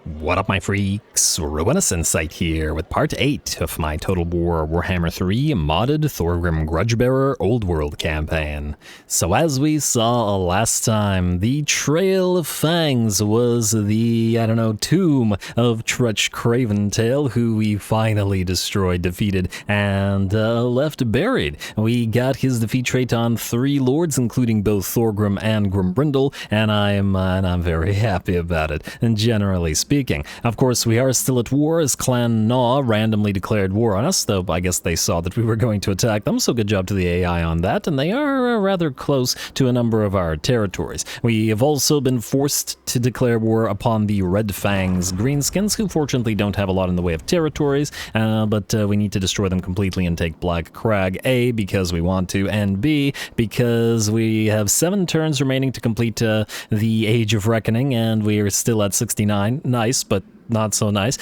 What up, my freaks? RuinusInsight here with part 8 of my Total War Warhammer 3 modded Thorgrim Grudgebearer Old World campaign. So as we saw last time, the Trail of Fangs was the, tomb of Trutch Craventail, who we finally destroyed, defeated, and left buried. We got his defeat trait on 3 lords, including both Thorgrim and Grombrindal, and I'm very happy about it, and generally speaking. Of course, we are still at war as Clan Gnaw randomly declared war on us, though I guess they saw that we were going to attack them, so good job to the AI on that, and they are rather close to a number of our territories. We have also been forced to declare war upon the Red Fangs Greenskins, who fortunately don't have a lot in the way of territories, but we need to destroy them completely and take Black Crag, A, because we want to, and B, because we have 7 turns remaining to complete the Age of Reckoning, and we are still at 69. Nice, but not so nice,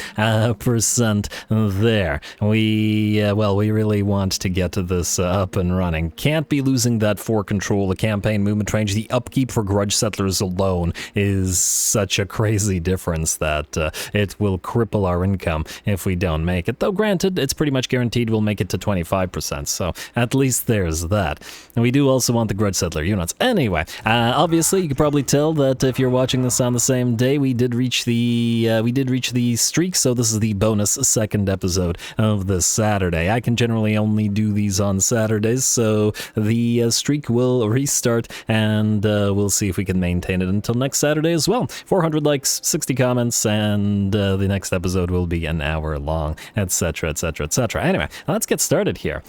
percent there. We really want to get to this up and running. Can't be losing that for control, the campaign movement range. The upkeep for Grudge Settlers alone is such a crazy difference that it will cripple our income if we don't make it. Though granted, it's pretty much guaranteed we'll make it to 25%, so at least there's that. And we do also want the Grudge Settler units. Anyway, obviously you can probably tell that if you're watching this on the same day, we did reach the streak, so this is the bonus second episode of this Saturday. I can generally only do these on Saturdays, so the streak will restart, and we'll see if we can maintain it until next Saturday as well. 400 likes, 60 comments, and the next episode will be an hour long, etc, etc, etc. Anyway, let's get started here.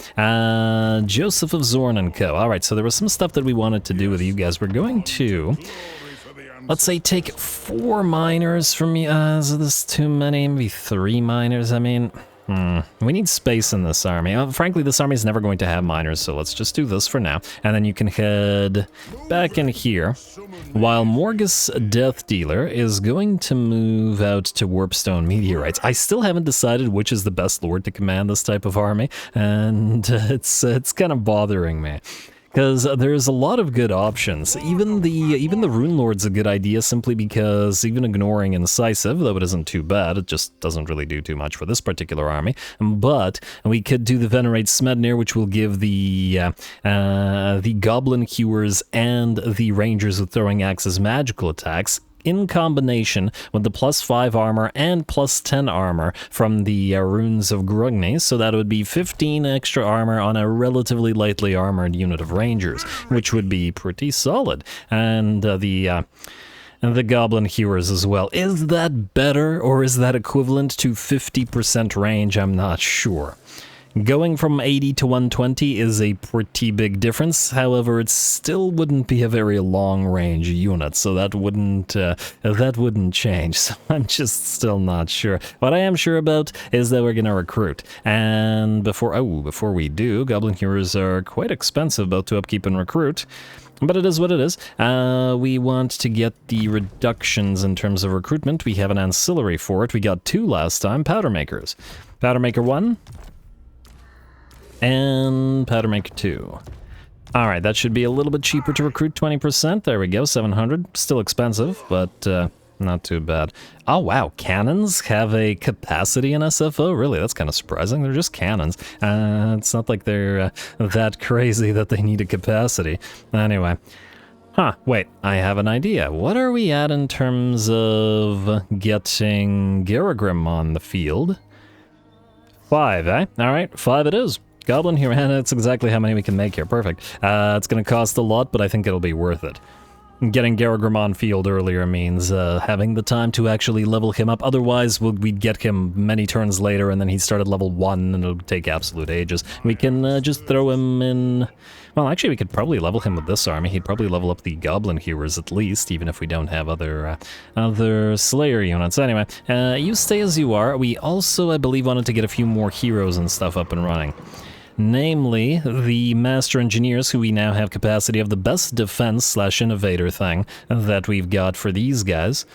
Joseph of Zorn and Co. Alright, so there was some stuff that we wanted to do with you guys. We're going to, let's say, take 4 miners from me. Is this too many? Maybe 3 miners? I mean, we need space in this army. Frankly, this army is never going to have miners, so let's just do this for now. And then you can head back in here, while Morgus Death Dealer is going to move out to Warpstone Meteorites. I still haven't decided which is the best lord to command this type of army, and it's kind of bothering me. Because there's a lot of good options. Even the Rune Lord's a good idea, simply because even ignoring Incisive, though it isn't too bad, it just doesn't really do too much for this particular army. But we could do the Venerate Smednir, which will give the Goblin Hewers and the Rangers with Throwing Axes magical attacks, in combination with the +5 armor and +10 armor from the Runes of Grugni, so that would be 15 extra armor on a relatively lightly armored unit of Rangers, which would be pretty solid. And the Goblin Hewers as well. Is that better, or is that equivalent to 50% range? I'm not sure. Going from 80 to 120 is a pretty big difference, however, it still wouldn't be a very long-range unit, so that wouldn't change, so I'm just still not sure. What I am sure about is that we're gonna recruit, and before we do, Goblin Hewers are quite expensive both to upkeep and recruit, but it is what it is. We want to get the reductions in terms of recruitment. We have an ancillary for it. We got 2 last time, Powder Makers. Powder Maker 1. And Powder Maker 2. Alright, that should be a little bit cheaper to recruit, 20%. There we go, 700. Still expensive, but not too bad. Oh wow, cannons have a capacity in SFO? Really, that's kind of surprising. They're just cannons. It's not like they're that crazy that they need a capacity. Anyway. Wait, I have an idea. What are we at in terms of getting Gargram on the field? 5, eh? Alright, 5 it is. Goblin here, and that's exactly how many we can make here. Perfect. It's going to cost a lot, but I think it'll be worth it. Getting Gargram on field earlier means having the time to actually level him up. Otherwise, we'd get him many turns later, and then he started level 1, and it'll take absolute ages. We can just throw him in... Well, actually, we could probably level him with this army. He'd probably level up the Goblin Hewers at least, even if we don't have other Slayer units. Anyway, you stay as you are. We also, I believe, wanted to get a few more heroes and stuff up and running. Namely, the Master Engineers, who we now have capacity of the best defense/innovator thing that we've got for these guys.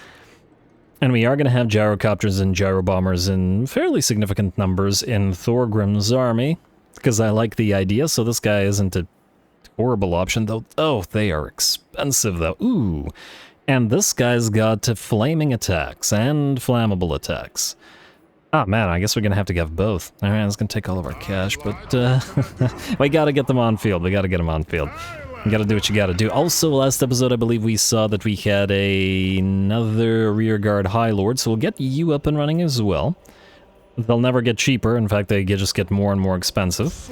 And we are going to have gyrocopters and gyrobombers in fairly significant numbers in Thorgrim's army, because I like the idea, so this guy isn't a horrible option, though. Oh, they are expensive, though. Ooh. And this guy's got flaming attacks and flammable attacks. Ah, man, I guess we're gonna have to give both. Alright, it's gonna take all of our cash, but we gotta get them on field. We gotta get them on field. You gotta do what you gotta do. Also, last episode, I believe we saw that we had another rearguard High Lord, so we'll get you up and running as well. They'll never get cheaper. In fact, they just get more and more expensive.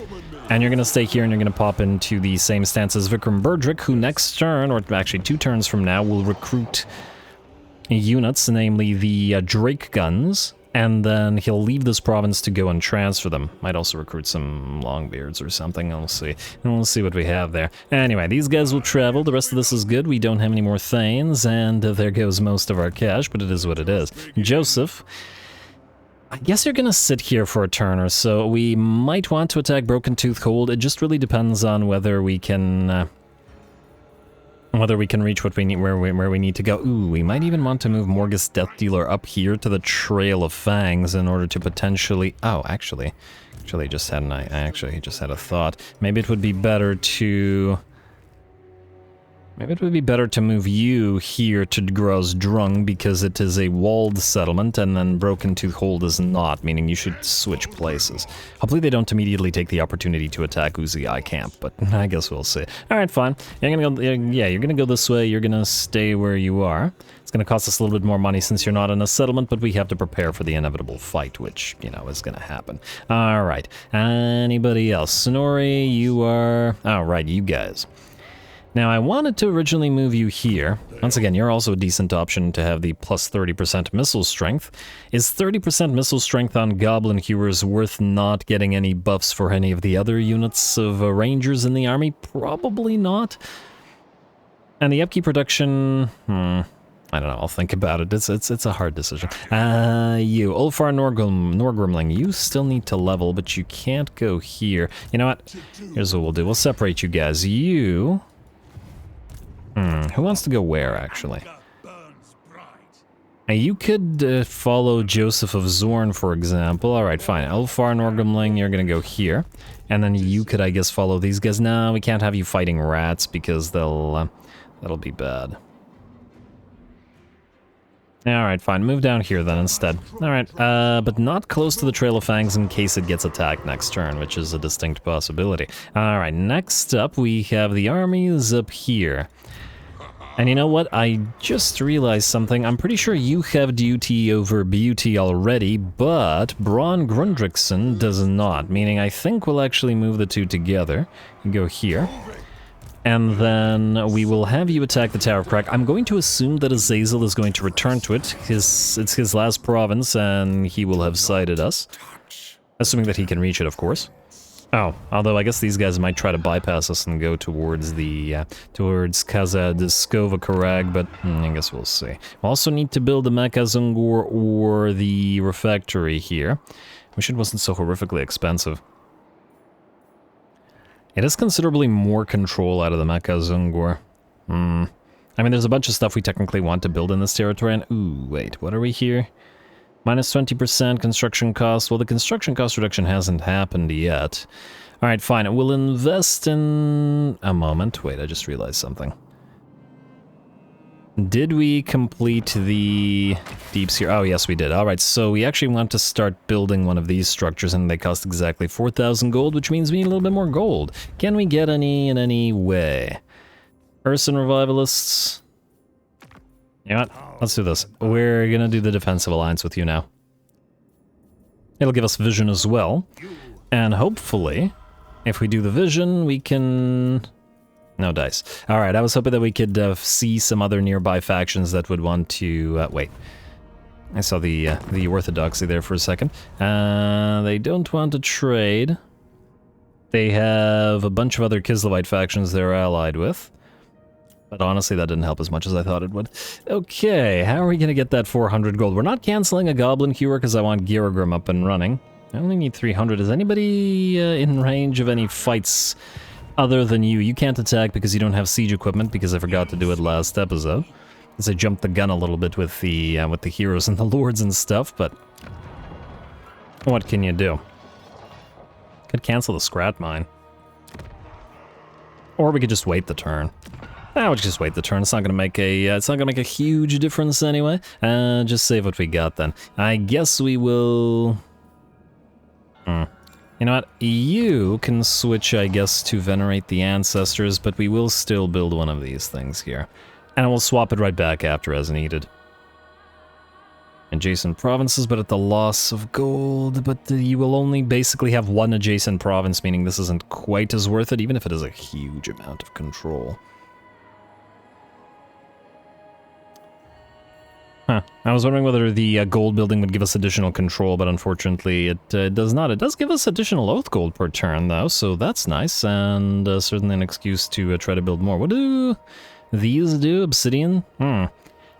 And you're gonna stay here and you're gonna pop into the same stance as Vikram Burdrick, who next turn, or actually 2 turns from now, will recruit units, namely the Drake guns. And then he'll leave this province to go and transfer them. Might also recruit some Longbeards or something, we'll see. And we'll see what we have there. Anyway, these guys will travel, the rest of this is good, we don't have any more Thanes, and there goes most of our cash, but it is what it is. Joseph, I guess you're gonna sit here for a turn or so. We might want to attack Broken Tooth Hold, it just really depends on whether we can... reach what we need, where we need to go. Ooh, we might even want to move Morgus Death Dealer up here to the Trail of Fangs in order to potentially... Oh, actually, I just had a thought. Maybe it would be better to... move you here to Grosdrung because it is a walled settlement, and then Broken Tooth Hold is not, meaning you should switch places. Hopefully they don't immediately take the opportunity to attack Uzi Camp, but I guess we'll see. Alright, fine. You're gonna go, yeah, you're gonna go this way, you're gonna stay where you are. It's gonna cost us a little bit more money since you're not in a settlement, but we have to prepare for the inevitable fight, which, you know, is gonna happen. Alright, anybody else? Snorri, you are... Oh, right, you guys. Now, I wanted to originally move you here. Once again, you're also a decent option to have the plus 30% missile strength. Is 30% missile strength on Goblin Hewers worth not getting any buffs for any of the other units of Rangers in the army? Probably not. And the upkeep reduction... I don't know, I'll think about it. It's a hard decision. You, Ulfar Norgrimling, you still need to level, but you can't go here. You know what? Here's what we'll do. We'll separate you guys. You... who wants to go where, actually? You could follow Joseph of Zorn, for example. Alright, fine. Ulfar Norgrimling, you're gonna go here. And then you could, I guess, follow these guys. No, we can't have you fighting rats because that'll be bad. Alright, fine. Move down here then instead. Alright, but not close to the Trail of Fangs in case it gets attacked next turn, which is a distinct possibility. Alright, next up we have the armies up here. And you know what? I just realized something. I'm pretty sure you have duty over beauty already, but Braun Grundrickson does not, meaning I think we'll actually move the two together. You go here. And then we will have you attack the Tower of Crack. I'm going to assume that Azazel is going to return to it. It's his last province, and he will have sighted us. Assuming that he can reach it, of course. Oh, although I guess these guys might try to bypass us and go towards the, towards Karaz-a-Karak, but I guess we'll see. We'll also need to build the Karaz-a-Karak or the refectory here. Wish it wasn't so horrifically expensive. It is considerably more control out of the Karaz-a-Karak. I mean, there's a bunch of stuff we technically want to build in this territory, and ooh, wait, what are we here? Minus 20% construction cost. Well, the construction cost reduction hasn't happened yet. Alright, fine. We'll invest in... a moment. Wait, I just realized something. Did we complete the deep sphere? Oh, yes, we did. Alright, so we actually want to start building one of these structures, and they cost exactly 4,000 gold, which means we need a little bit more gold. Can we get any in any way? Urson Revivalists... You know what? Let's do this. We're gonna do the defensive alliance with you now. It'll give us vision as well. And hopefully, if we do the vision, we can... No dice. Alright, I was hoping that we could see some other nearby factions that would want to... wait. I saw the orthodoxy there for a second. They don't want to trade. They have a bunch of other Kislevite factions they're allied with. But honestly, that didn't help as much as I thought it would. Okay, how are we gonna get that 400 gold? We're not canceling a Goblin Hewer because I want Gargram up and running. I only need 300. Is anybody in range of any fights other than you? You can't attack because you don't have siege equipment, because I forgot to do it last episode. As I jumped the gun a little bit with the heroes and the lords and stuff, but... what can you do? Could cancel the Scrat Mine. Or we could just wait the turn. We'll just wait the turn. It's not gonna make a huge difference anyway. Just save what we got then. I guess we will. You know what? You can switch, I guess, to venerate the ancestors, but we will still build one of these things here, and we'll swap it right back after as needed. Adjacent provinces, but at the loss of gold. But you will only basically have one adjacent province, meaning this isn't quite as worth it, even if it is a huge amount of control. I was wondering whether the gold building would give us additional control, but unfortunately it does not. It does give us additional oath gold per turn, though, so that's nice, and certainly an excuse to try to build more. What do these do? Obsidian?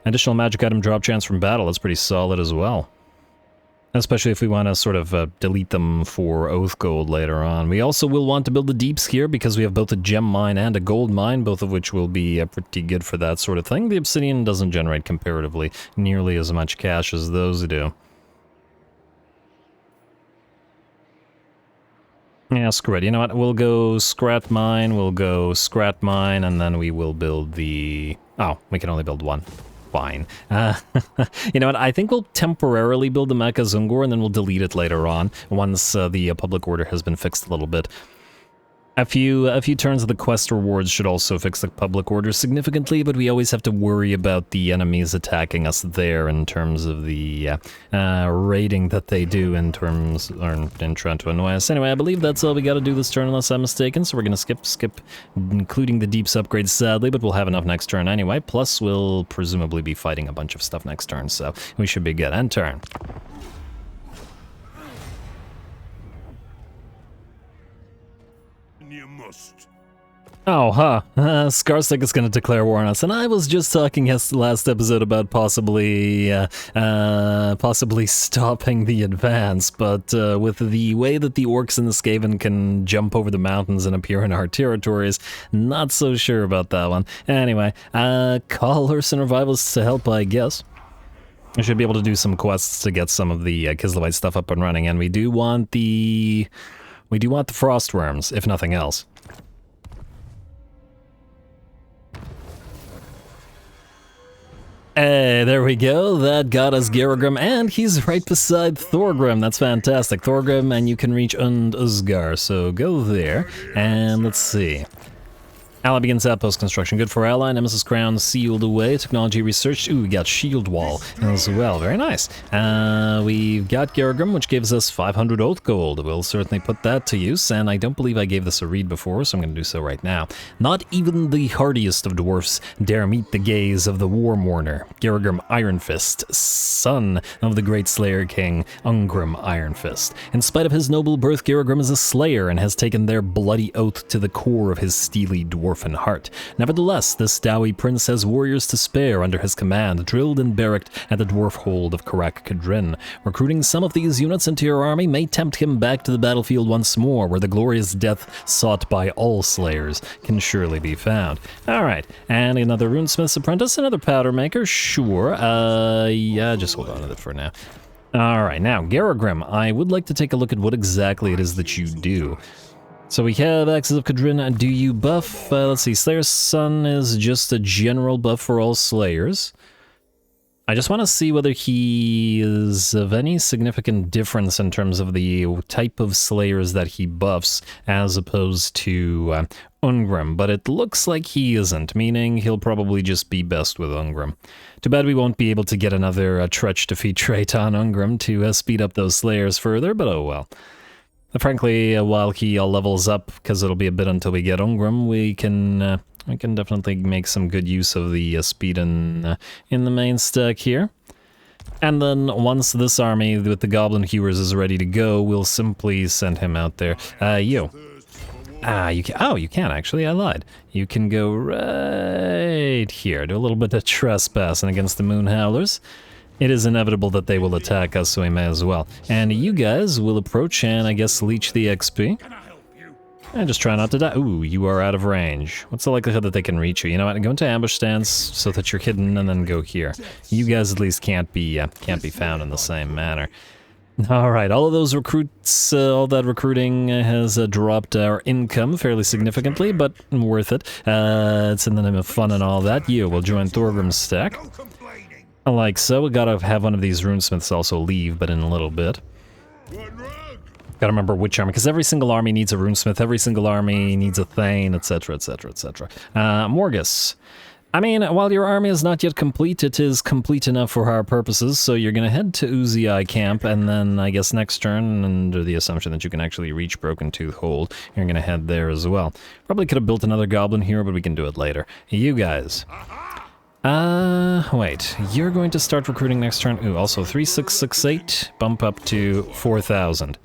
Additional magic item drop chance from battle. That's pretty solid as well. Especially if we want to sort of delete them for oath gold later on. We also will want to build the deeps here because we have both a gem mine and a gold mine, both of which will be pretty good for that sort of thing. The obsidian doesn't generate comparatively nearly as much cash as those do. Yeah, screw it. You know what? We'll go scrat mine, and then we will build the... Oh, we can only build one. Fine. You know what, I think we'll temporarily build the Karaz Ankor and then we'll delete it later on, once the public order has been fixed a little bit. A few turns of the quest rewards should also fix the public order significantly, but we always have to worry about the enemies attacking us there in terms of the raiding that they do in trying to annoy us. Anyway, I believe that's all we gotta do this turn unless I'm mistaken, so we're gonna skip including the deeps upgrades sadly, but we'll have enough next turn anyway, plus we'll presumably be fighting a bunch of stuff next turn, so we should be good. End turn. You must. Oh, Skarsek is going to declare war on us, and I was just talking last episode about possibly stopping the advance, but with the way that the orcs in the Skaven can jump over the mountains and appear in our territories, not so sure about that one. Anyway, call Urson Revivalists to help, I guess. I should be able to do some quests to get some of the Kislevite stuff up and running, and we do want the frost worms, if nothing else. Hey, there we go. That got us Gargram, and he's right beside Thorgrim. That's fantastic. Thorgrim, and you can reach Usgar, so go there, and let's see. Ally begins outpost construction. Good for ally. Nemesis crown sealed away. Technology research. Ooh, we got shield wall as well. Very nice. We've got Gargram, which gives us 500 oath gold. We'll certainly put that to use, and I don't believe I gave this a read before, so I'm going to do so right now. Not even the hardiest of dwarfs dare meet the gaze of the war mourner, Gargram Ironfist, son of the great Slayer King, Ungrim Ironfist. In spite of his noble birth, Gargram is a slayer and has taken their bloody oath to the core of his steely dwarfen heart. Nevertheless, this doughty prince has warriors to spare under his command, drilled and barracked at the dwarf hold of Karak-a-Karak. Recruiting some of these units into your army may tempt him back to the battlefield once more, where the glorious death sought by all slayers can surely be found. Alright, and another runesmith's apprentice, another powder maker, sure. Yeah, just hold on to it for now. Alright, now, Gargram, I would like to take a look at what exactly it is that you do. So we have Axes of Kadrin. Do you buff? Let's see. Slayer's Son is just a general buff for all Slayers. I just want to see whether he is of any significant difference in terms of the type of Slayers that he buffs as opposed to Ungrim, but it looks like he isn't, meaning he'll probably just be best with Ungrim. Too bad we won't be able to get another Tretch defeat trait on Ungrim to speed up those Slayers further, but oh well. Frankly, while he levels up, because it'll be a bit until we get Ungrim, we can definitely make some good use of the speed in the main stack here. And then once this army with the Goblin Hewers is ready to go, we'll simply send him out there. You can. Oh, you can actually. I lied. You can go right here. Do a little bit of trespassing against the Moon Howlers. It is inevitable that they will attack us, so we may as well. And you guys will approach and, I guess, leech the XP. And just try not to die. Ooh, you are out of range. What's the likelihood that they can reach you? You know what? Go into ambush stance so that you're hidden, and then go here. You guys at least can't be found in the same manner. All right, all of those recruits, all that recruiting has dropped our income fairly significantly, but worth it. It's in the name of fun and all that. You will join Thorgrim's stack. Like so, we gotta have one of these runesmiths also leave, but in a little bit. Gotta remember which army, because every single army needs a runesmith, every single army needs a thane, etc, etc, etc. Morgus. I mean, while your army is not yet complete, it is complete enough for our purposes, so you're gonna head to Uzii camp, and then I guess next turn, under the assumption that you can actually reach Broken Tooth Hold, you're gonna head there as well. Probably could have built another goblin here, but we can do it later. You guys. Wait, you're going to start recruiting next turn. Ooh, also 3668, bump up to 4,000.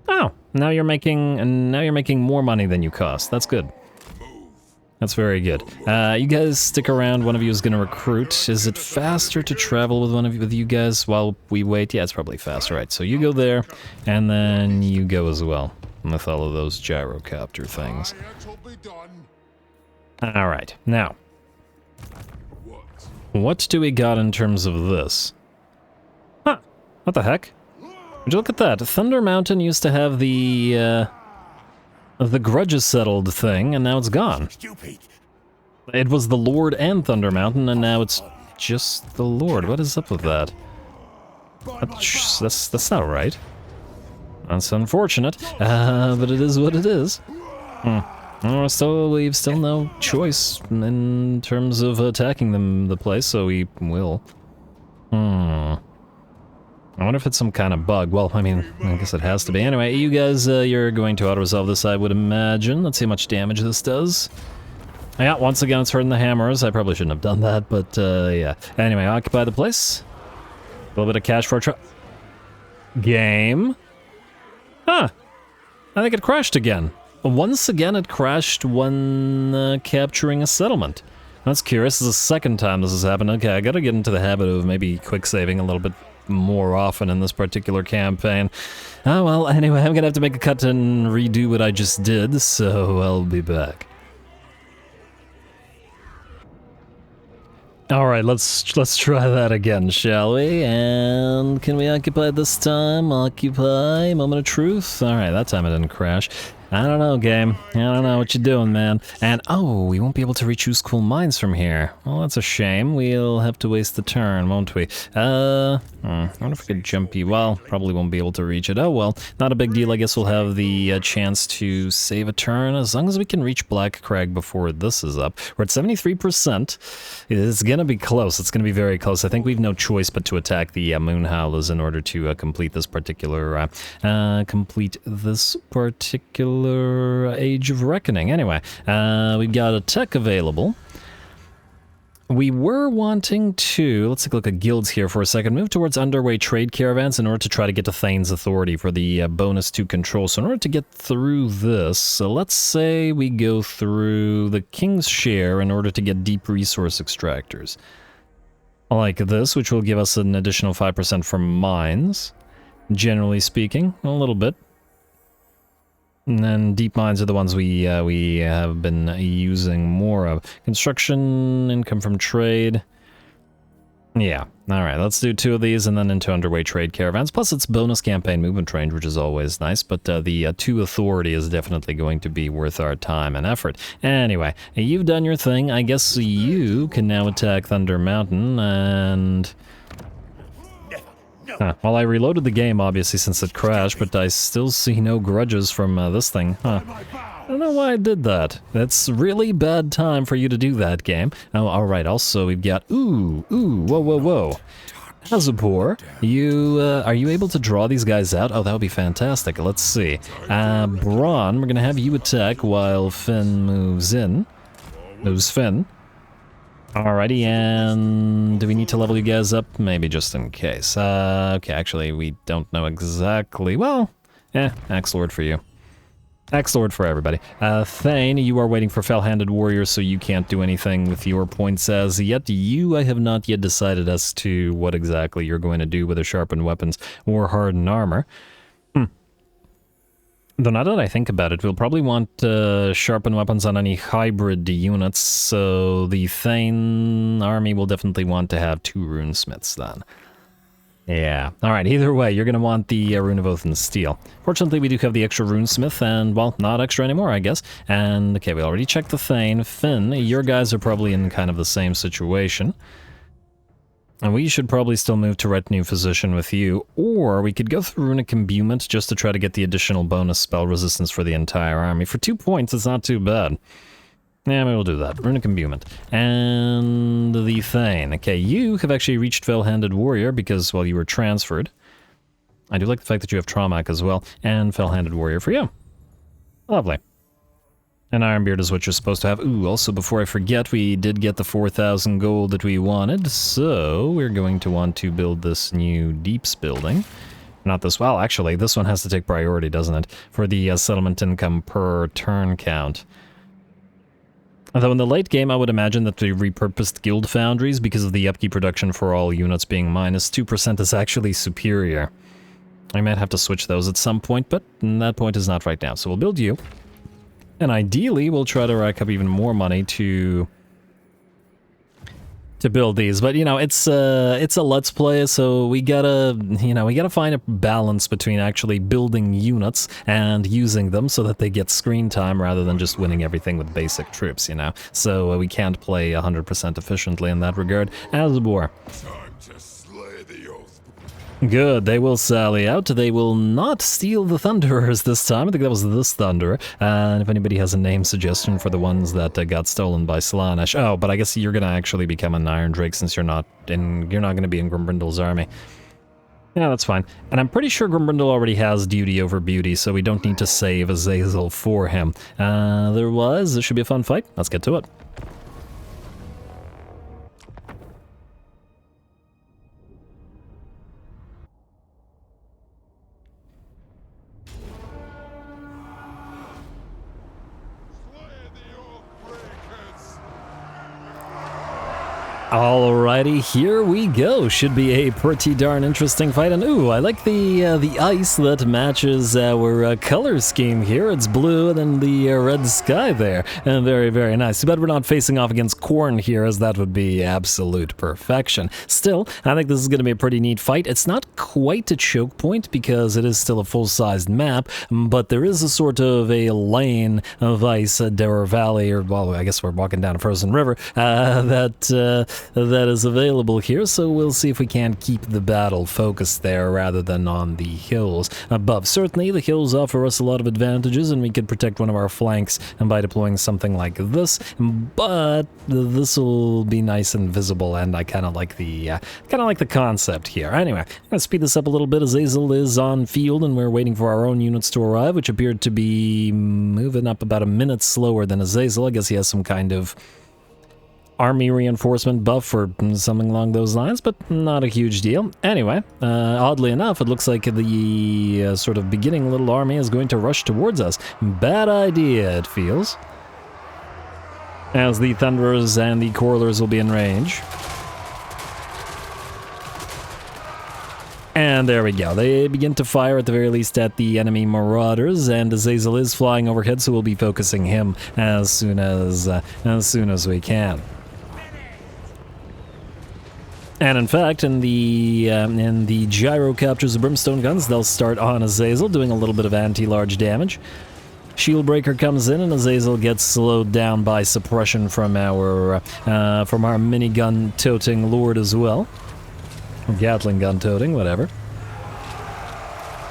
Oh, now you're making more money than you cost. That's good. That's very good. You guys stick around. One of you is going to recruit. Is it faster to travel with you guys while we wait? Yeah, it's probably faster. Right, so you go there, and then you go as well with all of those gyrocopter things. All right, now, what do we got in terms of this? Huh, what the heck? Would you look at that? Thunder Mountain used to have the grudges settled thing, and now it's gone. It was the Lord and Thunder Mountain, and now it's just the Lord. What is up with that? That's not right. That's unfortunate, but it is what it is. We've still no choice in terms of attacking the place, so we will. I wonder if it's some kind of bug. Well, I mean, I guess it has to be. Anyway, you guys, you're going to auto-resolve this, I would imagine. Let's see how much damage this does. Yeah, once again, it's hurting the hammers. I probably shouldn't have done that, but, yeah. Anyway, occupy the place. A little bit of cash for a game. Huh. I think it crashed again. Once again, it crashed when capturing a settlement. That's curious. This is the second time this has happened. Okay, I gotta get into the habit of maybe quick-saving a little bit more often in this particular campaign. Oh well, anyway, I'm gonna have to make a cut and redo what I just did, so I'll be back. Alright, let's try that again, shall we? And can we occupy this time? Occupy, moment of truth. Alright, that time it didn't crash. I don't know, game. I don't know what you're doing, man. And, oh, we won't be able to re-choose cool mines from here. Well, that's a shame. We'll have to waste the turn, won't we? I wonder if we could jump you. Well, probably won't be able to reach it. Oh, well, not a big deal. I guess we'll have the chance to save a turn as long as we can reach Black Crag before this is up. We're at 73%. It's gonna be close. It's gonna be very close. I think we've no choice but to attack the Moon Howlers in order to complete this particular Age of Reckoning. Anyway, we've got a tech available. We were wanting to, let's take a look at guilds here for a second, move towards underway trade caravans in order to try to get to Thane's Authority for the bonus to control. So in order to get through this, so let's say we go through the King's Share in order to get deep resource extractors. Like this, which will give us an additional 5% from mines, generally speaking, a little bit. And then deep mines are the ones we have been using more of. Construction, income from trade. Yeah, alright, let's do 2 of these and then into underway trade caravans. Plus it's bonus campaign movement range, which is always nice, but the 2 authority is definitely going to be worth our time and effort. Anyway, you've done your thing. I guess you can now attack Thunder Mountain and... Well, I reloaded the game, obviously, since it crashed, but I still see no grudges from this thing. Huh. I don't know why I did that. That's really bad time for you to do that, game. Oh, alright, also we've got... Ooh, whoa. Azapor, are you able to draw these guys out? Oh, that would be fantastic. Let's see. Braun, we're gonna have you attack while Finn moves in. Moves Finn. Alrighty, and do we need to level you guys up? Maybe just in case. Okay, actually, we don't know exactly. Well, Axe Lord for you. Axe Lord for everybody. Thane, you are waiting for Fell-Handed Warriors, so you can't do anything with your points as yet. I have not yet decided as to what exactly you're going to do with the sharpened weapons or hardened armor. Though now that I think about it, we'll probably want sharpened weapons on any hybrid units, so the Thane army will definitely want to have 2 runesmiths then. Yeah. Alright, either way, you're going to want the Rune of Oath and Steel. Fortunately, we do have the extra Runesmith, and, well, not extra anymore, I guess. And, okay, we already checked the Thane. Finn, your guys are probably in kind of the same situation. And we should probably still move to Retinue Physician with you, or we could go through Runic Imbuement just to try to get the additional bonus spell resistance for the entire army. For 2 points, it's not too bad. Yeah, maybe we'll do that. Runic Imbuement. And the Thane. Okay, you have actually reached Fell-Handed Warrior because, well, you were transferred. I do like the fact that you have Traumac as well. And Fell-Handed Warrior for you. Lovely. And Ironbeard is what you're supposed to have. Ooh, also, before I forget, we did get the 4,000 gold that we wanted. So, we're going to want to build this new Deeps building. Not this, well, actually, this one has to take priority, doesn't it? For the settlement income per turn count. Although in the late game, I would imagine that the repurposed guild foundries, because of the upkeep reduction for all units being minus 2%, is actually superior. I might have to switch those at some point, but that point is not right now. So we'll build you. And ideally, we'll try to rack up even more money to build these. But, you know, it's a let's play, so we gotta, you know, we gotta find a balance between actually building units and using them so that they get screen time rather than just winning everything with basic troops, you know. So we can't play 100% efficiently in that regard. Asbor. Good, they will sally out. They will not steal the Thunderers this time. I think that was this Thunderer. And if anybody has a name suggestion for the ones that got stolen by Slaanesh. Oh, but I guess you're gonna actually become an Iron Drake since you're not gonna be in Grombrindal's army. Yeah, that's fine. And I'm pretty sure Grombrindal already has duty over beauty, so we don't need to save Azazel for him. This should be a fun fight. Let's get to it. Alrighty, here we go. Should be a pretty darn interesting fight. And ooh, I like the ice that matches our color scheme here. It's blue and then the red sky there. And very, very nice. Too bad we're not facing off against Khorne here, as that would be absolute perfection. Still, I think this is going to be a pretty neat fight. It's not quite a choke point because it is still a full-sized map, but there is a sort of a lane of ice, Dara Valley, or, well, I guess we're walking down a frozen river, that is available here, so we'll see if we can keep the battle focused there rather than on the hills above. Certainly, the hills offer us a lot of advantages, and we could protect one of our flanks by deploying something like this, but this will be nice and visible, and I kind of like the concept here. Anyway, I'm going to speed this up a little bit. Azazel is on field, and we're waiting for our own units to arrive, which appeared to be moving up about a minute slower than Azazel. I guess he has some kind of army reinforcement buff or something along those lines, but not a huge deal. Anyway, oddly enough, it looks like the sort of beginning little army is going to rush towards us. Bad idea, it feels. As the Thunderers and the Corlers will be in range. And there we go. They begin to fire at the very least at the enemy Marauders, and Azazel is flying overhead, so we'll be focusing him as soon as we can. And in fact, in the gyro captures of Brimstone guns, they'll start on Azazel, doing a little bit of anti-large damage. Shieldbreaker comes in, and Azazel gets slowed down by suppression from our minigun toting lord as well. Or Gatling gun toting, whatever.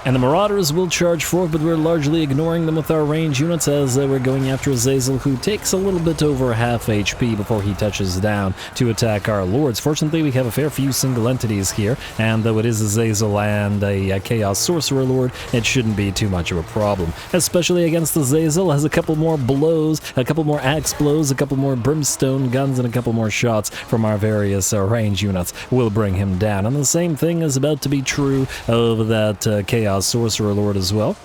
And the Marauders will charge forward, but we're largely ignoring them with our range units as we're going after Azazel, who takes a little bit over half HP before he touches down to attack our lords. Fortunately, we have a fair few single entities here, and though it is Azazel and a Chaos Sorcerer Lord, it shouldn't be too much of a problem. Especially against Azazel, has a couple more blows, a couple more axe blows, a couple more brimstone guns, and a couple more shots from our various range units will bring him down. And the same thing is about to be true of that Chaos Sorcerer Lord as well.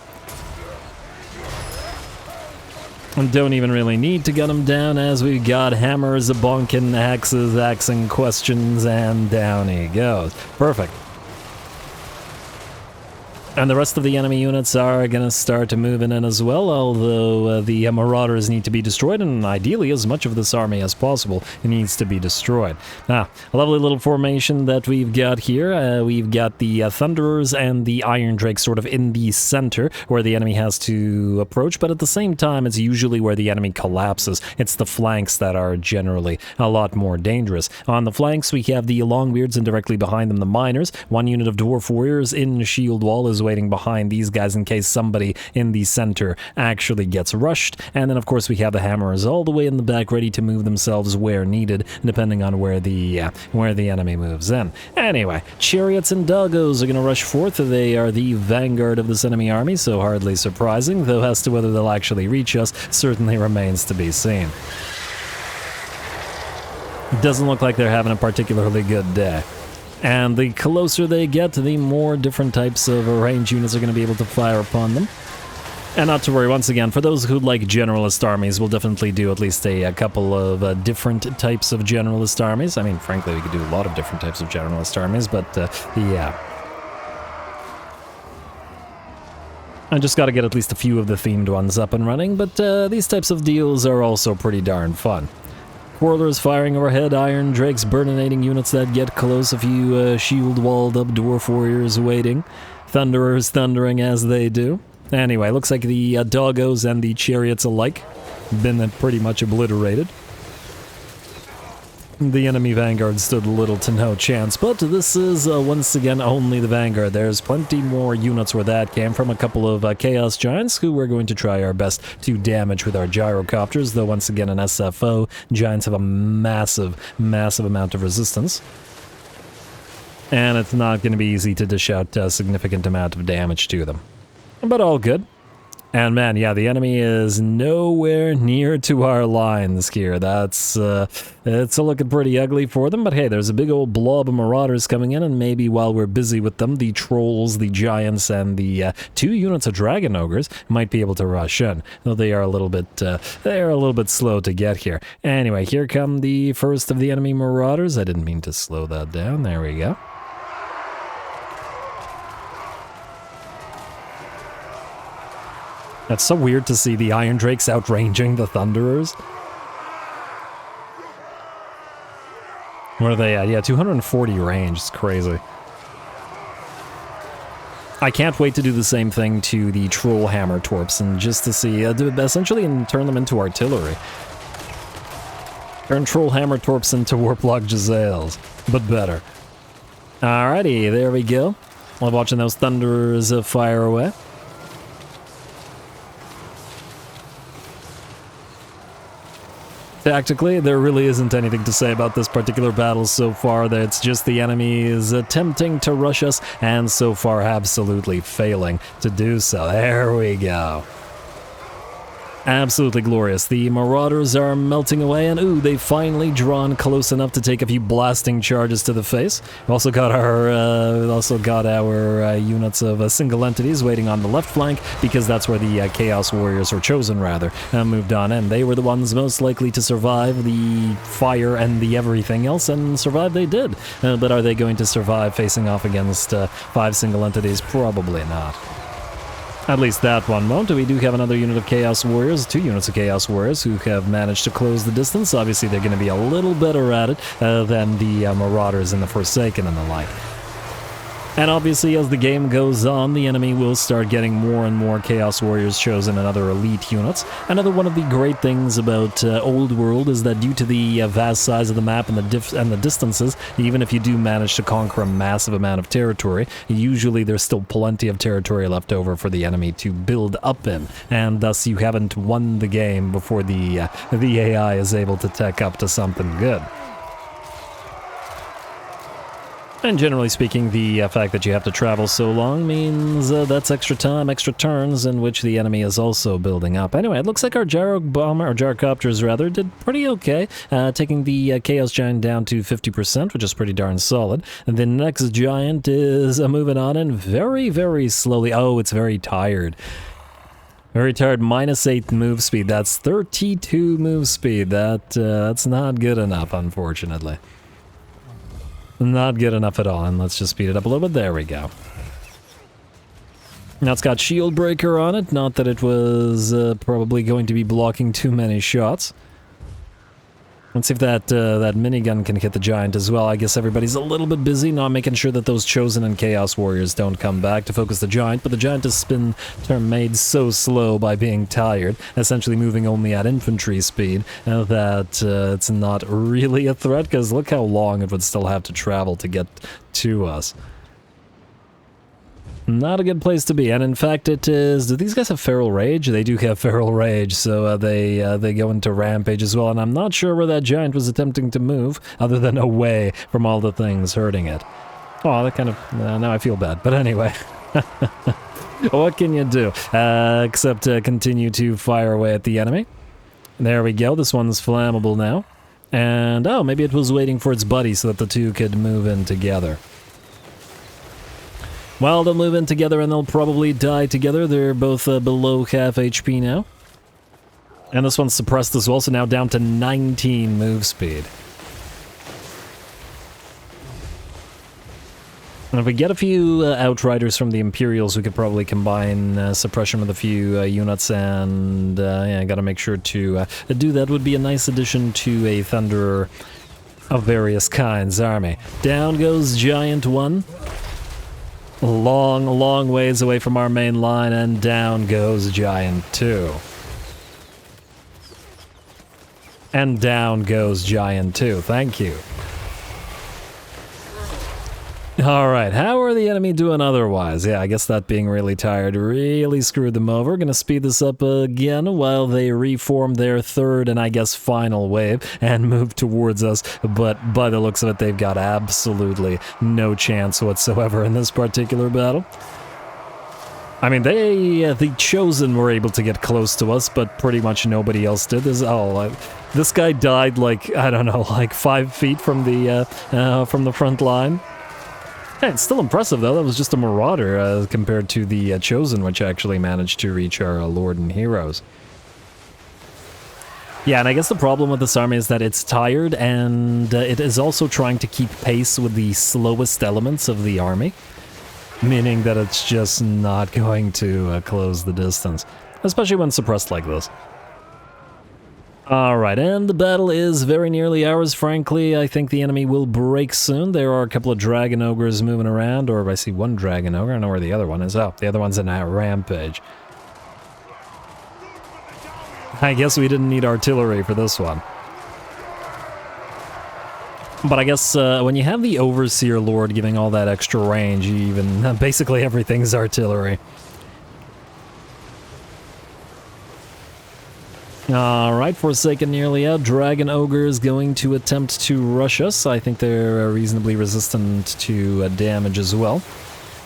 And don't even really need to gun him down, as we've got hammers a-bonking, axes axing questions, and down he goes. Perfect. And the rest of the enemy units are going to start moving in as well, although the Marauders need to be destroyed, and ideally as much of this army as possible needs to be destroyed. Now, a lovely little formation that we've got here. We've got the Thunderers and the Iron Drake sort of in the center where the enemy has to approach, but at the same time, it's usually where the enemy collapses. It's the flanks that are generally a lot more dangerous. On the flanks, we have the Longbeards, and directly behind them, the Miners. One unit of Dwarf Warriors in shield wall is waiting behind these guys in case somebody in the center actually gets rushed. And then, of course, we have the Hammerers all the way in the back, ready to move themselves where needed, depending on where the enemy moves in. Anyway, Chariots and Doggos are going to rush forth. They are the vanguard of this enemy army, so hardly surprising, though as to whether they'll actually reach us certainly remains to be seen. Doesn't look like they're having a particularly good day. And the closer they get, the more different types of range units are going to be able to fire upon them. And not to worry, once again, for those who like generalist armies, we'll definitely do at least a couple of different types of generalist armies. I mean, frankly, we could do a lot of different types of generalist armies, but yeah. I just got to get at least a few of the themed ones up and running, but these types of deals are also pretty darn fun. Quarrelers firing overhead, Iron Drakes burninating units that get close, a few shield-walled up Dwarf Warriors waiting, Thunderers thundering as they do. Anyway, looks like the Doggos and the Chariots alike been pretty much obliterated. The enemy vanguard stood little to no chance, but this is once again only the vanguard. There's plenty more units where that came from. A couple of Chaos Giants who we're going to try our best to damage with our gyrocopters, though once again an SFO, Giants have a massive amount of resistance. And it's not going to be easy to dish out a significant amount of damage to them. But all good. And man, yeah, the enemy is nowhere near to our lines here. That's, it's looking pretty ugly for them, but hey, there's a big old blob of Marauders coming in, and maybe while we're busy with them, the Trolls, the Giants, and the 2 units of Dragon Ogres might be able to rush in, though they are a little bit slow to get here. Anyway, here come the first of the enemy Marauders. I didn't mean to slow that down. There we go. That's so weird to see the Iron Drakes outranging the Thunderers. What are they at? Yeah, 240 range. It's crazy. I can't wait to do the same thing to the Troll Hammer Torps, and just to see, essentially turn them into artillery. Turn Troll Hammer Torps into Warplock Jezzails, but better. Alrighty, there we go. Love watching those Thunderers fire away. Tactically, there really isn't anything to say about this particular battle so far. It's just the enemy is attempting to rush us, and so far absolutely failing to do so. There we go. Absolutely glorious. The Marauders are melting away, and ooh, they've finally drawn close enough to take a few blasting charges to the face. We've also got our units of single entities waiting on the left flank, because that's where the Chaos Warriors, or Chosen rather, moved on, and they were the ones most likely to survive the fire and the everything else, and survive they did. But are they going to survive facing off against 5 single entities? Probably not. At least that one won't. We do have another unit of Chaos Warriors, 2 units of Chaos Warriors who have managed to close the distance. Obviously, they're going to be a little better at it than the Marauders and the Forsaken and the like. And obviously, as the game goes on, the enemy will start getting more and more Chaos Warriors Chosen and other elite units. Another one of the great things about Old World is that due to the vast size of the map and the distances, even if you do manage to conquer a massive amount of territory, usually there's still plenty of territory left over for the enemy to build up in, and thus you haven't won the game before the AI is able to tech up to something good. And generally speaking, the fact that you have to travel so long means that's extra time, extra turns, in which the enemy is also building up. Anyway, it looks like our gyrocopters rather, did pretty okay, taking the Chaos Giant down to 50%, which is pretty darn solid. And the next Giant is moving on, and very, very slowly. Oh, it's very tired. Very tired. -8 move speed. That's 32 move speed. That's not good enough, unfortunately. Not good enough at all, and let's just speed it up a little bit. There we go. Now it's got shield breaker on it, not that it was probably going to be blocking too many shots. Let's see if that minigun can hit the giant as well. I guess everybody's a little bit busy, not making sure that those Chosen and Chaos Warriors don't come back to focus the giant, but the giant has been made so slow by being tired, essentially moving only at infantry speed, that it's not really a threat, because look how long it would still have to travel to get to us. Not a good place to be, and in fact it is... Do these guys have Feral Rage? They do have Feral Rage, so they go into Rampage as well, and I'm not sure where that giant was attempting to move, other than away from all the things hurting it. Oh, that kind of... now I feel bad, but anyway. What can you do? Except continue to fire away at the enemy. There we go, this one's flammable now. And, oh, maybe it was waiting for its buddy so that the two could move in together. Well, they'll move in together and they'll probably die together. They're both below half HP now. And this one's suppressed as well, so now down to 19 move speed. And if we get a few Outriders from the Imperials, we could probably combine suppression with a few units, and yeah, gotta make sure to do that. Would be a nice addition to a Thunderer of various kinds army. Down goes Giant 1. Long, long ways away from our main line, and down goes Giant 2. And down goes Giant 2, thank you. Alright, how are the enemy doing otherwise? Yeah, I guess that being really tired really screwed them over. Gonna speed this up again while they reform their third and I guess final wave and move towards us, but by the looks of it, they've got absolutely no chance whatsoever in this particular battle. I mean, the Chosen were able to get close to us, but pretty much nobody else did. This guy died like, I don't know, like 5 feet from the front line. Hey, it's still impressive, though. That was just a Marauder compared to the Chosen, which actually managed to reach our Lord and Heroes. Yeah, and I guess the problem with this army is that it's tired, and it is also trying to keep pace with the slowest elements of the army, meaning that it's just not going to close the distance, especially when suppressed like this. Alright, and the battle is very nearly ours, frankly. I think the enemy will break soon. There are a couple of Dragon Ogres moving around, or I see one Dragon Ogre. I don't know where the other one is. Oh, the other one's in a Rampage. I guess we didn't need artillery for this one. But I guess when you have the Overseer Lord giving all that extra range, even basically everything's artillery. Alright, Forsaken nearly out. Dragon Ogre is going to attempt to rush us. I think they're reasonably resistant to damage as well,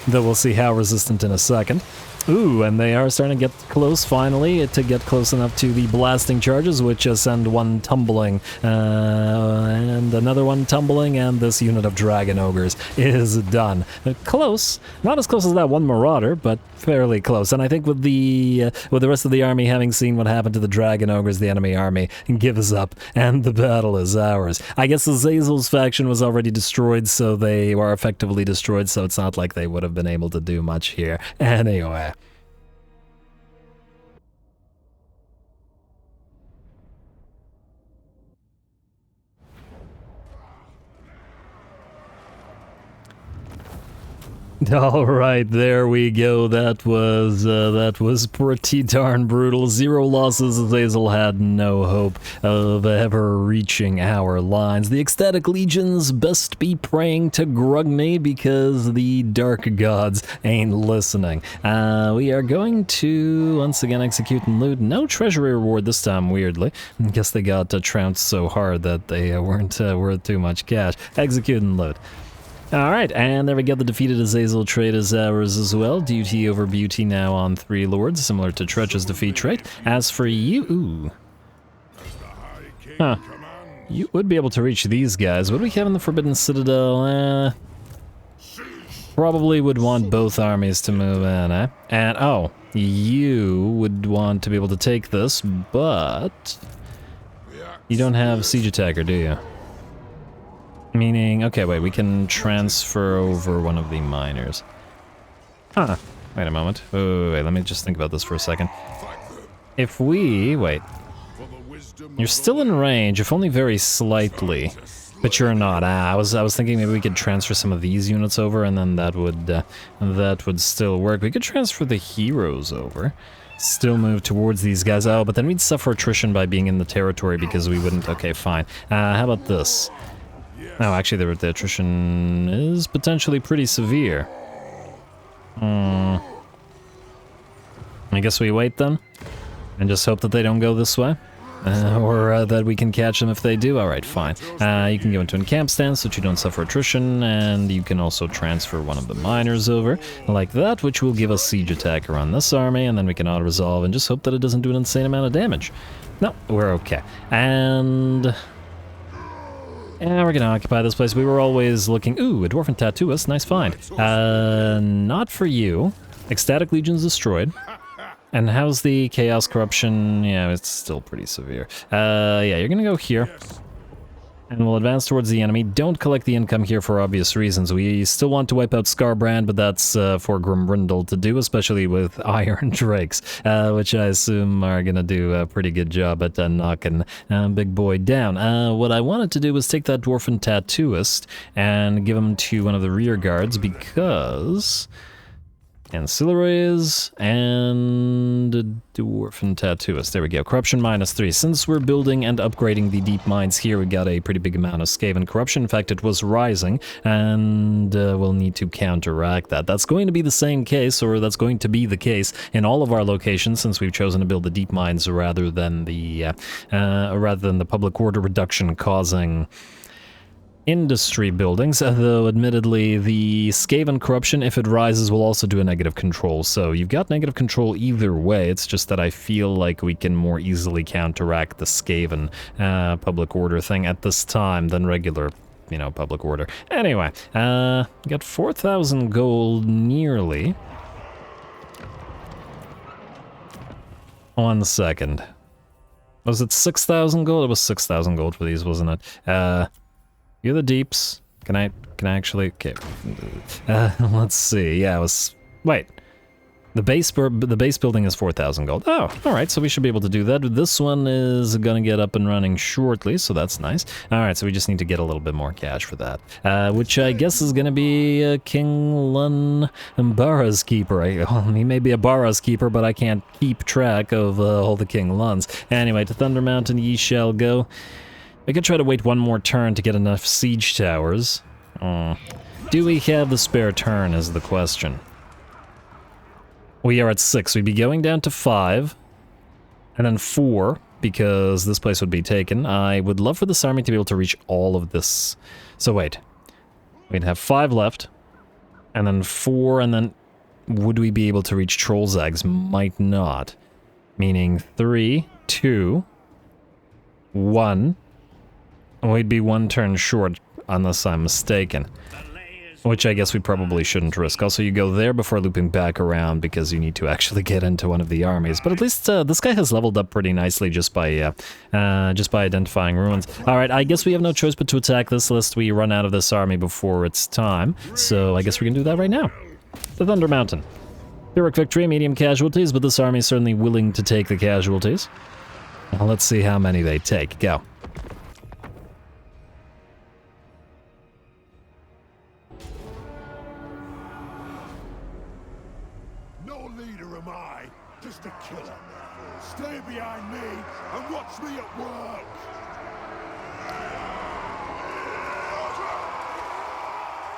though we'll see how resistant in a second. Ooh, and they are starting to get close, finally, to get close enough to the blasting charges, which send one tumbling, and another one tumbling, and this unit of Dragon Ogres is done. Close. Not as close as that one Marauder, but fairly close. And I think with the rest of the army having seen what happened to the Dragon Ogres, the enemy army gives up, and the battle is ours. I guess Azazel's faction was already destroyed, so they were effectively destroyed, so it's not like they would have been able to do much here. Anyway. All right, there we go. That was pretty darn brutal. 0 losses. Azazel had no hope of ever reaching our lines. The ecstatic legions best be praying to Grugni because the dark gods ain't listening. We are going to once again execute and loot. No treasury reward this time, weirdly. I guess they got trounced so hard that they weren't worth too much cash. Execute and loot. Alright, and there we go, the defeated Azazel trait is ours as well. Duty over beauty now on 3 lords, similar to Tretch's defeat trait. As for you... Ooh. Huh. You would be able to reach these guys. What do we have in the Forbidden Citadel? Probably would want both armies to move in, eh? And, oh, you would want to be able to take this, but... You don't have Siege Attacker, do you? Meaning, okay, wait, we can transfer over one of the miners. Huh. Wait a moment. Wait, let me just think about this for a second. If we... Wait. You're still in range, if only very slightly. But you're not. I was thinking maybe we could transfer some of these units over, and then that would still work. We could transfer the heroes over. Still move towards these guys. Oh, but then we'd suffer attrition by being in the territory because we wouldn't... Okay, fine. How about this? Oh, actually, the attrition is potentially pretty severe. I guess we wait then? And just hope that they don't go this way? Or that we can catch them if they do? Alright, fine. You can go into a camp stance so that you don't suffer attrition, and you can also transfer one of the miners over, like that, which will give us siege attack around this army, and then we can auto-resolve and just hope that it doesn't do an insane amount of damage. No, we're okay. And... yeah, we're gonna occupy this place. We were always looking... Ooh, a Dwarfen Tattooist, nice find. Not for you. Ecstatic Legion's destroyed. And how's the Chaos Corruption? Yeah, it's still pretty severe. Yeah, you're gonna go here. And we'll advance towards the enemy. Don't collect the income here for obvious reasons. We still want to wipe out Scarbrand, but that's for Grombrindal to do, especially with Iron Drakes, which I assume are gonna do a pretty good job at knocking Big Boy down. What I wanted to do was take that Dwarfen Tattooist and give him to one of the rear guards, because... Ancillaries and Dwarfen Tattooist. There we go. Corruption -3. Since we're building and upgrading the deep mines here, we got a pretty big amount of Skaven corruption. In fact, it was rising, and we'll need to counteract that. That's going to be the same case, or that's going to be the case in all of our locations, since we've chosen to build the deep mines rather than the public order reduction causing industry buildings, though admittedly the Skaven corruption, if it rises, will also do a negative control. So you've got negative control either way. It's just that I feel like we can more easily counteract the Skaven public order thing at this time than regular, you know, public order. Anyway, got 4,000 gold nearly. 1 second. Was it 6,000 gold? It was 6,000 gold for these, wasn't it? You're the deeps. Can I actually... Okay. Let's see. Yeah, it was... Wait. The base building is 4,000 gold. Oh, alright, so we should be able to do that. This one is gonna get up and running shortly, so that's nice. Alright, so we just need to get a little bit more cash for that. Which I guess is gonna be King Lun Bara's keeper. He may be a Bara's keeper, but I can't keep track of all the King Luns. Anyway, to Thunder Mountain ye shall go. We could try to wait one more turn to get enough siege towers. Do we have the spare turn is the question. We are at 6. We'd be going down to 5. And then 4, because this place would be taken. I would love for this army to be able to reach all of this. So wait. We'd have 5 left. And then 4, and then... Would we be able to reach Trollzags? Might not. Meaning 3, 2, 1... We'd be 1 turn short, unless I'm mistaken. Which I guess we probably shouldn't risk. Also, you go there before looping back around, because you need to actually get into one of the armies. But at least this guy has leveled up pretty nicely just by identifying ruins. Alright, I guess we have no choice but to attack this lest we run out of this army before it's time. So I guess we can do that right now. The Thunder Mountain. Pyrrhic victory, medium casualties, but this army is certainly willing to take the casualties. Now, let's see how many they take. Go. Just a killer. Stay behind me and watch me at work.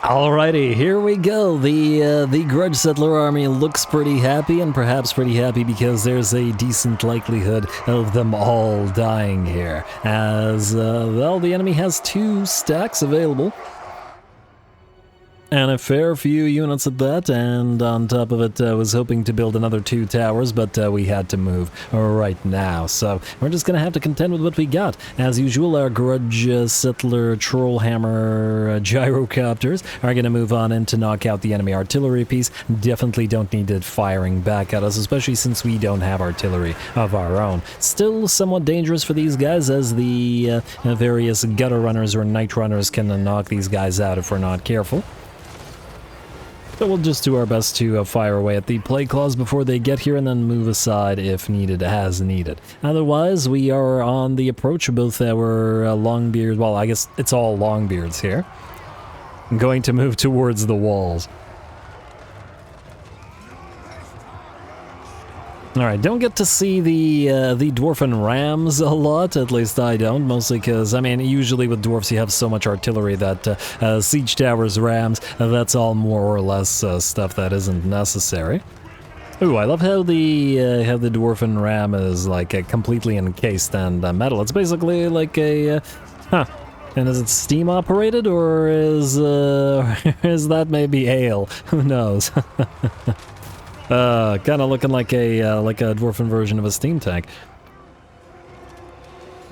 Alrighty, here we go. The Grudge Settler army looks pretty happy, and perhaps pretty happy because there's a decent likelihood of them all dying here. As, well, the enemy has 2 stacks available. And a fair few units at that, and on top of it, was hoping to build another 2 towers, but we had to move right now. So we're just gonna have to contend with what we got. As usual, our Grudge Settler Trollhammer Gyrocopters are gonna move on in to knock out the enemy artillery piece. Definitely don't need it firing back at us, especially since we don't have artillery of our own. Still somewhat dangerous for these guys, as the various gutter runners or night runners can knock these guys out if we're not careful. But we'll just do our best to fire away at the plague claws before they get here and then move aside if needed, as needed. Otherwise, we are on the approach of both our longbeards. Well, I guess it's all longbeards here. I'm going to move towards the walls. Alright, don't get to see the dwarfen rams a lot, at least I don't, mostly because, I mean, usually with dwarfs you have so much artillery that siege towers, rams, that's all more or less stuff that isn't necessary. Ooh, I love how the dwarfen ram is like completely encased and metal. It's basically like a, And is it steam operated or is that maybe ale? Who knows? Kind of looking like a dwarfen version of a steam tank.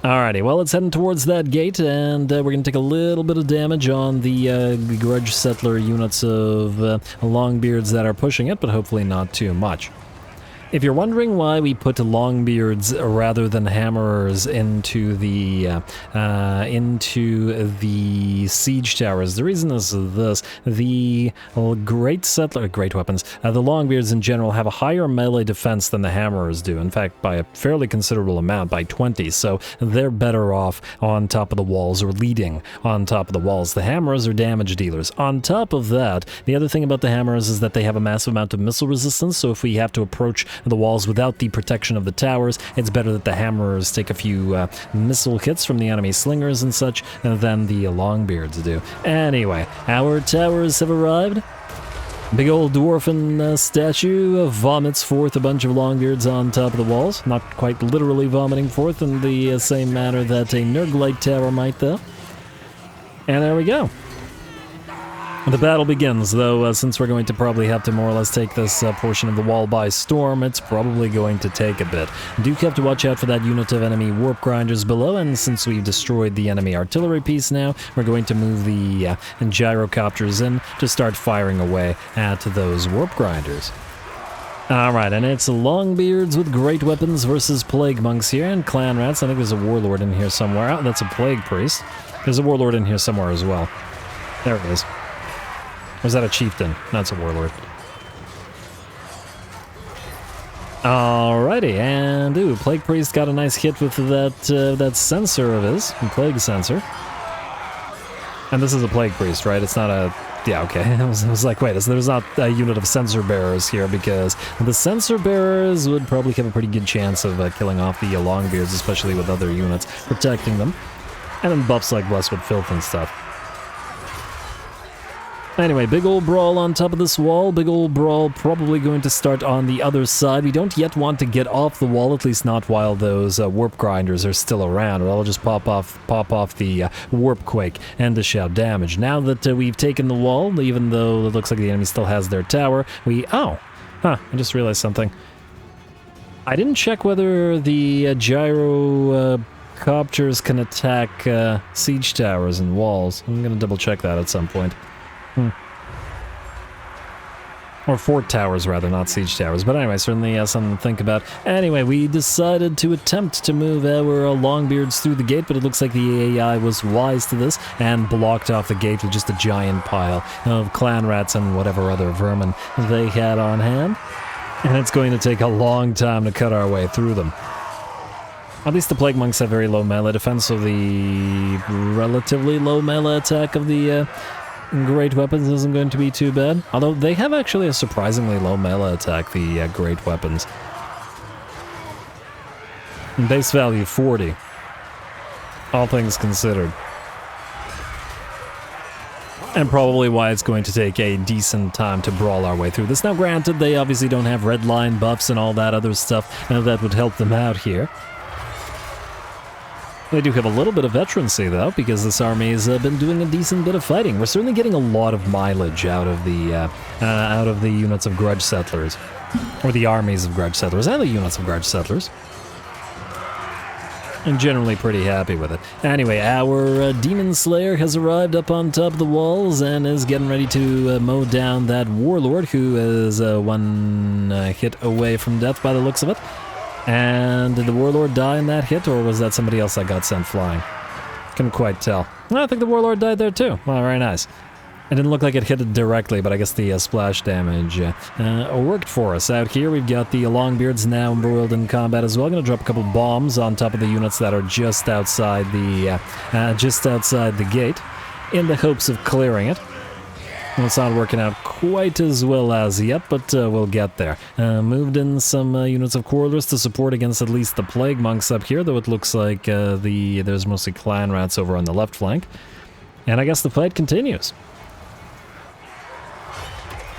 Alrighty, well, it's heading towards that gate, and we're going to take a little bit of damage on the grudge settler units of longbeards that are pushing it, but hopefully not too much. If you're wondering why we put longbeards rather than hammerers into the siege towers, the reason is this: the great weapons, the longbeards in general have a higher melee defense than the hammerers do. In fact, by a fairly considerable amount, by 20. So they're better off on top of the walls or leading on top of the walls. The hammerers are damage dealers. On top of that, the other thing about the hammerers is that they have a massive amount of missile resistance. So if we have to approach the walls without the protection of the towers, it's better that the hammerers take a few missile hits from the enemy slingers and such than the longbeards do. Anyway, our towers have arrived. Big old dwarfen statue vomits forth a bunch of longbeards on top of the walls. Not quite literally vomiting forth in the same manner that a Nurglite tower might, though. And there we go. The battle begins, though since we're going to probably have to more or less take this portion of the wall by storm, it's probably going to take a bit. Do have to watch out for that unit of enemy warp grinders below, and since we've destroyed the enemy artillery piece now, we're going to move the gyrocopters in to start firing away at those warp grinders. Alright, and it's longbeards with great weapons versus plague monks here, and clan rats. I think there's a warlord in here somewhere. Oh, that's a plague priest. There's a warlord in here somewhere as well. There it is. Or is that a chieftain? That's a warlord. Alrighty, and ooh, Plague Priest got a nice hit with that sensor of his, Plague Sensor. And this is a Plague Priest, right? It's not a... Yeah, okay. I was like, wait, there's not a unit of Sensor Bearers here, because the Sensor Bearers would probably have a pretty good chance of killing off the Longbeards, especially with other units protecting them. And then buffs like Blessed with Filth and stuff. Anyway, big old brawl on top of this wall. Big old brawl probably going to start on the other side. We don't yet want to get off the wall, at least not while those warp grinders are still around, or I'll just pop off the warp quake and dish out damage. Now that we've taken the wall, even though it looks like the enemy still has their tower, I just realized something. I didn't check whether the gyrocopters can attack siege towers and walls. I'm gonna double check that at some point. Or fort towers, rather, not siege towers. But anyway, certainly something to think about. Anyway, we decided to attempt to move our longbeards through the gate, but it looks like the AI was wise to this and blocked off the gate with just a giant pile of clan rats and whatever other vermin they had on hand. And it's going to take a long time to cut our way through them. At least the Plague Monks have very low melee defense, so the relatively low melee attack of the great weapons isn't going to be too bad. Although they have actually a surprisingly low melee attack, the great weapons. Base value 40. All things considered. And probably why it's going to take a decent time to brawl our way through this. Now granted, they obviously don't have red line buffs and all that other stuff that would help them out here. They do have a little bit of veterancy, though, because this army has been doing a decent bit of fighting. We're certainly getting a lot of mileage out of the units of grudge settlers, or the armies of grudge settlers, and the units of grudge settlers. I'm generally pretty happy with it. Anyway, our Demon Slayer has arrived up on top of the walls and is getting ready to mow down that warlord, who is one hit away from death by the looks of it. And did the warlord die in that hit, or was that somebody else that got sent flying? Couldn't quite tell. I think the warlord died there too. Well, very nice. It didn't look like it hit it directly, but I guess the splash damage worked for us. Out here, we've got the Longbeards now embroiled in combat as well. Going to drop a couple bombs on top of the units that are just outside the gate, in the hopes of clearing it. Well, it's not working out quite as well as yet, but we'll get there. Moved in some units of Quarrelers to support against at least the Plague Monks up here, though it looks like there's mostly Clan Rats over on the left flank. And I guess the fight continues.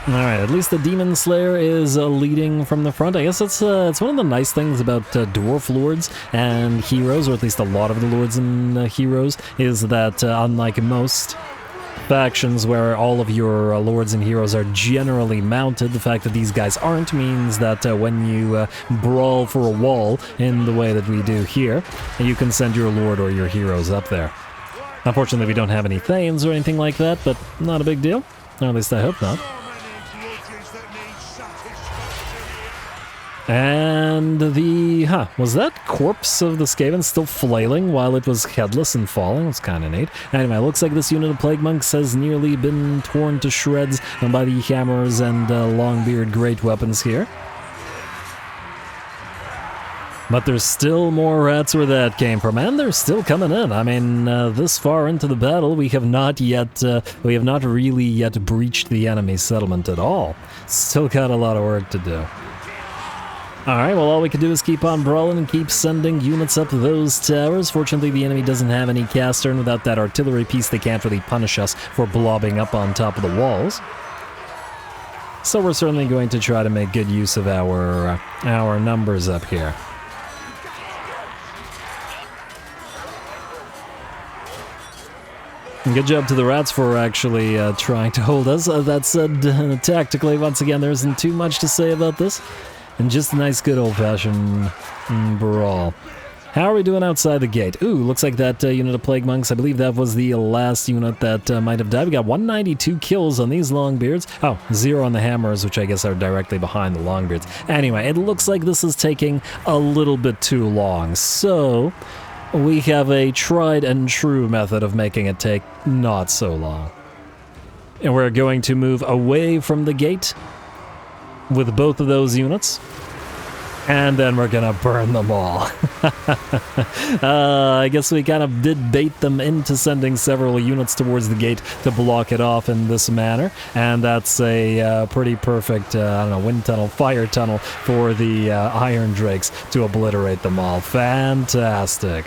Alright, at least the Demon Slayer is leading from the front. I guess it's one of the nice things about Dwarf Lords and Heroes, or at least a lot of the Lords and Heroes, is that unlike most factions where all of your lords and heroes are generally mounted, the fact that these guys aren't means that when you brawl for a wall in the way that we do here, you can send your lord or your heroes up there. Unfortunately, we don't have any Thanes or anything like that, but not a big deal. Or at least I hope not. And was that corpse of the Skaven still flailing while it was headless and falling? It's kind of neat. Anyway, looks like this unit of Plague Monks has nearly been torn to shreds by the hammers and Longbeard great weapons here. But there's still more rats where that came from, and they're still coming in. I mean, this far into the battle, we have not really yet breached the enemy settlement at all. Still got a lot of work to do. Alright, well all we can do is keep on brawling and keep sending units up those towers. Fortunately, the enemy doesn't have any caster, and without that artillery piece, they can't really punish us for blobbing up on top of the walls. So we're certainly going to try to make good use of our numbers up here. And good job to the rats for actually trying to hold us. That said, tactically, once again, there isn't too much to say about this. And just a nice good old-fashioned brawl. How are we doing outside the gate? Ooh, looks like that unit of Plague Monks, I believe that was the last unit that might have died. We got 192 kills on these Longbeards. Oh, 0 on the Hammers, which I guess are directly behind the Longbeards. Anyway, it looks like this is taking a little bit too long. So, we have a tried and true method of making it take not so long. And we're going to move away from the gate with both of those units, and then we're gonna burn them all. I guess we kind of did bait them into sending several units towards the gate to block it off in this manner, and that's a pretty perfect, I don't know, wind tunnel, fire tunnel for the Iron Drakes to obliterate them all. Fantastic.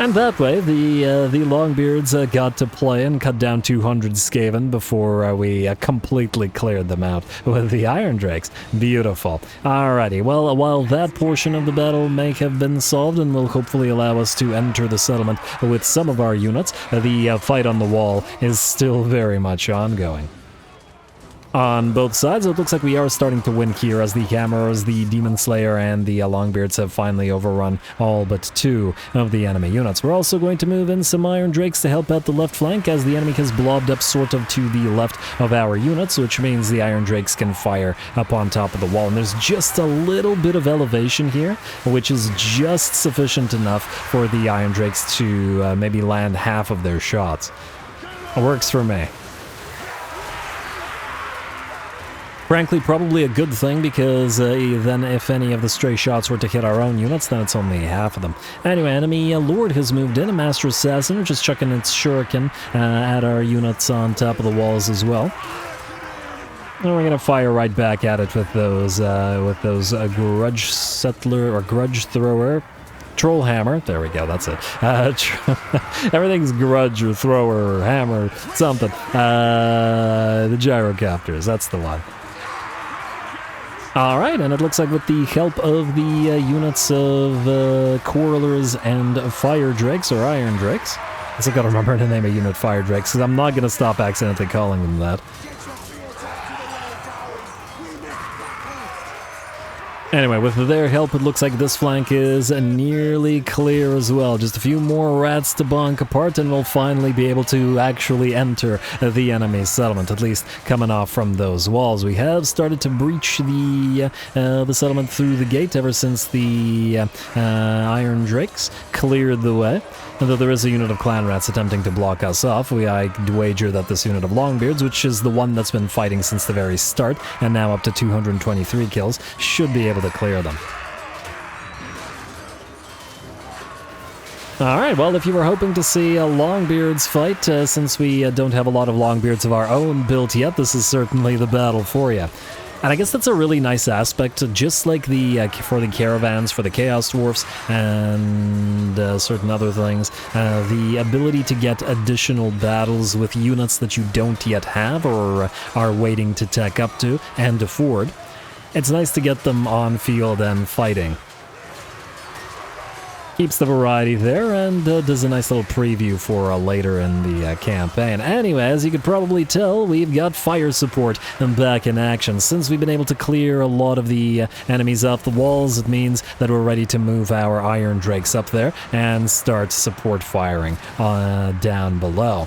And that way, the Longbeards got to play and cut down 200 Skaven before we completely cleared them out with the Iron Drakes. Beautiful. Alrighty, well, while that portion of the battle may have been solved and will hopefully allow us to enter the settlement with some of our units, the fight on the wall is still very much ongoing. On both sides, it looks like we are starting to win here as the Hammers, the Demon Slayer, and the Longbeards have finally overrun all but 2 of the enemy units. We're also going to move in some Iron Drakes to help out the left flank as the enemy has blobbed up sort of to the left of our units, which means the Iron Drakes can fire up on top of the wall. And there's just a little bit of elevation here, which is just sufficient enough for the Iron Drakes to maybe land half of their shots. It works for me. Frankly, probably a good thing, because then if any of the stray shots were to hit our own units, then it's only half of them. Anyway, enemy Lord has moved in, a Master Assassin, just chucking its shuriken at our units on top of the walls as well. And we're gonna fire right back at it with those Grudge Settler or Grudge Thrower. Troll Hammer, there we go, that's it. Everything's Grudge or Thrower or Hammer, something. The Gyrocopters, that's the one. Alright, and it looks like with the help of the units of Quarrelers and Fire Drakes, or Iron Drakes. I guess I gotta remember to name a unit Fire Drakes, because I'm not gonna stop accidentally calling them that. Anyway, with their help, it looks like this flank is nearly clear as well. Just a few more rats to bonk apart, and we'll finally be able to actually enter the enemy settlement, at least coming off from those walls. We have started to breach the settlement through the gate ever since the Iron Drakes cleared the way. Although there is a unit of clan rats attempting to block us off, I'd wager that this unit of Longbeards, which is the one that's been fighting since the very start, and now up to 223 kills, should be able to clear them. Alright, well, if you were hoping to see a Longbeards fight, since we don't have a lot of Longbeards of our own built yet, this is certainly the battle for you. And I guess that's a really nice aspect, just like for the caravans, for the Chaos Dwarfs, and certain other things, the ability to get additional battles with units that you don't yet have or are waiting to tech up to and afford. It's nice to get them on field and fighting. Keeps the variety there and does a nice little preview for later in the campaign. Anyway, as you could probably tell, we've got fire support back in action. Since we've been able to clear a lot of the enemies off the walls, it means that we're ready to move our Iron Drakes up there and start support firing down below.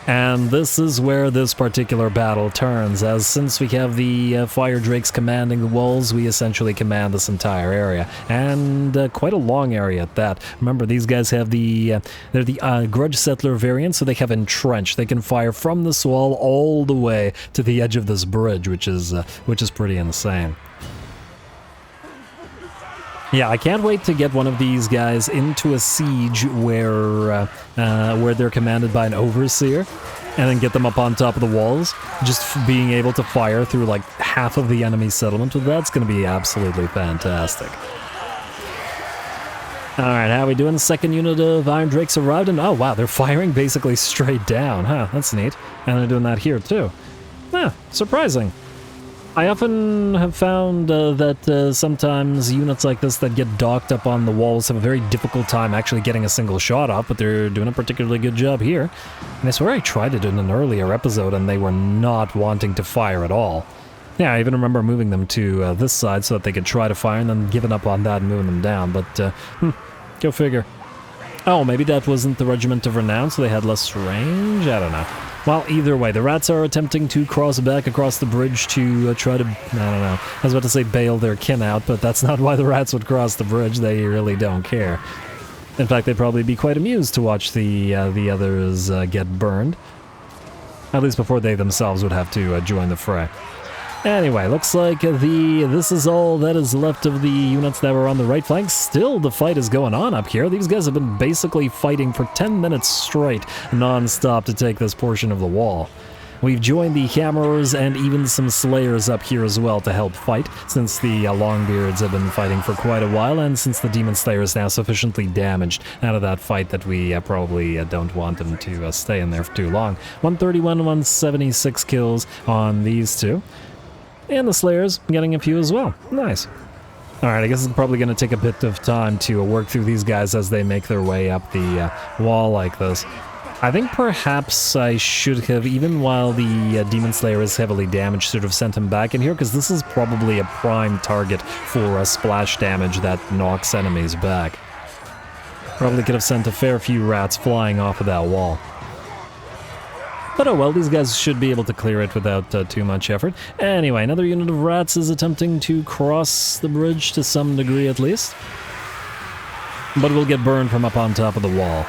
And this is where this particular battle turns, as since we have the Fire Drakes commanding the walls, we essentially command this entire area, and quite a long area at that. Remember, these guys have they're the Grudge Settler variant, so they have Entrench. They can fire from this wall all the way to the edge of this bridge, which is pretty insane. Yeah, I can't wait to get one of these guys into a siege where they're commanded by an overseer, and then get them up on top of the walls. Just being able to fire through like half of the enemy settlement, that's going to be absolutely fantastic. Alright, how are we doing? The second unit of Iron Drakes arrived, and oh wow, they're firing basically straight down. Huh, that's neat. And they're doing that here too. Ah, surprising. I often have found that sometimes units like this that get docked up on the walls have a very difficult time actually getting a single shot off, but they're doing a particularly good job here. And I swear I tried it in an earlier episode and they were not wanting to fire at all. Yeah, I even remember moving them to this side so that they could try to fire and then giving up on that and moving them down, but go figure. Oh, maybe that wasn't the Regiment of Renown, so they had less range? I don't know. Well, either way, the rats are attempting to cross back across the bridge to try to, I don't know, I was about to say bail their kin out, but that's not why the rats would cross the bridge. They really don't care. In fact, they'd probably be quite amused to watch the others get burned. At least before they themselves would have to join the fray. Anyway, looks like this is all that is left of the units that were on the right flank. Still, the fight is going on up here. These guys have been basically fighting for 10 minutes straight, non-stop, to take this portion of the wall. We've joined the Hammerers and even some Slayers up here as well to help fight, since the Longbeards have been fighting for quite a while, and since the Demon Slayer is now sufficiently damaged out of that fight that we probably don't want them to stay in there for too long. 131 and 176 kills on these two. And the Slayers getting a few as well. Nice. Alright, I guess it's probably going to take a bit of time to work through these guys as they make their way up the wall like this. I think perhaps I should have, even while the Demon Slayer is heavily damaged, sort of sent him back in here, because this is probably a prime target for a splash damage that knocks enemies back. Probably could have sent a fair few rats flying off of that wall. But oh well, these guys should be able to clear it without too much effort. Anyway, another unit of rats is attempting to cross the bridge to some degree at least. But will get burned from up on top of the wall.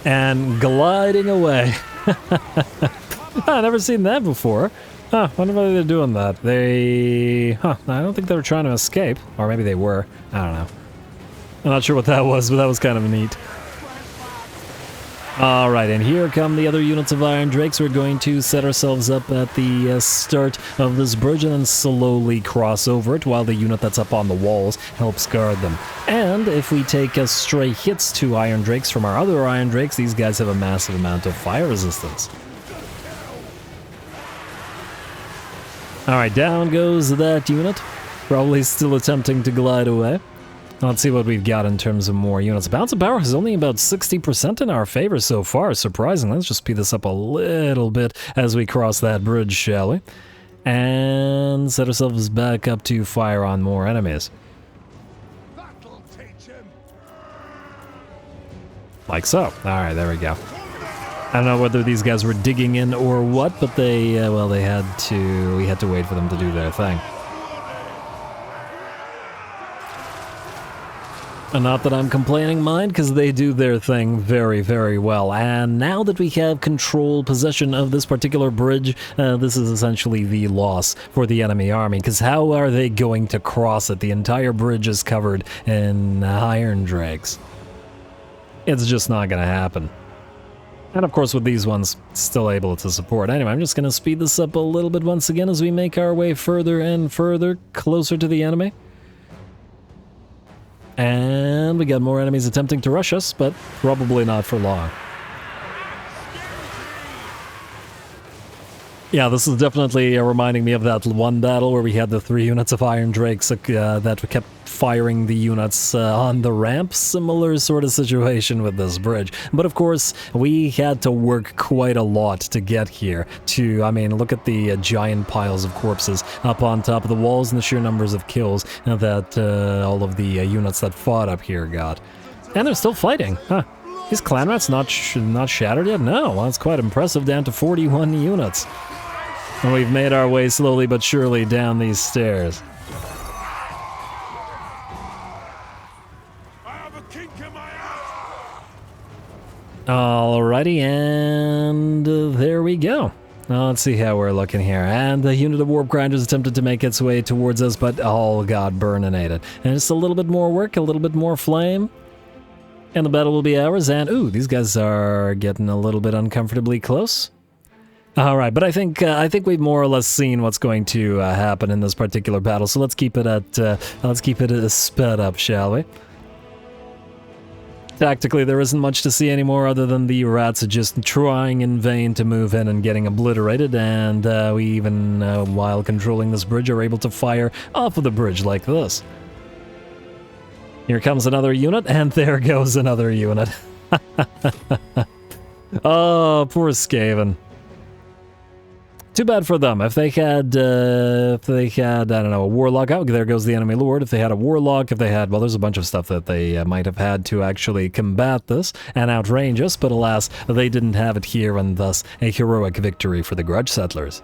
And gliding away. I've never seen that before. Huh, wonder why they're doing that. I don't think they were trying to escape. Or maybe they were. I don't know. I'm not sure what that was, but that was kind of neat. Alright, and here come the other units of Iron Drakes. We're going to set ourselves up at the start of this bridge and then slowly cross over it while the unit that's up on the walls helps guard them. And if we take stray hits to Iron Drakes from our other Iron Drakes, these guys have a massive amount of fire resistance. Alright, down goes that unit. Probably still attempting to glide away. Let's see what we've got in terms of more units. Balance of power is only about 60% in our favor so far, surprising. Let's just speed this up a little bit as we cross that bridge, shall we? And set ourselves back up to fire on more enemies. That'll teach him. Like so. Alright, there we go. I don't know whether these guys were digging in or what, but they, well, we had to wait for them to do their thing. And not that I'm complaining, mind, because they do their thing very, very well. And now that we have possession of this particular bridge, this is essentially the loss for the enemy army, because how are they going to cross it? The entire bridge is covered in iron drakes. It's just not going to happen. And of course with these ones, still able to support. Anyway, I'm just going to speed this up a little bit once again as we make our way further and further closer to the enemy. And we got more enemies attempting to rush us, but probably not for long. Yeah, this is definitely reminding me of that one battle where we had the 3 units of Iron Drakes that kept firing the units on the ramp. Similar sort of situation with this bridge. But of course, we had to work quite a lot to get here. I mean, look at the giant piles of corpses up on top of the walls and the sheer numbers of kills that all of the units that fought up here got. And they're still fighting, huh? These clan rats not shattered yet? No, well, that's quite impressive, down to 41 units. And we've made our way slowly but surely down these stairs. I have a kink in my ass. Alrighty, and there we go. Now let's see how we're looking here. And the unit of warp grinders attempted to make its way towards us, but all got burninated. And just a little bit more work, a little bit more flame, and the battle will be ours. And ooh, these guys are getting a little bit uncomfortably close. All right, but I think we've more or less seen what's going to happen in this particular battle. So let's keep it at sped up, shall we? Tactically, there isn't much to see anymore other than the rats just trying in vain to move in and getting obliterated. And we even, while controlling this bridge, are able to fire off of the bridge like this. Here comes another unit, and there goes another unit. Oh, poor Skaven. Too bad for them. If they had, I don't know, a warlock, oh, there goes the enemy lord. If they had a warlock, if they had, well, there's a bunch of stuff that they might have had to actually combat this and outrange us, but alas, they didn't have it here, and thus a heroic victory for the Grudge Settlers.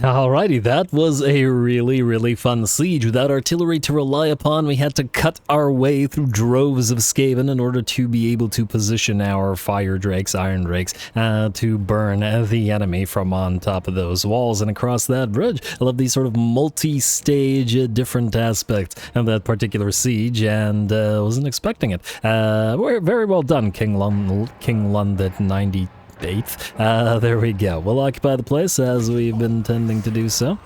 Alrighty, that was a really, really fun siege. Without artillery to rely upon, we had to cut our way through droves of Skaven in order to be able to position our fire drakes, iron drakes, to burn the enemy from on top of those walls and across that bridge. I love these sort of multi-stage, different aspects of that particular siege, and wasn't expecting it. We're very well done, King London 90. 8th. There we go. We'll occupy the place as we've been tending to do so.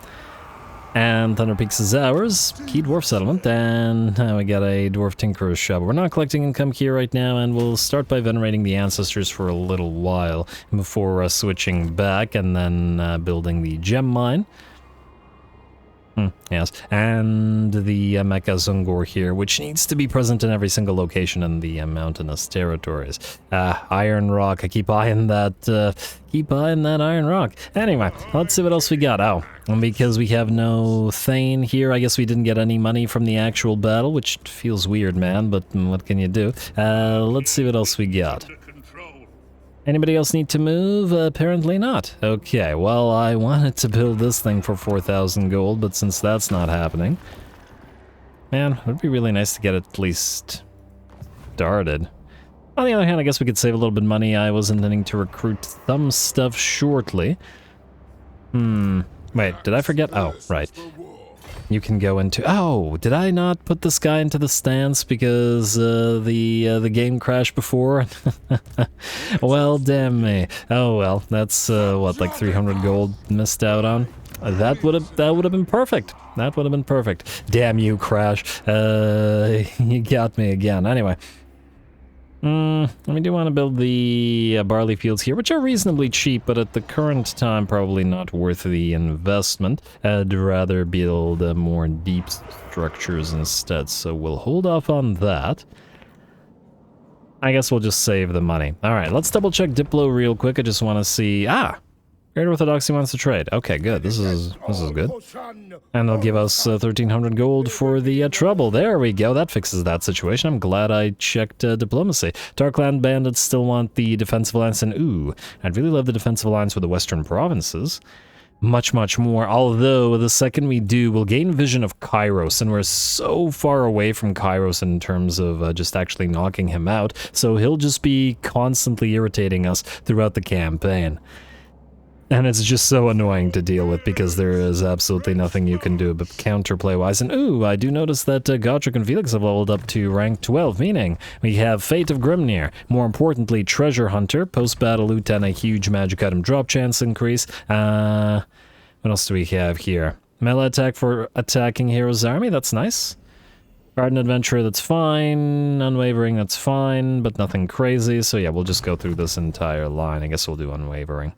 And Thunder Peaks is ours. Key Dwarf Settlement. And we got a Dwarf Tinkerer's Shop. We're not collecting income here right now, and we'll start by venerating the ancestors for a little while before switching back and then building the gem mine. Yes, and the Karaz Ankor here, which needs to be present in every single location in the mountainous territories. Iron rock, I keep eyeing that iron rock. Anyway, let's see what else we got. Oh, and because we have no Thane here, I guess we didn't get any money from the actual battle, which feels weird, man, but what can you do? Let's see what else we got. Anybody else need to move? Apparently not. Okay, well, I wanted to build this thing for 4,000 gold, but since that's not happening... Man, it would be really nice to get it at least started. On the other hand, I guess we could save a little bit of money. I was intending to recruit some stuff shortly. Wait, did I forget? Oh, right. You can go into... Oh, did I not put this guy into the stance because the game crashed before? Well, damn me. Oh well, that's what, like 300 gold missed out on? That would have been perfect. That would have been perfect. Damn you, Crash. You got me again. Anyway. We do want to build the barley fields here, which are reasonably cheap, but at the current time probably not worth the investment. I'd rather build more deep structures instead, so we'll hold off on that. I guess we'll just save the money. Alright, let's double check Diplo real quick. I just want to see... Great Orthodoxy wants to trade. Okay, good. This is good. And they'll give us 1,300 gold for the trouble. There we go. That fixes that situation. I'm glad I checked diplomacy. Darkland bandits still want the defensive alliance, and ooh, I'd really love the defensive alliance with the western provinces. Much more. Although, the second we do, we'll gain vision of Kairos, and we're so far away from Kairos in terms of just actually knocking him out, so he'll just be constantly irritating us throughout the campaign. And it's just so annoying to deal with because there is absolutely nothing you can do but counterplay-wise. And ooh, I do notice that Gotrek and Felix have leveled up to rank 12, meaning we have Fate of Grimnir. More importantly, Treasure Hunter, post-battle loot, and a huge magic item drop chance increase. What else do we have here? Melee attack for attacking Hero's Army, that's nice. Garden Adventurer, that's fine. Unwavering, that's fine, but nothing crazy. So yeah, we'll just go through this entire line. I guess we'll do Unwavering.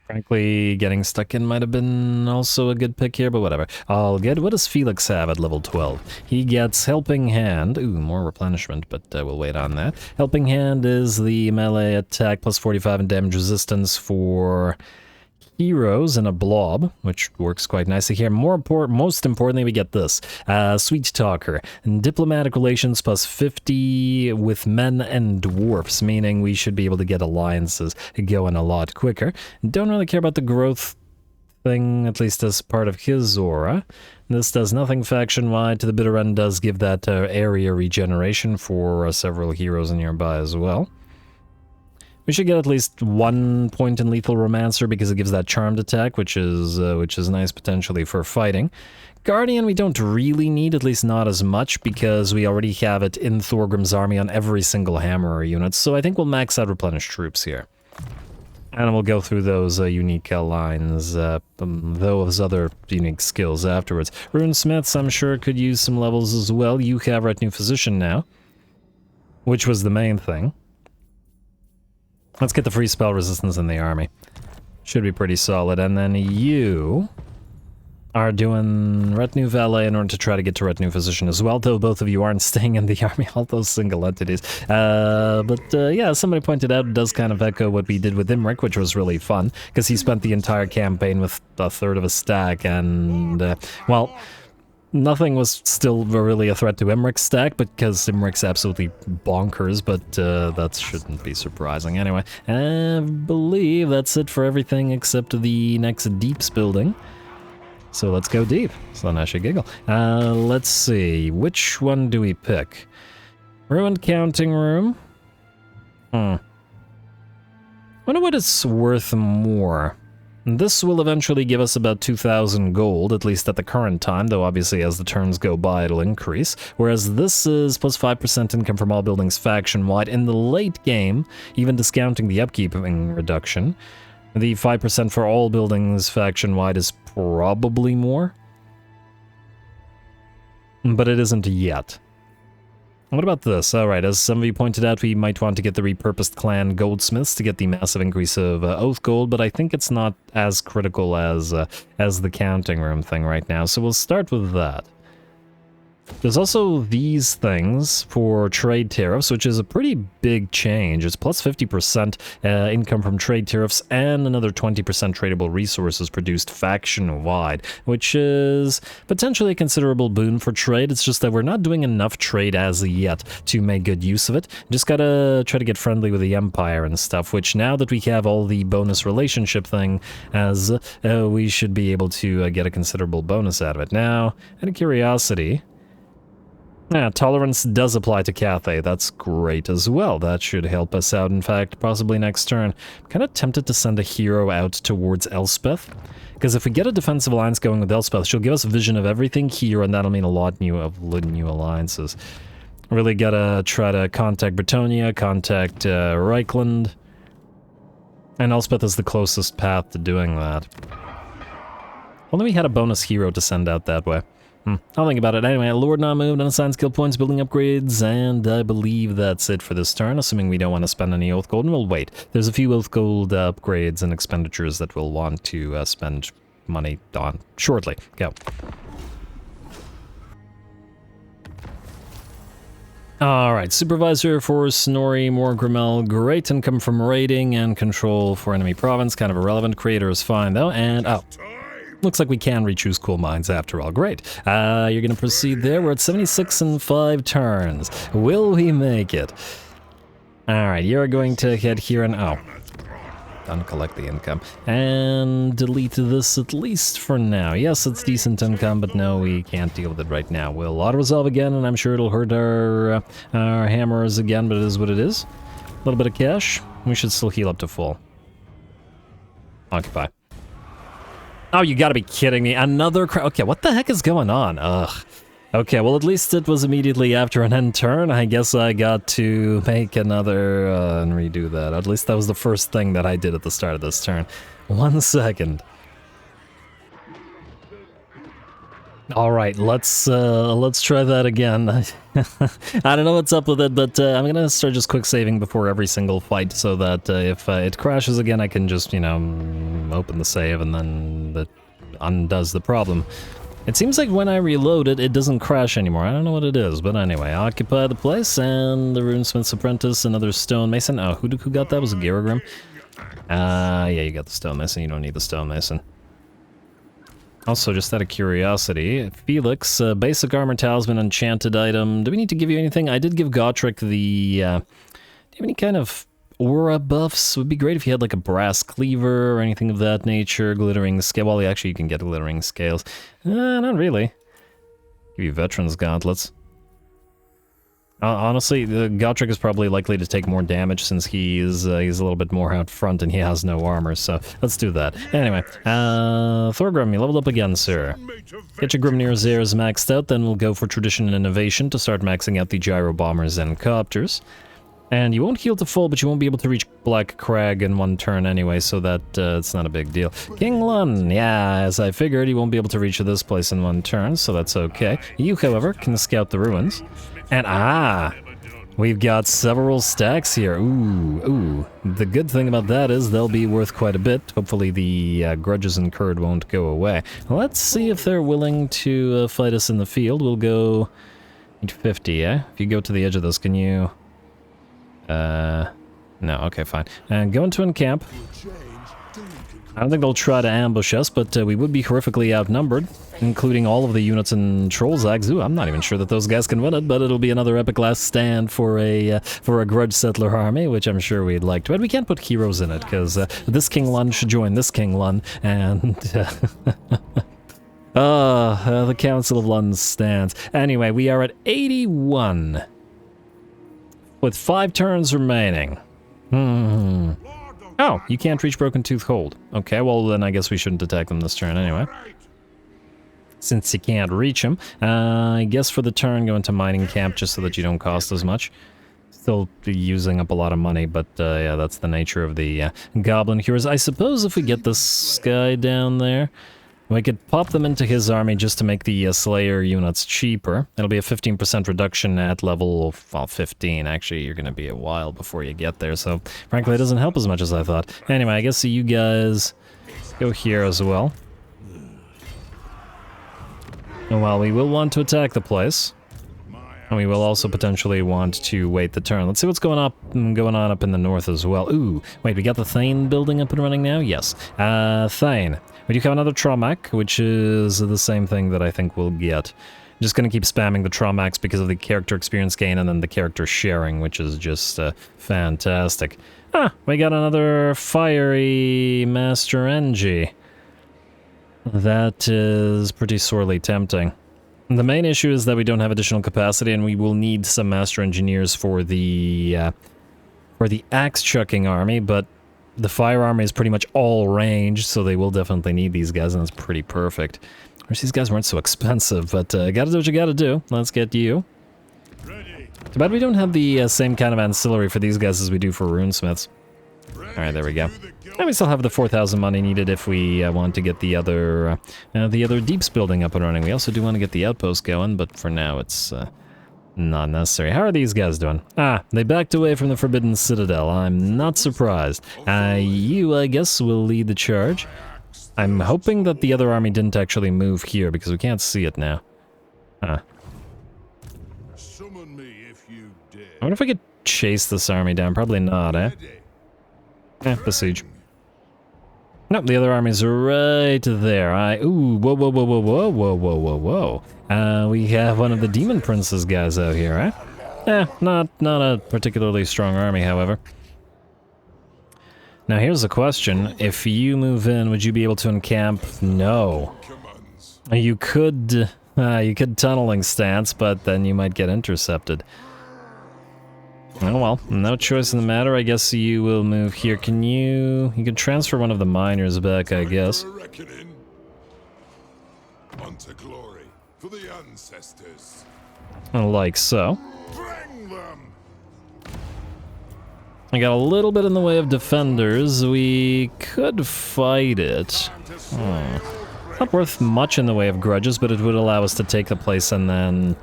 Frankly, getting stuck in might have been also a good pick here, but whatever. All good. What does Felix have at level 12? He gets Helping Hand. Ooh, more replenishment, but we'll wait on that. Helping Hand is the melee attack plus 45 and damage resistance for heroes in a blob, which works quite nicely here. Most importantly, we get this. Sweet Talker. Diplomatic relations plus 50 with men and dwarfs, meaning we should be able to get alliances going a lot quicker. Don't really care about the growth thing, at least as part of his aura. This does nothing faction-wide. To the bitter end does give that area regeneration for several heroes nearby as well. We should get at least 1 point in Lethal Romancer because it gives that charmed attack, which is nice potentially for fighting. Guardian we don't really need, at least not as much, because we already have it in Thorgrim's army on every single Hammerer unit, so I think we'll max out Replenish Troops here. And we'll go through those unique lines, those other unique skills afterwards. Runesmiths, I'm sure, could use some levels as well. You have Retinue Physician now, which was the main thing. Let's get the free spell resistance in the army. Should be pretty solid. And then you are doing Retinue Valet in order to try to get to Retinue Physician as well, though both of you aren't staying in the army, all those single entities. Yeah, somebody pointed out it does kind of echo what we did with Imric, which was really fun, because he spent the entire campaign with a third of a stack, and, well... Nothing was still really a threat to Imric's stack, because Imric's absolutely bonkers, but that shouldn't be surprising. Anyway, I believe that's it for everything except the next Deeps building. So let's go deep. Slanesh giggle. Let's see, which one do we pick? Ruined Counting Room? Wonder what it's worth more. This will eventually give us about 2,000 gold, at least at the current time, though obviously as the turns go by it'll increase, whereas this is plus 5% income from all buildings faction-wide. In the late game, even discounting the upkeeping reduction, the 5% for all buildings faction-wide is probably more, but it isn't yet. What about this? Alright, as some of you pointed out, we might want to get the repurposed clan goldsmiths to get the massive increase of oath gold, but I think it's not as critical as the counting room thing right now, so we'll start with that. There's also these things for trade tariffs, which is a pretty big change. It's plus 50% income from trade tariffs and another 20% tradable resources produced faction-wide, which is potentially a considerable boon for trade. It's just that we're not doing enough trade as yet to make good use of it. Just gotta try to get friendly with the Empire and stuff, which now that we have all the bonus relationship thing, as we should be able to get a considerable bonus out of it. Now, out of curiosity... Yeah, tolerance does apply to Cathay. That's great as well. That should help us out, in fact, possibly next turn. I'm kind of tempted to send a hero out towards Elspeth, because if we get a defensive alliance going with Elspeth, she'll give us a vision of everything here, and that'll mean a lot of new alliances. Really gotta try to contact Bretonia, contact Reichland. And Elspeth is the closest path to doing that. Only we had a bonus hero to send out that way. I'll think about it. Anyway, Lord not moved, unassigned skill points, building upgrades, and I believe that's it for this turn, assuming we don't want to spend any oath gold, and we'll wait. There's a few oath gold upgrades and expenditures that we'll want to spend money on shortly. Go. Alright, Supervisor for Snorri Morgrimmel, great income from raiding and control for enemy province, kind of irrelevant. Creator is fine though, and looks like we can re-choose cool mines after all. Great. You're gonna proceed there. We're at 76 in 5 turns. Will we make it? Alright, you're going to head here and uncollect the income. And delete this at least for now. Yes, it's decent income, but no, we can't deal with it right now. We'll auto-resolve again, and I'm sure it'll hurt our hammers again, but it is what it is. A little bit of cash. We should still heal up to full. Occupy. Oh, you gotta be kidding me. Another okay, what the heck is going on? Ugh. Okay, well, at least it was immediately after an end turn. I guess I got to make another and redo that. At least that was the first thing that I did at the start of this turn. 1 second. All right, let's try that again. I don't know what's up with it, but I'm gonna start just quick saving before every single fight, so that if it crashes again, I can just, you know, open the save and then that undoes the problem. It seems like when I reload it, it doesn't crash anymore. I don't know what it is, but anyway, occupy the place, and the Runesmith's Apprentice, another Stonemason. Oh, who got that? Was it Gargram? Yeah, you got the Stonemason. You don't need the Stonemason. Also, just out of curiosity, Felix, basic armor talisman, enchanted item. Do we need to give you anything? I did give Gotrek the, do you have any kind of aura buffs? Would be great if you had like a brass cleaver or anything of that nature, glittering scale. Well, actually, you can get glittering scales. Not really. Give you veterans gauntlets. Honestly, the Gotrek is probably likely to take more damage since he's a little bit more out front and he has no armor, so let's do that. Anyway, Thorgrim, you leveled up again, sir. Get your Grimnir's Airs maxed out, then we'll go for Tradition and Innovation to start maxing out the Gyro Bombers and Copters. And you won't heal to full, but you won't be able to reach Black Crag in 1 turn anyway, so that it's not a big deal. King Lun, yeah, as I figured, he won't be able to reach this place in 1 turn, so that's okay. You, however, can scout the ruins. And we've got several stacks here. Ooh. The good thing about that is they'll be worth quite a bit. Hopefully the grudges incurred won't go away. Let's see if they're willing to fight us in the field. We'll go 50, yeah? If you go to the edge of this, can you... No, okay, fine. And go into encamp. I don't think they'll try to ambush us, but we would be horrifically outnumbered, including all of the units in Trollzags. Ooh, I'm not even sure that those guys can win it, but it'll be another epic last stand for a grudge settler army, which I'm sure we'd like to. But we can't put heroes in it, because this King Lun should join this King Lun, and... the Council of Lun stands. Anyway, we are at 81. With 5 turns remaining. Oh, you can't reach Broken Tooth Hold. Okay, well then I guess we shouldn't attack them this turn anyway. Since you can't reach them. I guess for the turn, go into Mining Camp just so that you don't cost as much. Still using up a lot of money, but yeah, that's the nature of the Goblin Cures. I suppose if we get this guy down there, we could pop them into his army just to make the Slayer units cheaper. It'll be a 15% reduction at level, well, 15. Actually, you're going to be a while before you get there, so frankly, it doesn't help as much as I thought. Anyway, I guess you guys go here as well. And while we will want to attack the place, and we will also potentially want to wait the turn. Let's see what's going on up in the north as well. Ooh, wait, we got the Thane building up and running now? Yes. Thane. We do have another Traumac, which is the same thing that I think we'll get. I'm just going to keep spamming the Traumacs because of the character experience gain and then the character sharing, which is just fantastic. We got another Fiery Master Engie. That is pretty sorely tempting. The main issue is that we don't have additional capacity, and we will need some Master Engineers for the axe-chucking army, but the fire army is pretty much all ranged, so they will definitely need these guys, and it's pretty perfect. I wish these guys weren't so expensive, but gotta do what you gotta do. Let's get you. Too bad we don't have the same kind of ancillary for these guys as we do for runesmiths. Alright, there we go. And we still have the 4,000 money needed if we want to get the other deeps building up and running. We also do want to get the outpost going, but for now it's not necessary. How are these guys doing? Ah, they backed away from the Forbidden Citadel. I'm not surprised. You, I guess, will lead the charge. I'm hoping that the other army didn't actually move here, because we can't see it now. Huh. Summon me if you dare. I wonder if we could chase this army down. Probably not, eh? Besiege. Nope, the other armies are right there. Ooh, whoa, whoa, whoa, whoa, whoa, whoa, whoa, whoa, whoa. We have one of the Demon Prince's guys out here, eh? Not a particularly strong army, however. Now here's the question. If you move in, would you be able to encamp? No. You could tunneling stance, but then you might get intercepted. Oh well, no choice in the matter. I guess you will move here. You can transfer one of the miners back, I guess. Unto glory for the ancestors. Like so. Bring them. I got a little bit in the way of defenders. We could fight it. Not worth much in the way of grudges, but it would allow us to take the place and then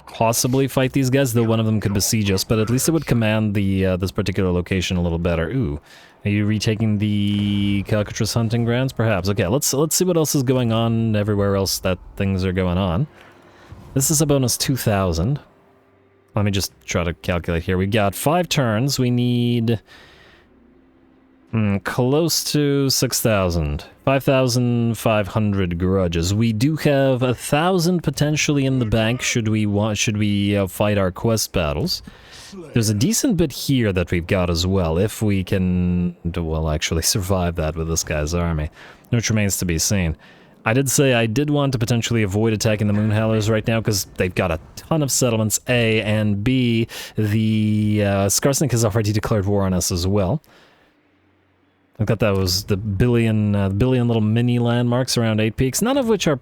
possibly fight these guys, though one of them could besiege us, but at least it would command the this particular location a little better. Ooh, are you retaking the cockatrice hunting grounds? Perhaps. Okay, let's see what else is going on everywhere else that things are going on. This is a bonus 2,000. Let me just try to calculate here. We've got 5 turns. We need close to 6,000. 5,500 grudges. We do have 1,000 potentially in the bank should we fight our quest battles. There's a decent bit here that we've got as well, if we can, well, actually survive that with this guy's army, which remains to be seen. I did say I did want to potentially avoid attacking the Moonhowlers right now because they've got a ton of settlements, A, and B, the Skarsnik has already declared war on us as well. I thought that was the billion little mini landmarks around 8 peaks, none of which are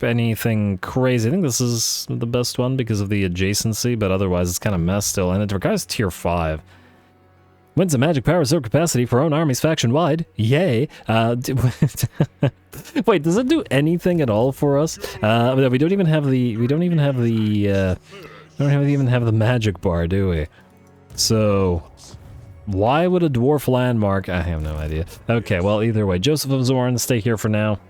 anything crazy. I think this is the best one because of the adjacency, but otherwise it's kind of messed still, and it requires tier 5. Wins a magic power reserve capacity for own armies faction-wide. Yay! Wait, does it do anything at all for us? We don't even have the magic bar, do we? So why would a dwarf landmark? I have no idea. Okay, well, either way, Joseph of Zorn, stay here for now.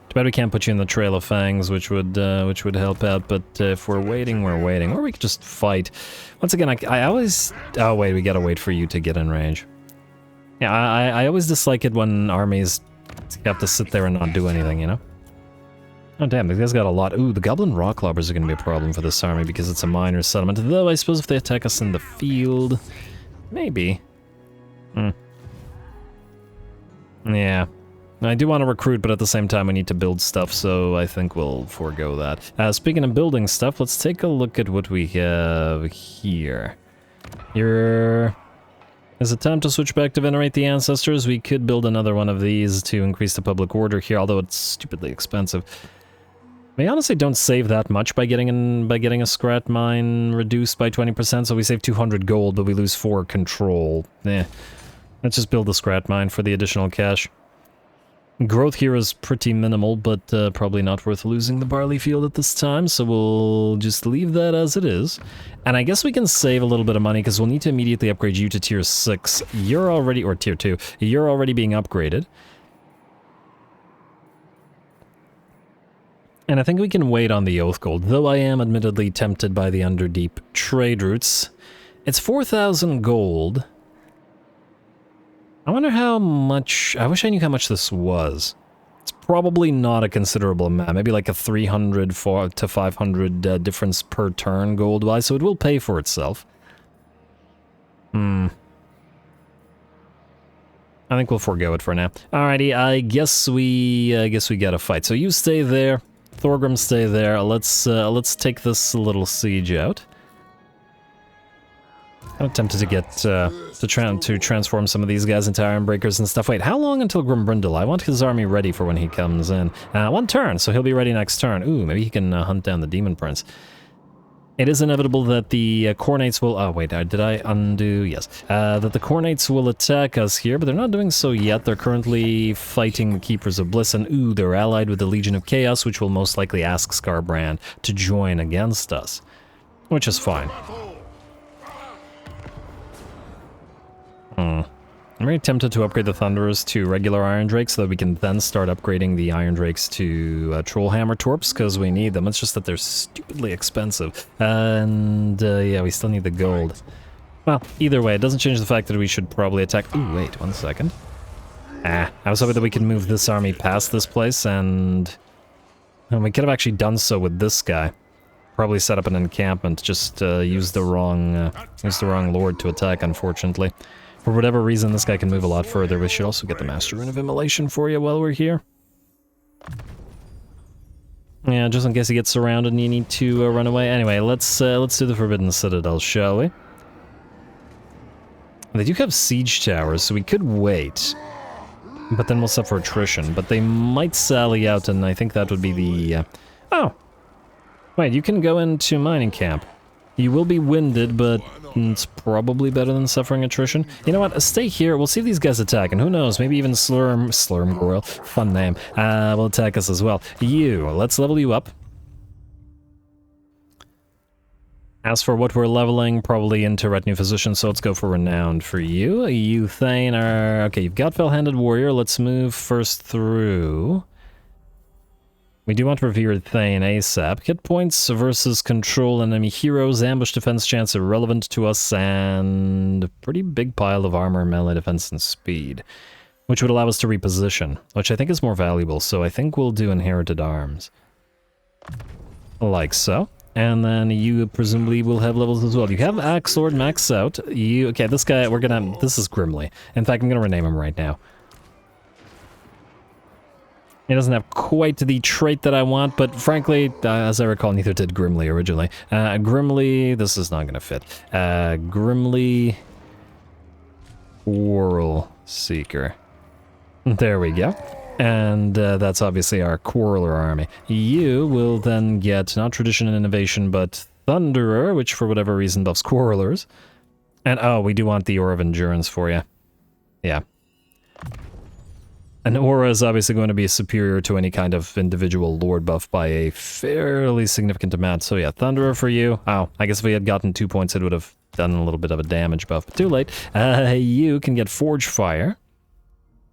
Too bad we can't put you in the Trail of Fangs, which would help out, but if we're waiting, we're waiting. Or we could just fight. Once again, I always... Oh, wait, we gotta wait for you to get in range. Yeah, I always dislike it when armies have to sit there and not do anything, you know? Oh, damn, these guys got a lot. Ooh, the Goblin Rock Lobbers are gonna be a problem for this army because it's a minor settlement, though I suppose if they attack us in the field... Maybe. Yeah. I do want to recruit, but at the same time we need to build stuff, so I think we'll forego that. Speaking of building stuff, let's take a look at what we have here. Is it time to switch back to Venerate the Ancestors? We could build another one of these to increase the public order here, although it's stupidly expensive. We honestly don't save that much by getting a scrat mine reduced by 20%, so we save 200 gold, but we lose 4 control. Let's just build the scrat mine for the additional cash. Growth here is pretty minimal, but probably not worth losing the barley field at this time, so we'll just leave that as it is. And I guess we can save a little bit of money, because we'll need to immediately upgrade you to tier 6. You're already, or tier 2, you're already being upgraded. And I think we can wait on the Oath Gold, though I am admittedly tempted by the Underdeep trade routes. It's 4,000 gold. I wonder how much... I wish I knew how much this was. It's probably not a considerable amount. Maybe like a 300 to 500 difference per turn gold-wise, so it will pay for itself. I think we'll forego it for now. Alrighty, I guess we gotta fight. So you stay there. Thorgrim, stay there. Let's take this little siege out. I'm tempted to get to transform some of these guys into Iron Breakers and stuff. Wait, how long until Grombrindal? I want his army ready for when he comes in. 1 turn, so he'll be ready next turn. Ooh, maybe he can hunt down the Demon Prince. It is inevitable that the Khornates will... Oh, wait, did I undo? Yes. That the Khornates will attack us here, but they're not doing so yet. They're currently fighting the Keepers of Bliss, and ooh, they're allied with the Legion of Chaos, which will most likely ask Skarbrand to join against us, which is fine. I'm very tempted to upgrade the Thunderers to regular Iron Drakes so that we can then start upgrading the Iron Drakes to Trollhammer Torps, because we need them. It's just that they're stupidly expensive. And, yeah, we still need the gold. Well, either way, it doesn't change the fact that we should probably attack... Ooh, wait, 1 second. I was hoping that we could move this army past this place, and we could have actually done so with this guy. Probably set up an encampment, just use the wrong lord to attack, unfortunately. For whatever reason, this guy can move a lot further. We should also get the Master Rune of Immolation for you while we're here. Yeah, just in case he gets surrounded and you need to run away. Anyway, let's do the Forbidden Citadel, shall we? They do have siege towers, so we could wait. But then we'll suffer attrition. But they might sally out, and I think that would be the... Oh! Wait, you can go into mining camp. You will be winded, but it's probably better than suffering attrition. You know what? Stay here. We'll see if these guys attack, and who knows? Maybe even Slurmgroil, fun name, will attack us as well. Let's level you up. As for what we're leveling, probably into Retinue Physician, so let's go for Renowned for you. You, Thane, are... Okay, you've got Fell-Handed Warrior. Let's move first through... We do want Revered Thane ASAP. Hit points versus control enemy heroes, ambush defense chance irrelevant to us, and a pretty big pile of armor, melee defense, and speed, which would allow us to reposition, which I think is more valuable, so I think we'll do Inherited Arms. Like so. And then you presumably will have levels as well. You have Axe Lord max out. Okay, this guy, this is Grimly. In fact, I'm gonna rename him right now. He doesn't have quite the trait that I want, but frankly, as I recall, neither did Grimly originally. Grimly, this is not going to fit. Grimly Quarrel Seeker. There we go. And that's obviously our Quarreler army. You will then get not Tradition and Innovation, but Thunderer, which for whatever reason buffs Quarrelers. And oh, we do want the Aura of Endurance for you. Yeah. An aura is obviously going to be superior to any kind of individual lord buff by a fairly significant amount. So yeah, Thunderer for you. Oh, I guess if we had gotten 2 points, it would have done a little bit of a damage buff, but too late. You can get Forge Fire,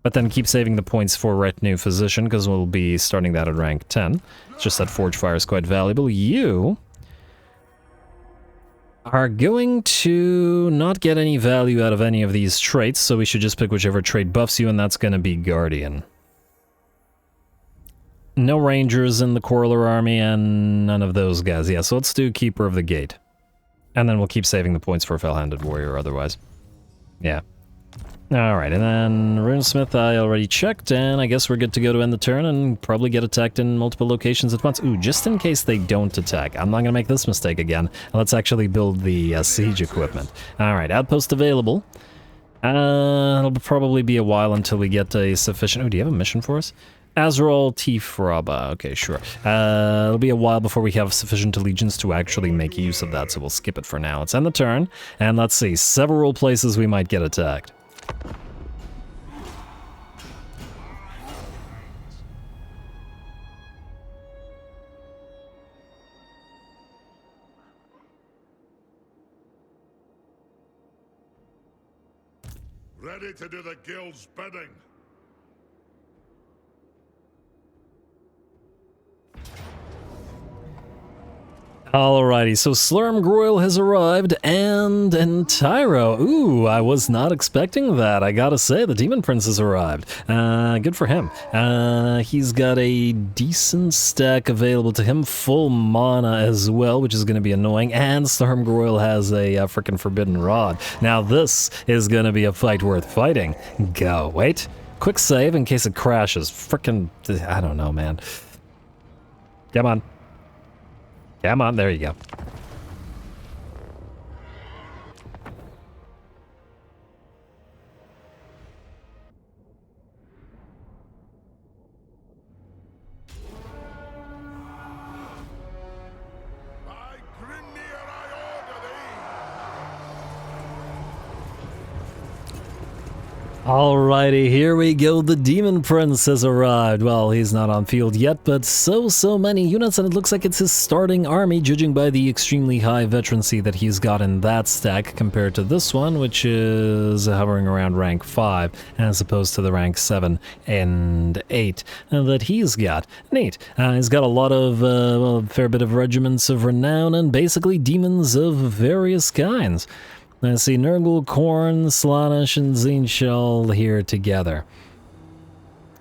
but then keep saving the points for Retinue Physician, because we'll be starting that at rank 10. It's just that Forge Fire is quite valuable. You are going to not get any value out of any of these traits, so we should just pick whichever trait buffs you, and that's going to be Guardian. No Rangers in the Quarreler army, and none of those guys. Yeah, so let's do Keeper of the Gate. And then we'll keep saving the points for Fell-Handed Warrior otherwise. Yeah. Alright, and then Runesmith I already checked, and I guess we're good to go to end the turn and probably get attacked in multiple locations at once. Ooh, just in case they don't attack. I'm not gonna make this mistake again. Let's actually build the siege equipment. Alright, outpost available. It'll probably be a while until we get a sufficient... Oh, do you have a mission for us? Azrael Tifraba. Okay, sure. It'll be a while before we have sufficient legions to actually make use of that, so we'll skip it for now. Let's end the turn, and let's see. Several places we might get attacked. Ready to do the guild's bidding. Alrighty, so Slurmgroil has arrived, and Tyro. Ooh, I was not expecting that. I gotta say, the Demon Prince has arrived. Good for him. He's got a decent stack available to him, full mana as well, which is gonna be annoying, and Slurmgroil has a frickin' Forbidden Rod. Now this is gonna be a fight worth fighting. Go. Wait. Quick save in case it crashes. Frickin', I don't know, man. Come on. Come on, there you go. By Grimnir Alrighty, here we go. The Demon Prince has arrived. Well, he's not on field yet, but so many units, and it looks like it's his starting army, judging by the extremely high veterancy that he's got in that stack compared to this one, which is hovering around rank 5, as opposed to the rank 7 and 8 that he's got. Neat. He's got a lot of, well, a fair bit of regiments of renown, and basically demons of various kinds. I see Nurgle, Khorne, Slaanesh, and Zinchal here together.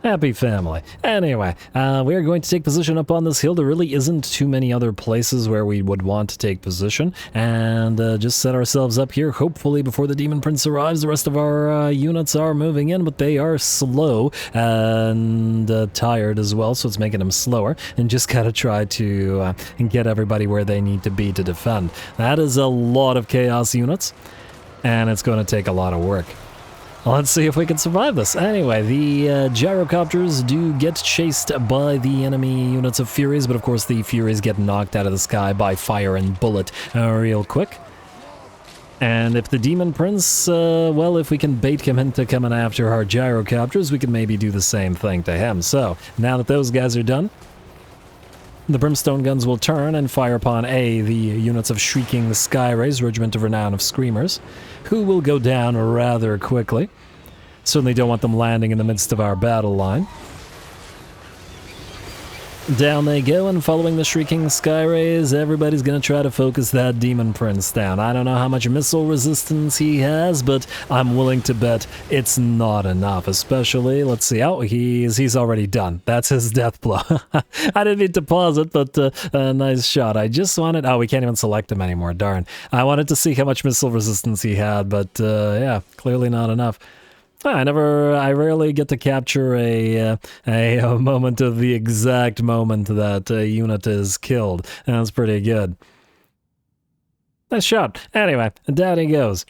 Happy family. Anyway, we're going to take position up on this hill. There really isn't too many other places where we would want to take position, and just set ourselves up here. Hopefully before the Demon Prince arrives, the rest of our units are moving in, but they are slow and tired as well, so it's making them slower, and just gotta try to get everybody where they need to be to defend. That is a lot of Chaos units, and it's going to take a lot of work. Let's see if we can survive this. Anyway, the gyrocopters do get chased by the enemy units of Furies, but of course the Furies get knocked out of the sky by fire and bullet real quick. And if the Demon Prince, well, if we can bait him into coming after our gyrocopters, we can maybe do the same thing to him. So, now that those guys are done, the Brimstone guns will turn and fire upon the units of Shrieking Skyrays, Regiment of Renown of Screamers, who will go down rather quickly. Certainly don't want them landing in the midst of our battle line. Down they go, and following the Shrieking Skyrays, everybody's gonna try to focus that Demon Prince down. I don't know how much missile resistance he has, but I'm willing to bet it's not enough, especially, let's see, oh, he's already done. That's his death blow. I didn't mean to pause it, but a nice shot. I just wanted, oh, we can't even select him anymore, darn. I wanted to see how much missile resistance he had, but yeah, clearly not enough. I rarely get to capture a moment of the exact moment that a unit is killed. That's pretty good. Nice shot. Anyway, down he goes.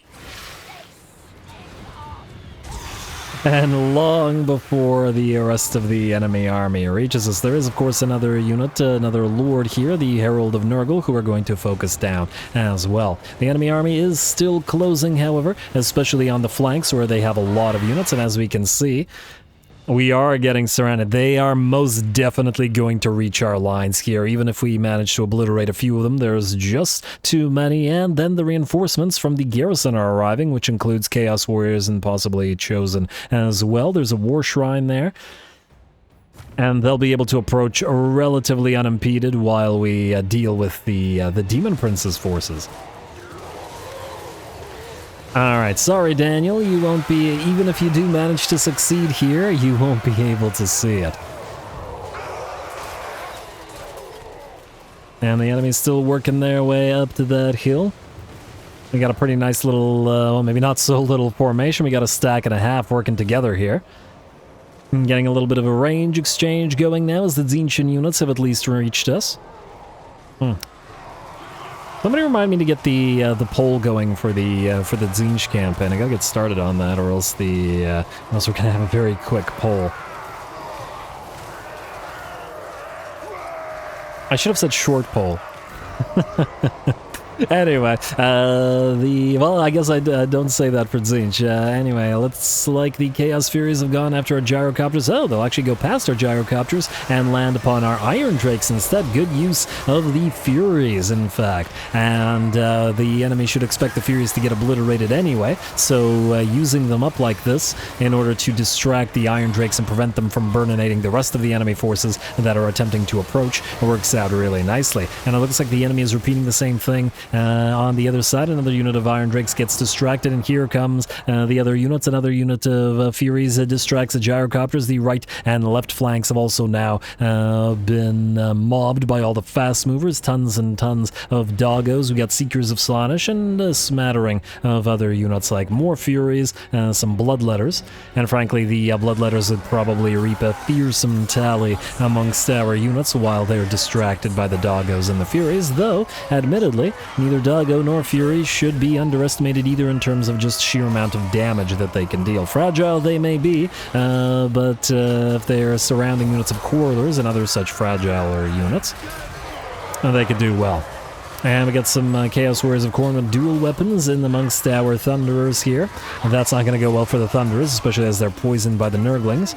And long before the rest of the enemy army reaches us, there is, of course, another unit, another lord here, the Herald of Nurgle, who are going to focus down as well. The enemy army is still closing, however, especially on the flanks where they have a lot of units, and as we can see, we are getting surrounded. They are most definitely going to reach our lines here. Even if we manage to obliterate a few of them, there's just too many. And then the reinforcements from the garrison are arriving, which includes Chaos Warriors and possibly Chosen as well. There's a War Shrine there. And they'll be able to approach relatively unimpeded while we deal with the Demon Prince's forces. Alright, sorry Daniel, you won't be, even if you do manage to succeed here, you won't be able to see it. And the enemy's still working their way up to that hill. We got a pretty nice little, well, maybe not so little formation. We got a stack and a half working together here. I'm getting a little bit of a range exchange going now as the Tzeentch units have at least reached us. Somebody remind me to get the poll going for the Tzeentch campaign. I gotta get started on that, or else we're gonna have a very quick poll. I should have said short poll. Anyway, well, I guess I don't say that for Tzeentch. Anyway, looks like the Chaos Furies have gone after our gyrocopters. Oh, they'll actually go past our gyrocopters and land upon our Iron Drakes instead. Good use of the Furies, in fact. And the enemy should expect the Furies to get obliterated anyway, so using them up like this in order to distract the Iron Drakes and prevent them from burninating the rest of the enemy forces that are attempting to approach works out really nicely. And it looks like the enemy is repeating the same thing on the other side. Another unit of Iron Drakes gets distracted, and here comes the other units. Another unit of Furies distracts the gyrocopters. The right and left flanks have also now been mobbed by all the fast movers. Tons and tons of doggos. We got Seekers of Slaanesh and a smattering of other units like more Furies, some Bloodletters, and frankly the Bloodletters would probably reap a fearsome tally amongst our units while they're distracted by the doggos and the Furies, though admittedly neither Doggo nor Fury should be underestimated either in terms of just sheer amount of damage that they can deal. Fragile they may be, but if they're surrounding units of Quarrelers and other such fragiler units, they could do well. And we got some Chaos Warriors of Khorne with dual weapons in amongst our Thunderers here. And that's not going to go well for the Thunderers, especially as they're poisoned by the Nurglings.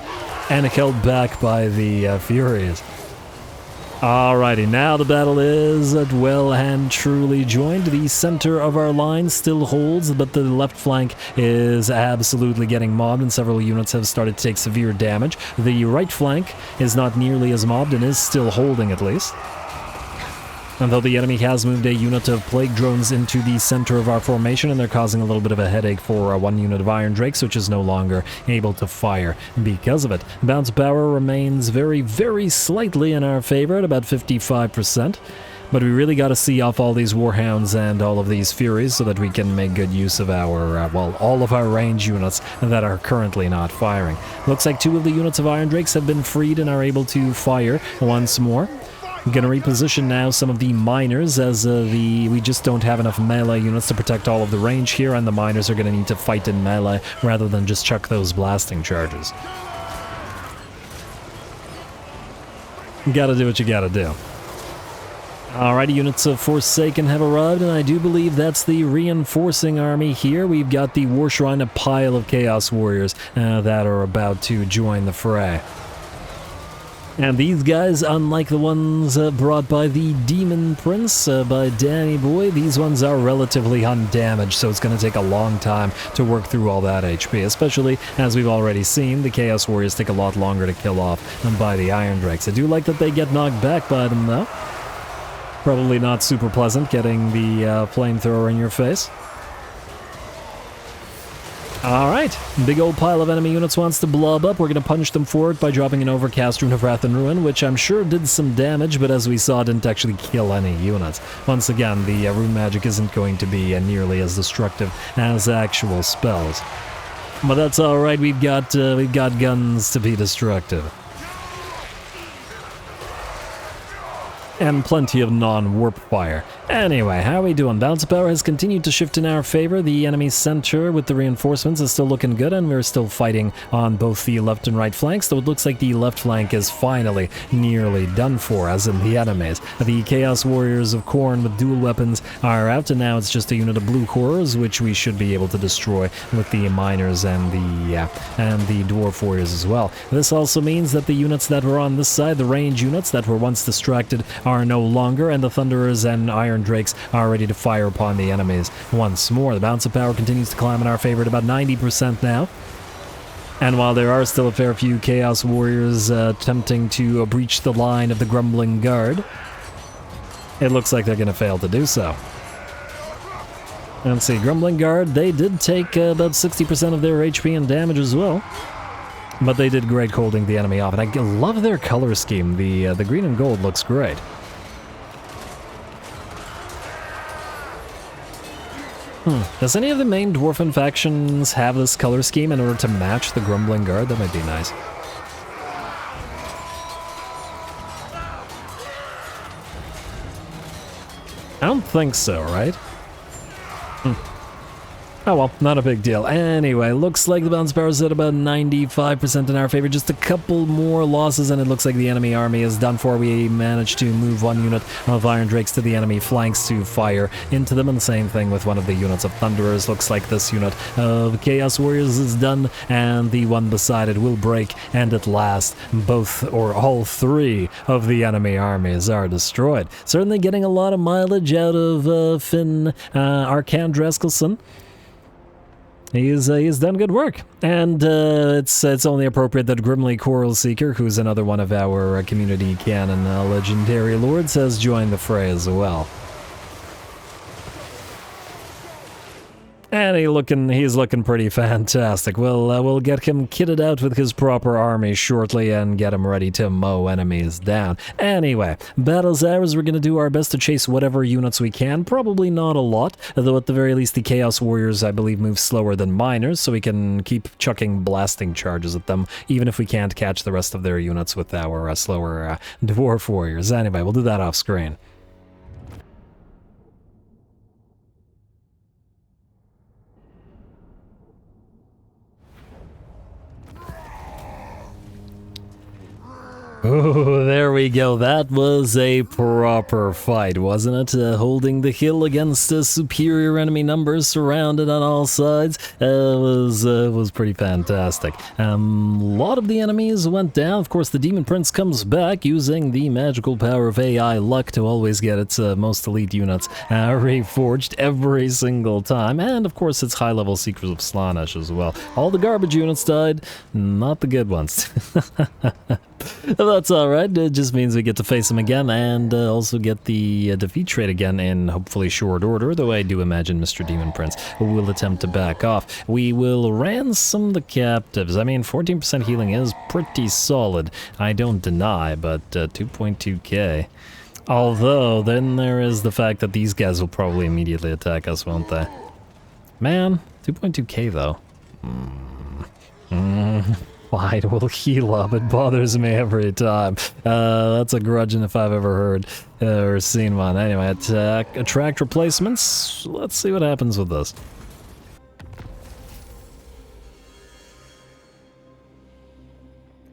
And held back by the Furies. Alrighty, now the battle is well and truly joined. The center of our line still holds, but the left flank is absolutely getting mobbed, and several units have started to take severe damage. The right flank is not nearly as mobbed and is still holding at least. And though the enemy has moved a unit of Plague Drones into the center of our formation, and they're causing a little bit of a headache for one unit of Iron Drakes, which is no longer able to fire because of it. Bounce power remains very, very slightly in our favor at about 55%. But we really got to see off all these Warhounds and all of these Furies so that we can make good use of our, well, all of our range units that are currently not firing. Looks like 2 of the units of Iron Drakes have been freed and are able to fire once more. I'm going to reposition now some of the miners as we just don't have enough melee units to protect all of the range here, and the miners are going to need to fight in melee rather than just chuck those blasting charges. Gotta do what you gotta do. Alrighty, units of Forsaken have arrived, and I do believe that's the reinforcing army here. We've got the War Shrine, a pile of Chaos Warriors that are about to join the fray. And these guys, unlike the ones brought by the Demon Prince, by Danny Boy, these ones are relatively undamaged, so it's going to take a long time to work through all that HP, especially, as we've already seen, the Chaos Warriors take a lot longer to kill off than by the Iron Drakes. I do like that they get knocked back by them, though. Probably not super pleasant getting the flamethrower in your face. Alright, big old pile of enemy units wants to blob up. We're going to punish them for it by dropping an Overcast Rune of Wrath and Ruin, which I'm sure did some damage, but as we saw, didn't actually kill any units. Once again, the rune magic isn't going to be nearly as destructive as actual spells. But that's alright, we've got guns to be destructive. And plenty of non-warp fire. Anyway, how are we doing? Bounce power has continued to shift in our favor. The enemy's center with the reinforcements is still looking good, and we're still fighting on both the left and right flanks, though it looks like the left flank is finally nearly done for, as in the enemies. The Chaos Warriors of Khorne with dual weapons are out, and now it's just a unit of Blue Horrors, which we should be able to destroy with the Miners and the Dwarf Warriors as well. This also means that the units that were on this side, the range units that were once distracted, are no longer, and the Thunderers and Iron Drakes are ready to fire upon the enemies once more. The bounce of power continues to climb in our favor at about 90% now. And while there are still a fair few Chaos Warriors attempting to breach the line of the Grumbling Guard, it looks like they're going to fail to do so. Let's see, Grumbling Guard, they did take about 60% of their HP and damage as well. But they did great holding the enemy off, and I love their color scheme. The green and gold looks great. Does any of the main Dwarfen factions have this color scheme in order to match the Grumbling Guard? That might be nice. I don't think so, right? Oh well, not a big deal. Anyway, looks like the bounce power is at about 95% in our favor. Just a couple more losses and it looks like the enemy army is done for. We managed to move one unit of Iron Drakes to the enemy flanks to fire into them, and the same thing with one of the units of Thunderers. Looks like this unit of Chaos Warriors is done, and the one beside it will break, and at last, both or all 3 of the enemy armies are destroyed. Certainly getting a lot of mileage out of Finn Arkandreskelson. He's done good work, and it's only appropriate that Grimly Coral Seeker, who's another one of our community canon legendary lords, has joined the fray as well. And he's looking pretty fantastic. We'll get him kitted out with his proper army shortly and get him ready to mow enemies down. Anyway, battle's ours. We're going to do our best to chase whatever units we can. Probably not a lot, though at the very least the Chaos Warriors, I believe, move slower than Miners, so we can keep chucking blasting charges at them, even if we can't catch the rest of their units with our slower Dwarf Warriors. Anyway, we'll do that off screen. Oh, there we go. That was a proper fight, wasn't it? Holding the hill against superior enemy numbers, surrounded on all sides. Was pretty fantastic. A lot of the enemies went down. Of course, the Demon Prince comes back using the magical power of AI luck to always get its most elite units reforged every single time. And, of course, its high-level Seekers of Slaanesh as well. All the garbage units died, not the good ones. That's alright, it just means we get to face him again and also get the defeat trait again in hopefully short order, though I do imagine Mr. Demon Prince will attempt to back off. We will ransom the captives. I mean, 14% healing is pretty solid, I don't deny, but 2.2k. Although, then there is the fact that these guys will probably immediately attack us, won't they? Man, 2.2k though. Clyde will heal up. It bothers me every time. That's a grudging if I've ever heard or seen one. Anyway, attract replacements. Let's see what happens with this.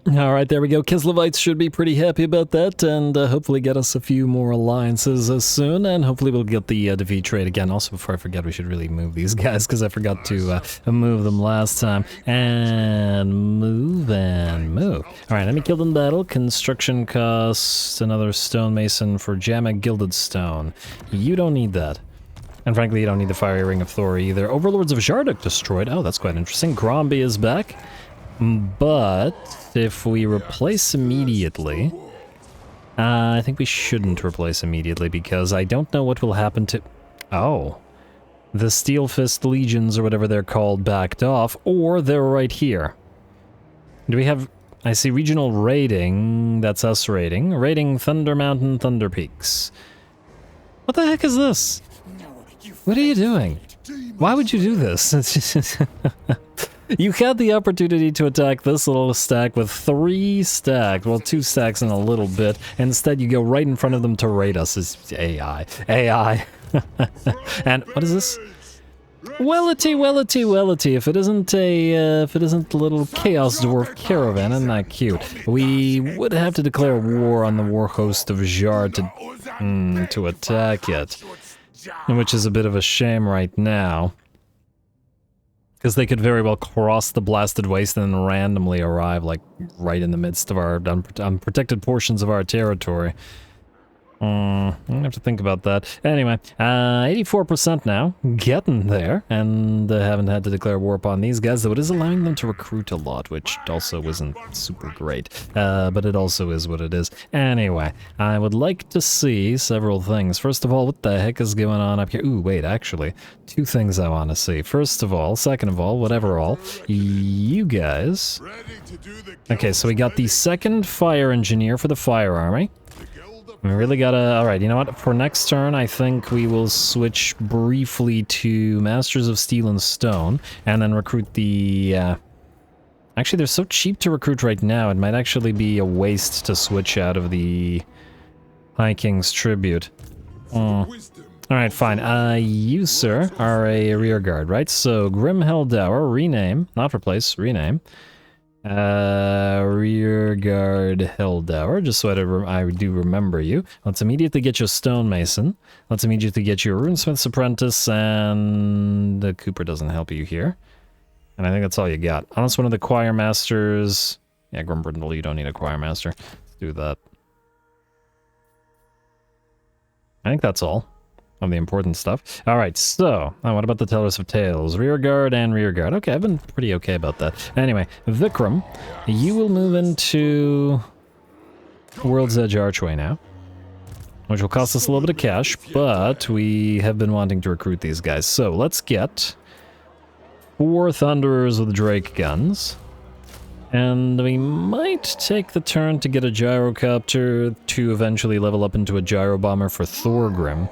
Alright, there we go. Kislevites should be pretty happy about that, and hopefully get us a few more alliances soon, and hopefully we'll get the defeat trait again. Also, before I forget, we should really move these guys, because I forgot to move them last time. And move. Alright, enemy killed in battle. Construction costs another stonemason for Jammag Gilded Stone. You don't need that. And frankly, you don't need the Fiery Ring of Thor either. Overlords of Jarduk destroyed. Oh, that's quite interesting. Gromby is back. But if we replace immediately, I think we shouldn't replace immediately because I don't know what will happen to... Oh, the Steel Fist Legions or whatever they're called backed off, or they're right here. Do we have... I see regional raiding, that's us raiding. Raiding Thunder Mountain, Thunder Peaks. What the heck is this? What are you doing? Why would you do this? You had the opportunity to attack this little stack with 3 stacks, well 2 stacks and a little bit. Instead you go right in front of them to raid us. It's AI. And what is this? Wellity. If it isn't a little Chaos Dwarf caravan, isn't that cute? We would have to declare war on the war host of Jar to attack it. Which is a bit of a shame right now. Because they could very well cross the blasted waste and then randomly arrive, like, right in the midst of our unprotected portions of our territory. I'm gonna have to think about that. Anyway, 84% now, getting there, and haven't had to declare war upon these guys, though it is allowing them to recruit a lot, which also isn't super great, but it also is what it is. Anyway, I would like to see several things. First of all, what the heck is going on up here? Ooh, wait, actually, 2 things I want to see. First of all, second of all, whatever all, you guys... Okay, so we got the 2nd Fire Engineer for the Fire Army. We really gotta... Alright, you know what? For next turn, I think we will switch briefly to Masters of Steel and Stone, and then recruit the... Actually, they're so cheap to recruit right now, it might actually be a waste to switch out of the High King's Tribute. Alright, fine. You, sir, are a rear guard, right? So, Grim Helldower, rename, not replace, rename. Rear guard Helldower, just so I do remember you. Let's immediately get you a stonemason. Let's immediately get you a runesmith's apprentice, and the Cooper doesn't help you here. And I think that's all you got. Unless one of the choir masters... Yeah, Grombrindal, you don't need a choir master. Let's do that. I think that's all of the important stuff. Alright, so, what about the Tellers of Tales? Rear guard and rear guard. Okay, I've been pretty okay about that. Anyway, Vikram, you will move into World's Edge Archway now, which will cost us a little bit of cash, but we have been wanting to recruit these guys. So, let's get 4 Thunderers with Drake guns. And we might take the turn to get a gyrocopter to eventually level up into a gyro bomber for Thorgrim.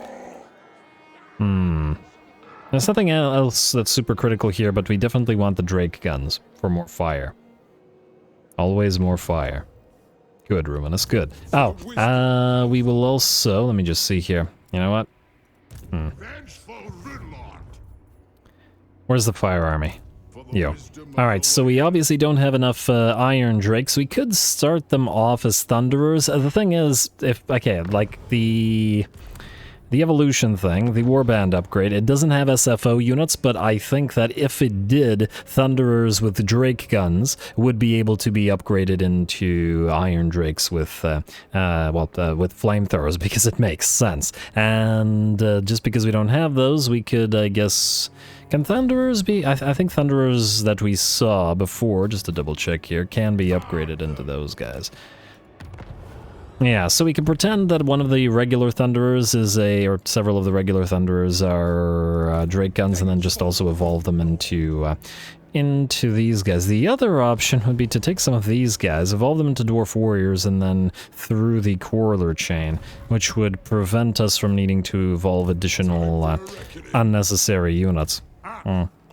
There's nothing else that's super critical here, but we definitely want the Drake guns for more fire. Always more fire. Good, Ruinous, good. Oh, we will also... Let me just see here. You know what? Where's the fire army? Yo. Alright, so we obviously don't have enough Iron Drakes. We could start them off as Thunderers. The thing is, like the evolution thing, the Warband upgrade, it doesn't have SFO units, but I think that if it did, Thunderers with Drake guns would be able to be upgraded into Iron Drakes with, with flamethrowers, because it makes sense. And just because we don't have those, we could, I guess... Can Thunderers be... I think Thunderers that we saw before, just to double check here, can be upgraded into those guys. Yeah, so we can pretend that one of the regular Thunderers is or several of the regular Thunderers are Drake guns, and then just also evolve them into these guys. The other option would be to take some of these guys, evolve them into Dwarf Warriors, and then through the Coroller chain, which would prevent us from needing to evolve additional unnecessary units.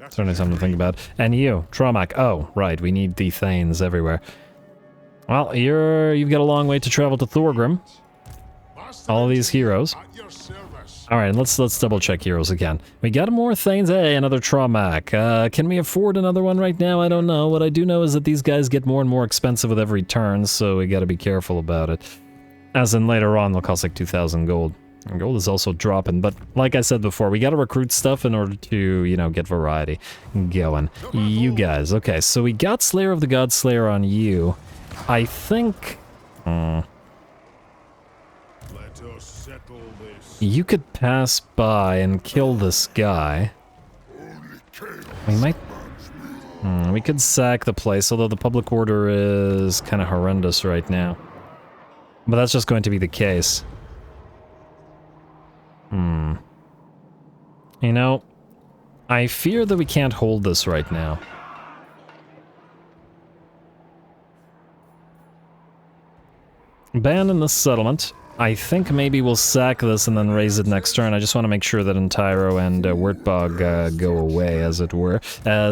Certainly something to think about. And you, Tromac. Oh, right, we need the Thanes everywhere. Well, you've got a long way to travel to Thorgrim. All these heroes. Alright, let's double check heroes again. We got more Thanes. Hey, another Tromac. Can we afford another one right now? I don't know. What I do know is that these guys get more and more expensive with every turn, so we gotta be careful about it. As in later on, they'll cost like 2,000 gold. And gold is also dropping, but like I said before, we gotta recruit stuff in order to, you know, get variety going. You guys, okay, so we got Slayer of the Godslayer on you. I think... you could pass by and kill this guy. We might... we could sack the place, although the public order is kind of horrendous right now. But that's just going to be the case. You know, I fear that we can't hold this right now. Abandon this settlement. I think maybe we'll sack this and then raise it next turn. I just want to make sure that Entyro and Wurtbog go away, as it were.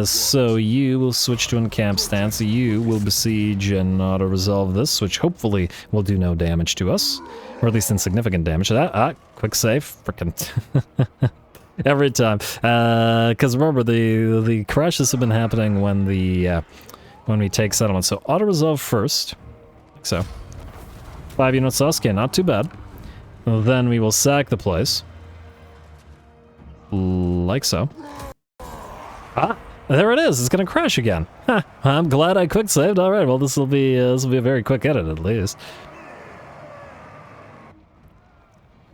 So you will switch to encamp stance. You will besiege and auto-resolve this, which hopefully will do no damage to us. Or at least insignificant damage. Quick save. Frickin'. Every time. Because remember, the crashes have been happening when we take settlement. So auto-resolve first. Like so. 5 units Sasuke, not too bad. Then we will sack the place. Like so. There it is. It's gonna crash again. I'm glad I quick saved. All right. Well, this will be a very quick edit at least.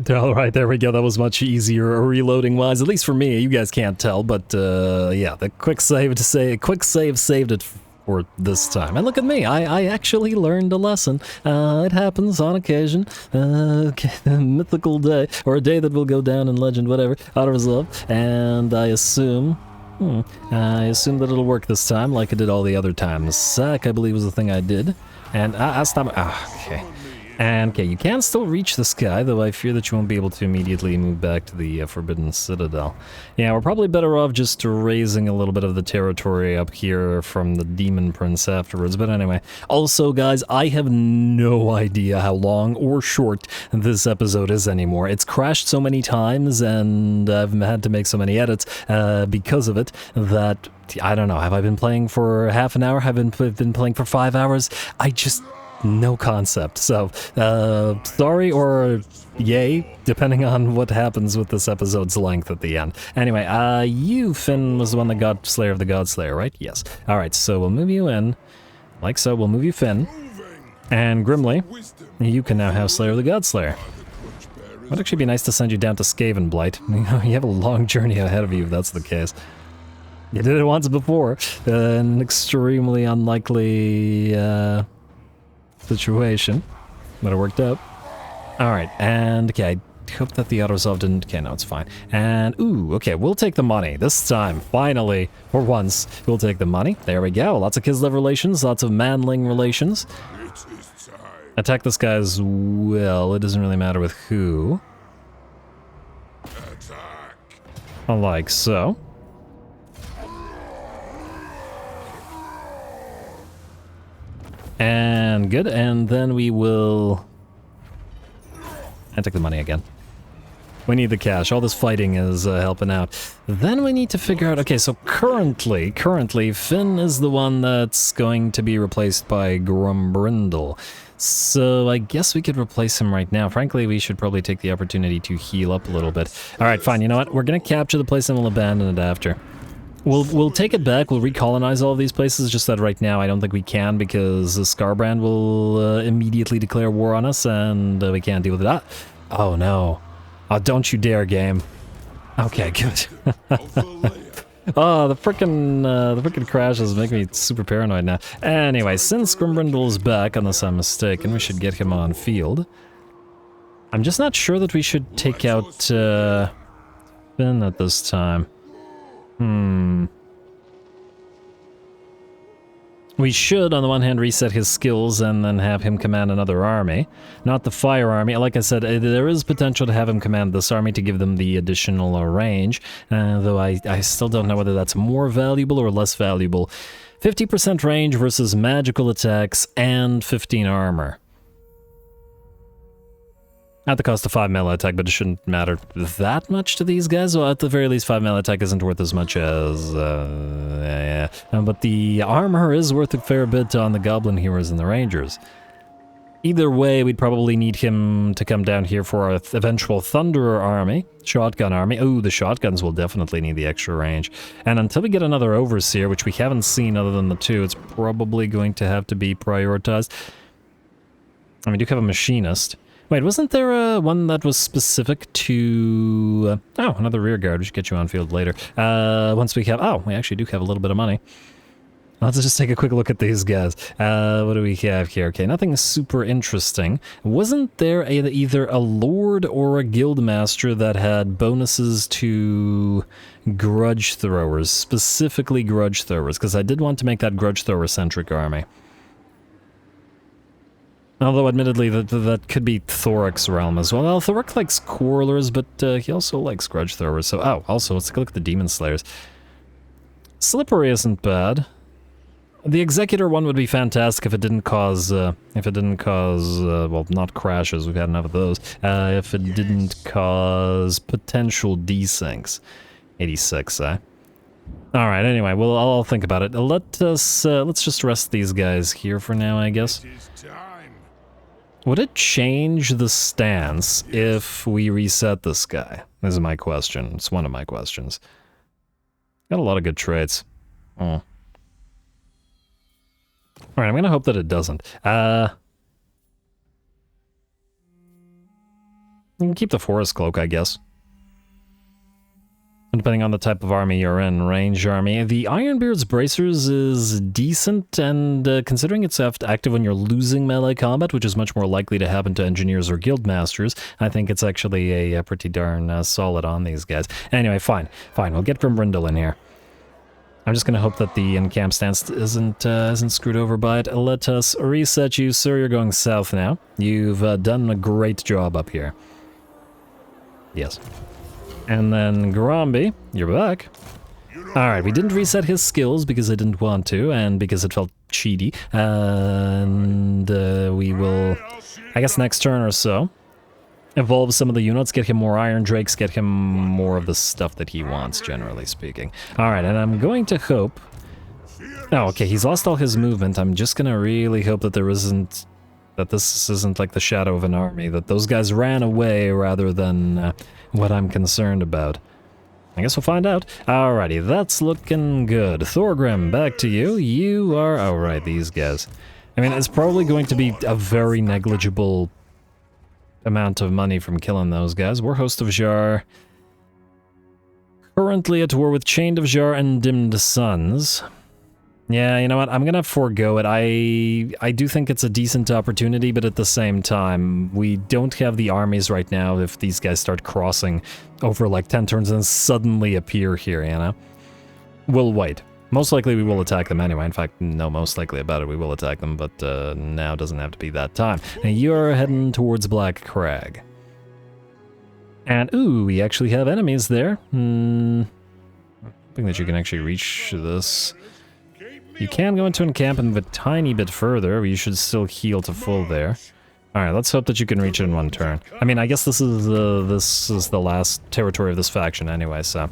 All right, there we go. That was much easier reloading wise, at least for me. You guys can't tell, but yeah, the quick save saved it for this time. And look at me, I actually learned a lesson. It happens on occasion. A mythical day, or a day that will go down in legend, whatever. Auto-resolve, and I assume that it'll work this time, like it did all the other times. Sack, I believe, was the thing I did, and I stopped. Okay. And, okay, you can still reach this guy, though I fear that you won't be able to immediately move back to the Forbidden Citadel. Yeah, we're probably better off just raising a little bit of the territory up here from the Demon Prince afterwards. But anyway, also, guys, I have no idea how long or short this episode is anymore. It's crashed so many times, and I've had to make so many edits because of it, that, I don't know, have I been playing for half an hour? Have I been playing for 5 hours? No concept. So, sorry or yay, depending on what happens with this episode's length at the end. Anyway, you, Finn, was the one that got Slayer of the Godslayer, right? Yes. Alright, so we'll move you in. Like so, we'll move you, Finn. And Grimly, you can now have Slayer of the Godslayer. It would actually be nice to send you down to Skaven Blight. You have a long journey ahead of you if that's the case. You did it once before. An extremely unlikely, situation, but it worked out. Alright, and okay, I hope that the auto-resolve didn't... Okay, no, it's fine. And, ooh, okay, we'll take the money. This time, finally, for once, we'll take the money. There we go. Lots of Kislev relations, lots of manling relations. Attack this guy as well. It doesn't really matter with who. Like so. And good, and then we will... and take the money again. We need the cash. All this fighting is helping out. Then we need to figure out... Okay, so currently, Finn is the one that's going to be replaced by Grombrindal. So I guess we could replace him right now. Frankly, we should probably take the opportunity to heal up a little bit. Alright, fine. You know what? We're going to capture the place and we'll abandon it after. We'll take it back, we'll recolonize all of these places, just that right now I don't think we can because Scarbrand will immediately declare war on us and we can't deal with that. Oh no. Oh, don't you dare, game. Okay, good. Oh, the frickin' crashes make me super paranoid now. Anyway, since Grombrindal's back, unless I'm mistaken, we should get him on field. I'm just not sure that we should take out Finn at this time. We should, on the one hand, reset his skills and then have him command another army. Not the fire army. Like I said, there is potential to have him command this army to give them the additional range, though I still don't know whether that's more valuable or less valuable. 50% range versus magical attacks and 15 armor. At the cost of 5 melee attack, but it shouldn't matter that much to these guys. Well, at the very least, 5 melee attack isn't worth as much as... but the armor is worth a fair bit on the Goblin Heroes and the Rangers. Either way, we'd probably need him to come down here for our eventual Thunderer army, Shotgun army. Oh, the shotguns will definitely need the extra range. And until we get another Overseer, which we haven't seen other than the 2, it's probably going to have to be prioritized. And we do have a Machinist. Wait, wasn't there one that was specific to... oh, another rear guard. We should get you on field later. Once we have... oh, we actually do have a little bit of money. Let's just take a quick look at these guys. What do we have here? Okay, nothing super interesting. Wasn't there either a Lord or a Guildmaster that had bonuses to Grudge Throwers? Specifically Grudge Throwers, because I did want to make that Grudge Thrower-centric army. Although, admittedly, that could be Thoric's realm as well. Well, Thoric likes Quarrelers, but he also likes Grudge Throwers. So, oh, also, let's take a look at the Demon Slayers. Slippery isn't bad. The Executor one would be fantastic if it didn't cause, well, not crashes, we've had enough of those. If it didn't cause potential desyncs. 86, eh? Alright, anyway, well, I'll think about it. Let's just rest these guys here for now, I guess. Would it change the stance if we reset this guy? This is my question. It's one of my questions. Got a lot of good traits. Oh. Alright, I'm gonna hope that it doesn't. You can keep the Forest Cloak, I guess. Depending on the type of army you're in, range army. The Ironbeard's Bracers is decent, and considering it's active when you're losing melee combat, which is much more likely to happen to engineers or guildmasters, I think it's actually a pretty darn solid on these guys. Anyway, fine. We'll get Grombrindal in here. I'm just gonna hope that the in-camp stance isn't screwed over by it. Let us reset you, sir. You're going south now. You've done a great job up here. Yes. And then Gromby, you're back. Alright, we didn't reset his skills because I didn't want to, and because it felt cheaty. And we will, I guess next turn or so, evolve some of the units, get him more Iron Drakes, get him more of the stuff that he wants, generally speaking. Alright, and I'm going to hope... oh, okay, he's lost all his movement. I'm just gonna really hope that there isn't... that this isn't like the shadow of an army, that those guys ran away rather than what I'm concerned about. I guess we'll find out. Alrighty, that's looking good. Thorgrim, back to you. You are... oh, right, these guys. I mean, it's probably going to be a very negligible amount of money from killing those guys. We're Host of Jar. Currently at war with Chained of Jar and Dimmed Suns. Yeah, you know what, I'm gonna forego it. I do think it's a decent opportunity, but at the same time, we don't have the armies right now if these guys start crossing over like 10 turns and suddenly appear here, you know? We'll wait. Most likely we will attack them anyway. In fact, no, most likely about it, we will attack them, but now doesn't have to be that time. Now you're heading towards Black Crag. And, ooh, we actually have enemies there. I think that you can actually reach this. You can go into encampment a tiny bit further, but you should still heal to full there. Alright, let's hope that you can reach it in one turn. I mean, I guess this is the last territory of this faction anyway, so...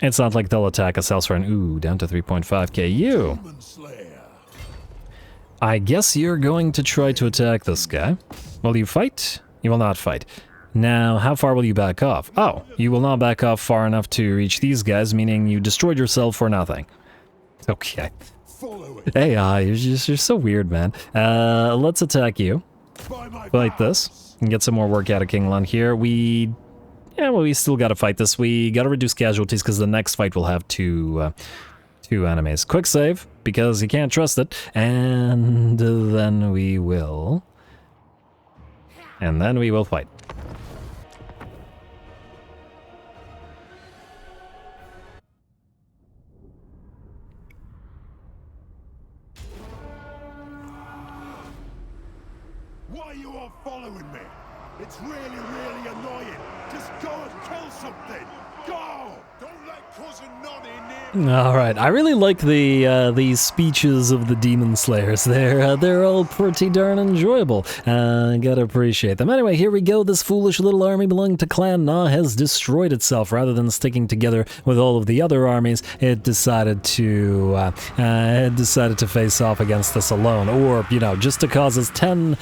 It's not like they'll attack us elsewhere. And, ooh, down to 3.5k. You! I guess you're going to try to attack this guy. Will you fight? You will not fight. Now, how far will you back off? Oh, you will not back off far enough to reach these guys, meaning you destroyed yourself for nothing. Okay. Hey, you're so weird, man. Let's attack you. Fight this. And get some more work out of King Lund here. We still gotta fight this. We gotta reduce casualties because the next fight will have two enemies. Quick save, because you can't trust it. And then we will... fight. Why are you all following me? It's really annoying. Just go and kill something. Go! Don't let cousin Nonny near me. All right, I really like the speeches of the Demon Slayers. They're all pretty darn enjoyable. Gotta appreciate them. Anyway, here we go. This foolish little army belonging to Clan Na has destroyed itself. Rather than sticking together with all of the other armies, it decided to face off against us alone, or just to cause us 10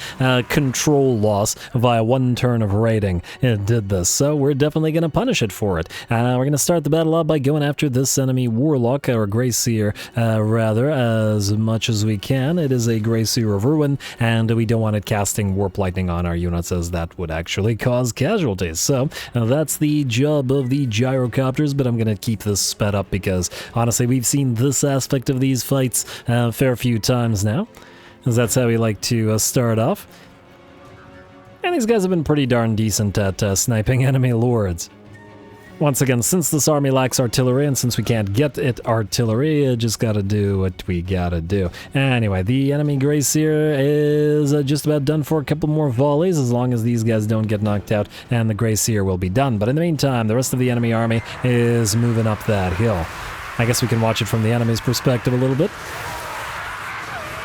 control loss via 1 turn of raiding. It did this, so we're definitely gonna punish it for it. We're gonna start the battle out by going after this enemy Warlock, or Grey Seer, rather, as much as we can. It is a Grey Seer of Ruin, and we don't want it casting Warp Lightning on our units, as that would actually cause casualties. So, that's the job of the gyrocopters, but I'm gonna keep this sped up because, honestly, we've seen this aspect of these fights a fair few times now, because that's how we like to start off. And these guys have been pretty darn decent at sniping enemy lords. Once again, since this army lacks artillery, and since we can't get it artillery, just gotta do what we gotta do. Anyway, the enemy Grey Seer is just about done for a couple more volleys, as long as these guys don't get knocked out, and the Grey Seer will be done. But in the meantime, the rest of the enemy army is moving up that hill. I guess we can watch it from the enemy's perspective a little bit.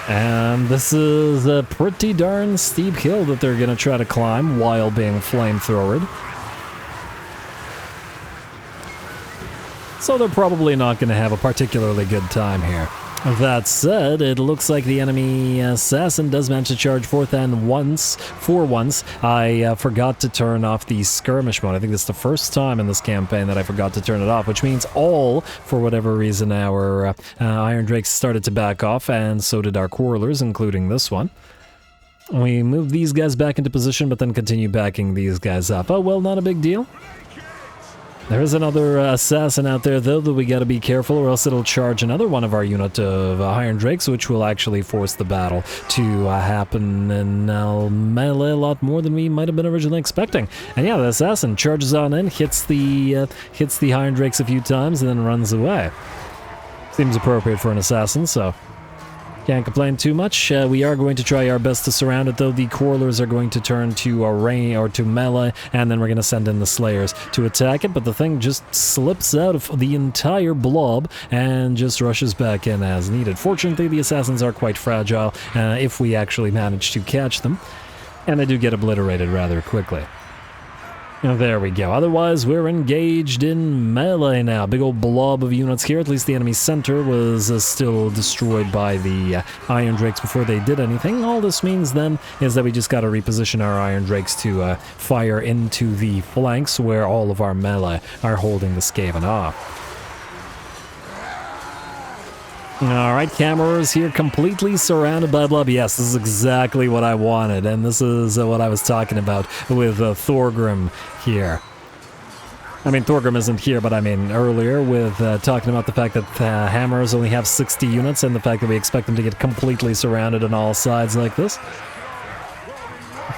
And this is a pretty darn steep hill that they're gonna try to climb while being flamethrowered. So they're probably not going to have a particularly good time here. That said, it looks like the enemy assassin does manage to charge forth, and for once, I forgot to turn off the skirmish mode. I think this is the first time in this campaign that I forgot to turn it off, which means for whatever reason, our Iron Drakes started to back off, and so did our Quarrelers, including this one. We moved these guys back into position, but then continue backing these guys up. Oh, well, not a big deal. There is another assassin out there, though, that we gotta be careful, or else it'll charge another one of our unit of Iron Drakes, which will actually force the battle to happen in melee a lot more than we might have been originally expecting. And yeah, the assassin charges on in, hits the Iron Drakes a few times, and then runs away. Seems appropriate for an assassin, so can't complain too much. We are going to try our best to surround it, though. The Quarrelers are going to turn to to melee, and then we're going to send in the Slayers to attack it, but the thing just slips out of the entire blob and just rushes back in as needed. Fortunately, the assassins are quite fragile if we actually manage to catch them, and they do get obliterated rather quickly. There we go. Otherwise, we're engaged in melee now. Big old blob of units here. At least the enemy center was still destroyed by the Iron Drakes before they did anything. All this means then is that we just got to reposition our Iron Drakes to fire into the flanks where all of our melee are holding the Skaven off. Alright, cameras here completely surrounded by blob. Yes, this is exactly what I wanted, and this is what I was talking about with Thorgrim here. I mean, Thorgrim isn't here, but I mean earlier with talking about the fact that hammers only have 60 units and the fact that we expect them to get completely surrounded on all sides like this.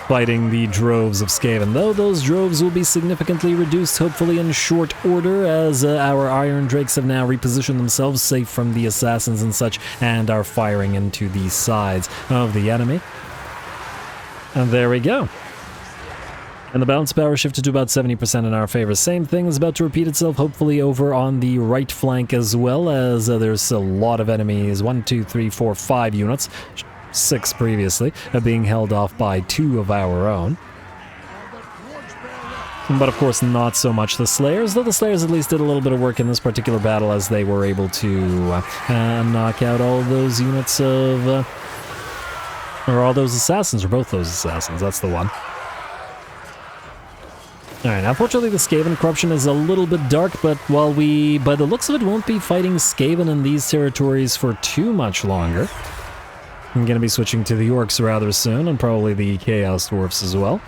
Fighting the droves of Skaven, though those droves will be significantly reduced, hopefully in short order, as our Iron Drakes have now repositioned themselves safe from the assassins and such, and are firing into the sides of the enemy. And there we go. And the balance power shifted to about 70% in our favor. Same thing is about to repeat itself, hopefully over on the right flank as well, as there's a lot of enemies. 1, 2, 3, 4, 5 units 6 previously, being held off by 2 of our own. But of course not so much the Slayers, though the Slayers at least did a little bit of work in this particular battle as they were able to knock out all those units of... or all those assassins, or both those assassins, that's the one. Alright, unfortunately the Skaven corruption is a little bit dark, but while we, by the looks of it, won't be fighting Skaven in these territories for too much longer. I'm gonna be switching to the Orcs rather soon, and probably the Chaos Dwarfs as well.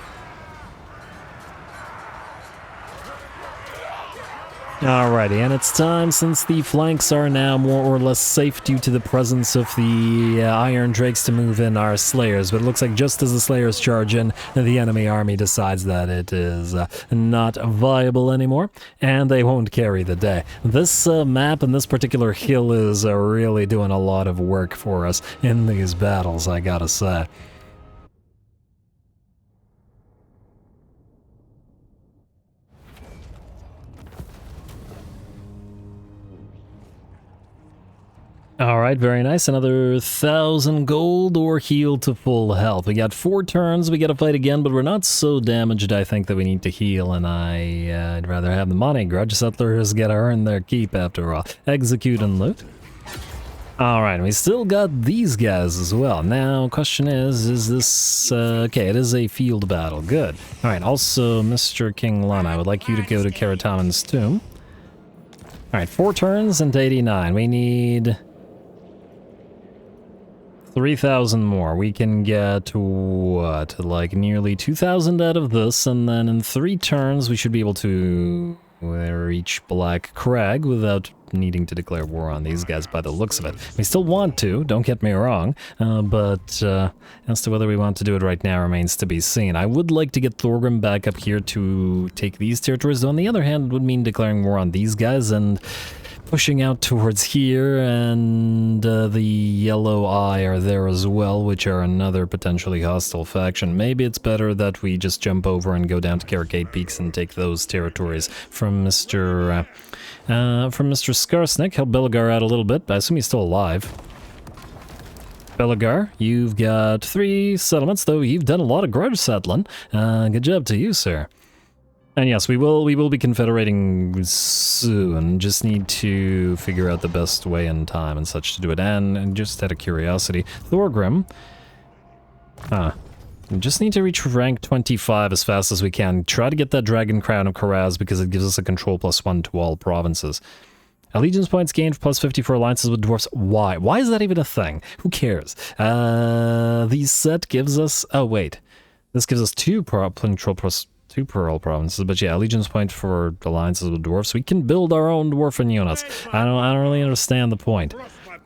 Alrighty, and it's time, since the flanks are now more or less safe due to the presence of the Iron Drakes, to move in our Slayers. But it looks like just as the Slayers charge in, the enemy army decides that it is not viable anymore, and they won't carry the day. This map and this particular hill is really doing a lot of work for us in these battles, I gotta say. Alright, very nice. Another 1,000 gold or heal to full health. We got 4 turns, we gotta fight again, but we're not so damaged, I think, that we need to heal, and I'd rather have the money. Grudge settlers gotta earn their keep after all. Execute and loot. Alright, we still got these guys as well. Now, question is this... okay, it is a field battle. Good. Alright, also, Mr. King Lun, I would like you to go to Karataman's tomb. Alright, 4 turns and 89. We need... 3,000 more. We can get, what, like nearly 2,000 out of this, and then in 3 turns we should be able to reach Black Crag without needing to declare war on these guys by the looks of it. We still want to, don't get me wrong, but as to whether we want to do it right now remains to be seen. I would like to get Thorgrim back up here to take these territories, though on the other hand it would mean declaring war on these guys and pushing out towards here, and the Yellow Eye are there as well, which are another potentially hostile faction. Maybe it's better that we just jump over and go down to Carricade Peaks and take those territories from Mr. Skarsnik. Help Belagar out a little bit. I assume he's still alive. Belagar, you've got 3 settlements, though you've done a lot of grudge settling. Good job to you, sir. And yes, we will be confederating soon. Just need to figure out the best way and time and such to do it. And just out of curiosity, Thorgrim. We just need to reach rank 25 as fast as we can. Try to get that Dragon Crown of Karaz because it gives us a control +1 to all provinces. Allegiance points gained +50 for alliances with dwarfs. Why? Why is that even a thing? Who cares? The set gives us... oh, wait. This gives us 2 control +2 per all provinces, but yeah, allegiance point for alliances with dwarfs. We can build our own dwarven units. I don't really understand the point.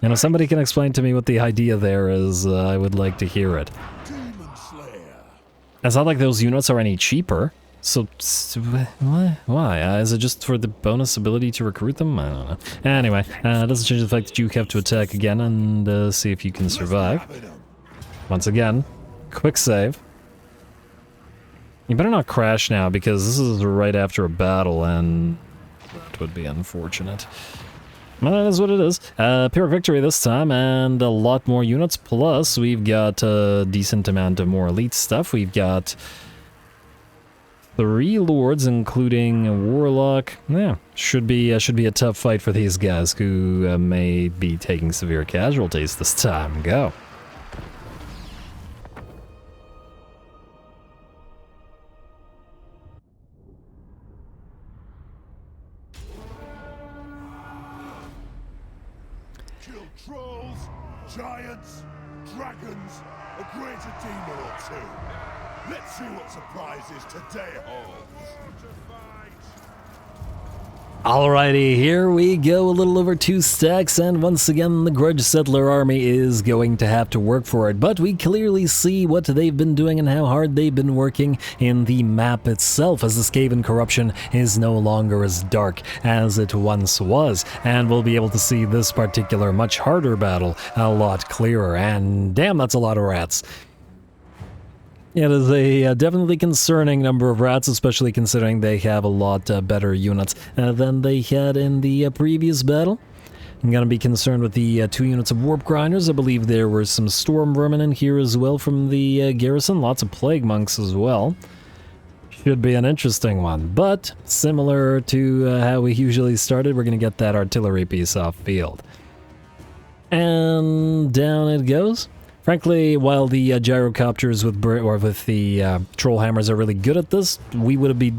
And if somebody can explain to me what the idea there is, I would like to hear it. It's not like those units are any cheaper. So, why? Is it just for the bonus ability to recruit them? I don't know. Anyway, it doesn't change the fact that you have to attack again and see if you can survive. Once again, quick save. You better not crash now, because this is right after a battle, and that would be unfortunate. Well, that is what it is. Pyrrhic victory this time, and a lot more units, plus we've got a decent amount of more elite stuff. We've got 3 lords, including a warlock. Yeah, should be a tough fight for these guys, who may be taking severe casualties this time. Go. Trolls, giants, dragons, a greater demon or 2. Let's see what surprises today holds. Alrighty, here we go, a little over 2 stacks, and once again the Grudge Settler army is going to have to work for it, but we clearly see what they've been doing and how hard they've been working in the map itself, as the Skaven corruption is no longer as dark as it once was, and we'll be able to see this particular much harder battle a lot clearer, and damn, that's a lot of rats. It is a definitely concerning number of rats, especially considering they have a lot better units than they had in the previous battle. I'm going to be concerned with the 2 units of warp grinders. I believe there were some storm vermin in here as well from the garrison. Lots of plague monks as well. Should be an interesting one, but similar to how we usually started, we're going to get that artillery piece off field. And down it goes. Frankly, while the gyrocopters with the troll hammers are really good at this, we would be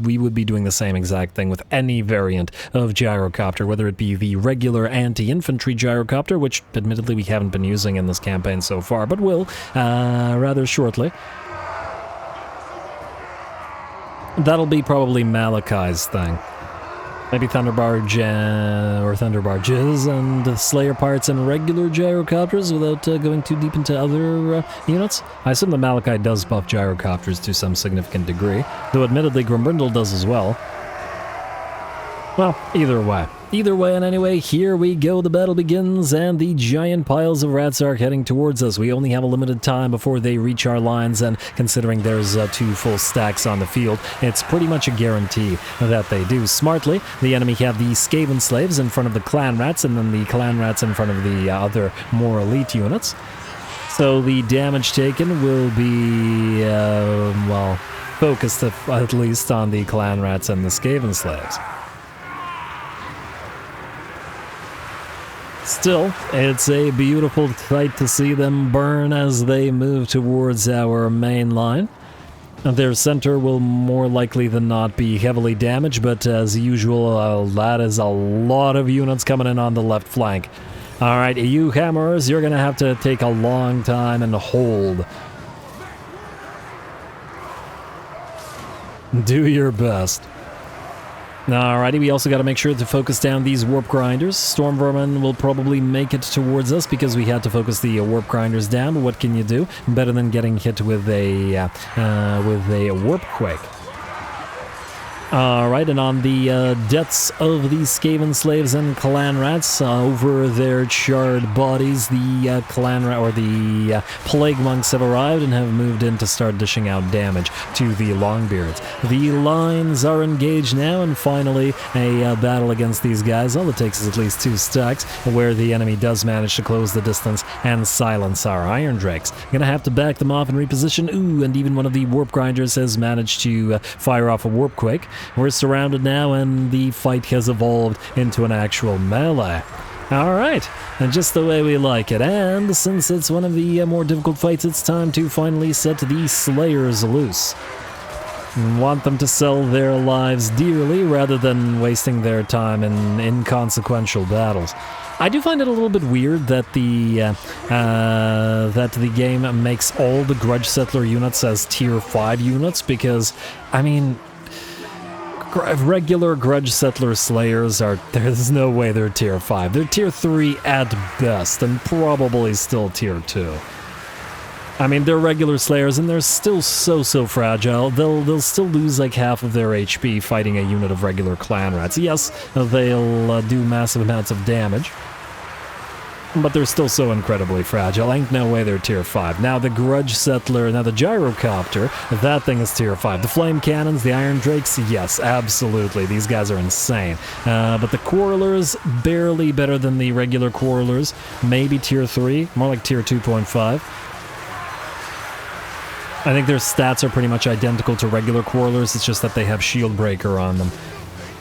doing the same exact thing with any variant of gyrocopter, whether it be the regular anti-infantry gyrocopter, which admittedly we haven't been using in this campaign so far, but will rather shortly. That'll be probably Malachi's thing. Maybe Thunderbarge or Thunderbarges and Slayer parts and regular gyrocopters without going too deep into other units. I assume the Malachi does buff gyrocopters to some significant degree, though admittedly Grombrindal does as well. Well, either way. Either way and anyway, here we go, the battle begins, and the giant piles of rats are heading towards us. We only have a limited time before they reach our lines, and considering there's 2 full stacks on the field, it's pretty much a guarantee that they do. Smartly, the enemy have the Skaven slaves in front of the clan rats, and then the clan rats in front of the other more elite units. So the damage taken will be, well, focused at least on the clan rats and the Skaven slaves. Still, it's a beautiful sight to see them burn as they move towards our main line. Their center will more likely than not be heavily damaged, but as usual, that is a lot of units coming in on the left flank. Alright, you hammerers, you're going to have to take a long time and hold. Do your best. Alrighty, we also got to make sure to focus down these warp grinders. Storm vermin will probably make it towards us because we had to focus the warp grinders down. But what can you do? Better than getting hit with a warp quake. Alright, and on the deaths of these Skaven slaves and clan rats, over their charred bodies, the clan rat or the plague monks have arrived and have moved in to start dishing out damage to the Longbeards. The lines are engaged now, and finally a battle against these guys. All it takes is at least 2 stacks, where the enemy does manage to close the distance and silence our Iron Drakes. Gonna have to back them off and reposition. Ooh, and even one of the warp grinders has managed to fire off a warp quake. We're surrounded now, and the fight has evolved into an actual melee. Alright, and just the way we like it. And since it's one of the more difficult fights, it's time to finally set the Slayers loose. Want them to sell their lives dearly rather than wasting their time in inconsequential battles. I do find it a little bit weird that the game makes all the Grudge Settler units as tier 5 units, because, I mean, regular Grudge Settler Slayers there's no way they're tier 5. They're tier 3 at best, and probably still tier 2. I mean, they're regular Slayers, and they're still so fragile. They'll still lose like half of their HP fighting a unit of regular clan rats. Yes, they'll do massive amounts of damage, but they're still so incredibly fragile. Ain't no way they're tier 5. Now the Grudge Settler, now the Gyrocopter, that thing is tier 5. The Flame Cannons, the Iron Drakes, yes, absolutely. These guys are insane. But the Quarrelers, barely better than the regular Quarrelers. Maybe tier 3, more like tier 2.5. I think their stats are pretty much identical to regular Quarrelers, it's just that they have Shield Breaker on them.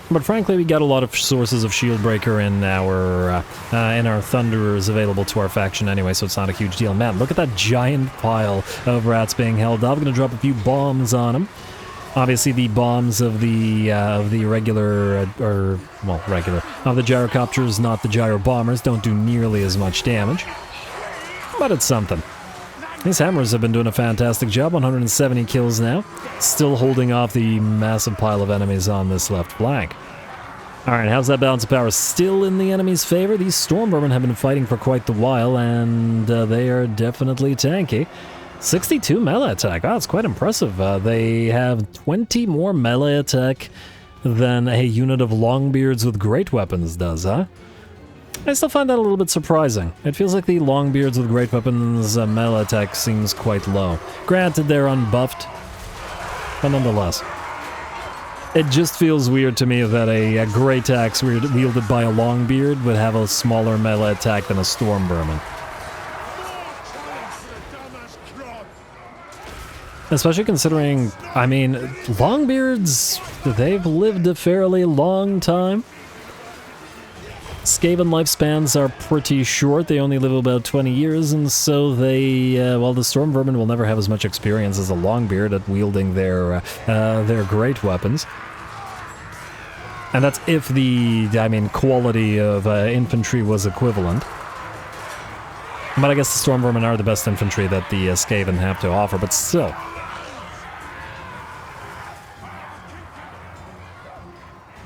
But frankly, we got a lot of sources of Shield Breaker in our Thunderers available to our faction anyway, so it's not a huge deal. Man, look at that giant pile of rats being held up. I'm gonna drop a few bombs on them. Obviously, the bombs of the regular, of the gyrocopters, not the gyro bombers, don't do nearly as much damage. But it's something. These hammers have been doing a fantastic job, 170 kills now, still holding off the massive pile of enemies on this left flank. Alright, how's that balance of power? Still in the enemy's favor. These storm vermin have been fighting for quite the while, and they are definitely tanky. 62 melee attack, wow, that's quite impressive. They have 20 more melee attack than a unit of Longbeards with great weapons does, huh? I still find that a little bit surprising. It feels like the Longbeards with great weapons melee attack seems quite low. Granted, they're unbuffed, but nonetheless. It just feels weird to me that a great axe wielded by a Longbeard would have a smaller melee attack than a Storm Vermin. Especially considering, I mean, Longbeards, they've lived a fairly long time. Skaven lifespans are pretty short. They only live about 20 years, and so they, well, the Storm Vermin will never have as much experience as a Longbeard at wielding their great weapons. And that's if the, I mean, quality of infantry was equivalent. But I guess the Storm Vermin are the best infantry that the Skaven have to offer, but still.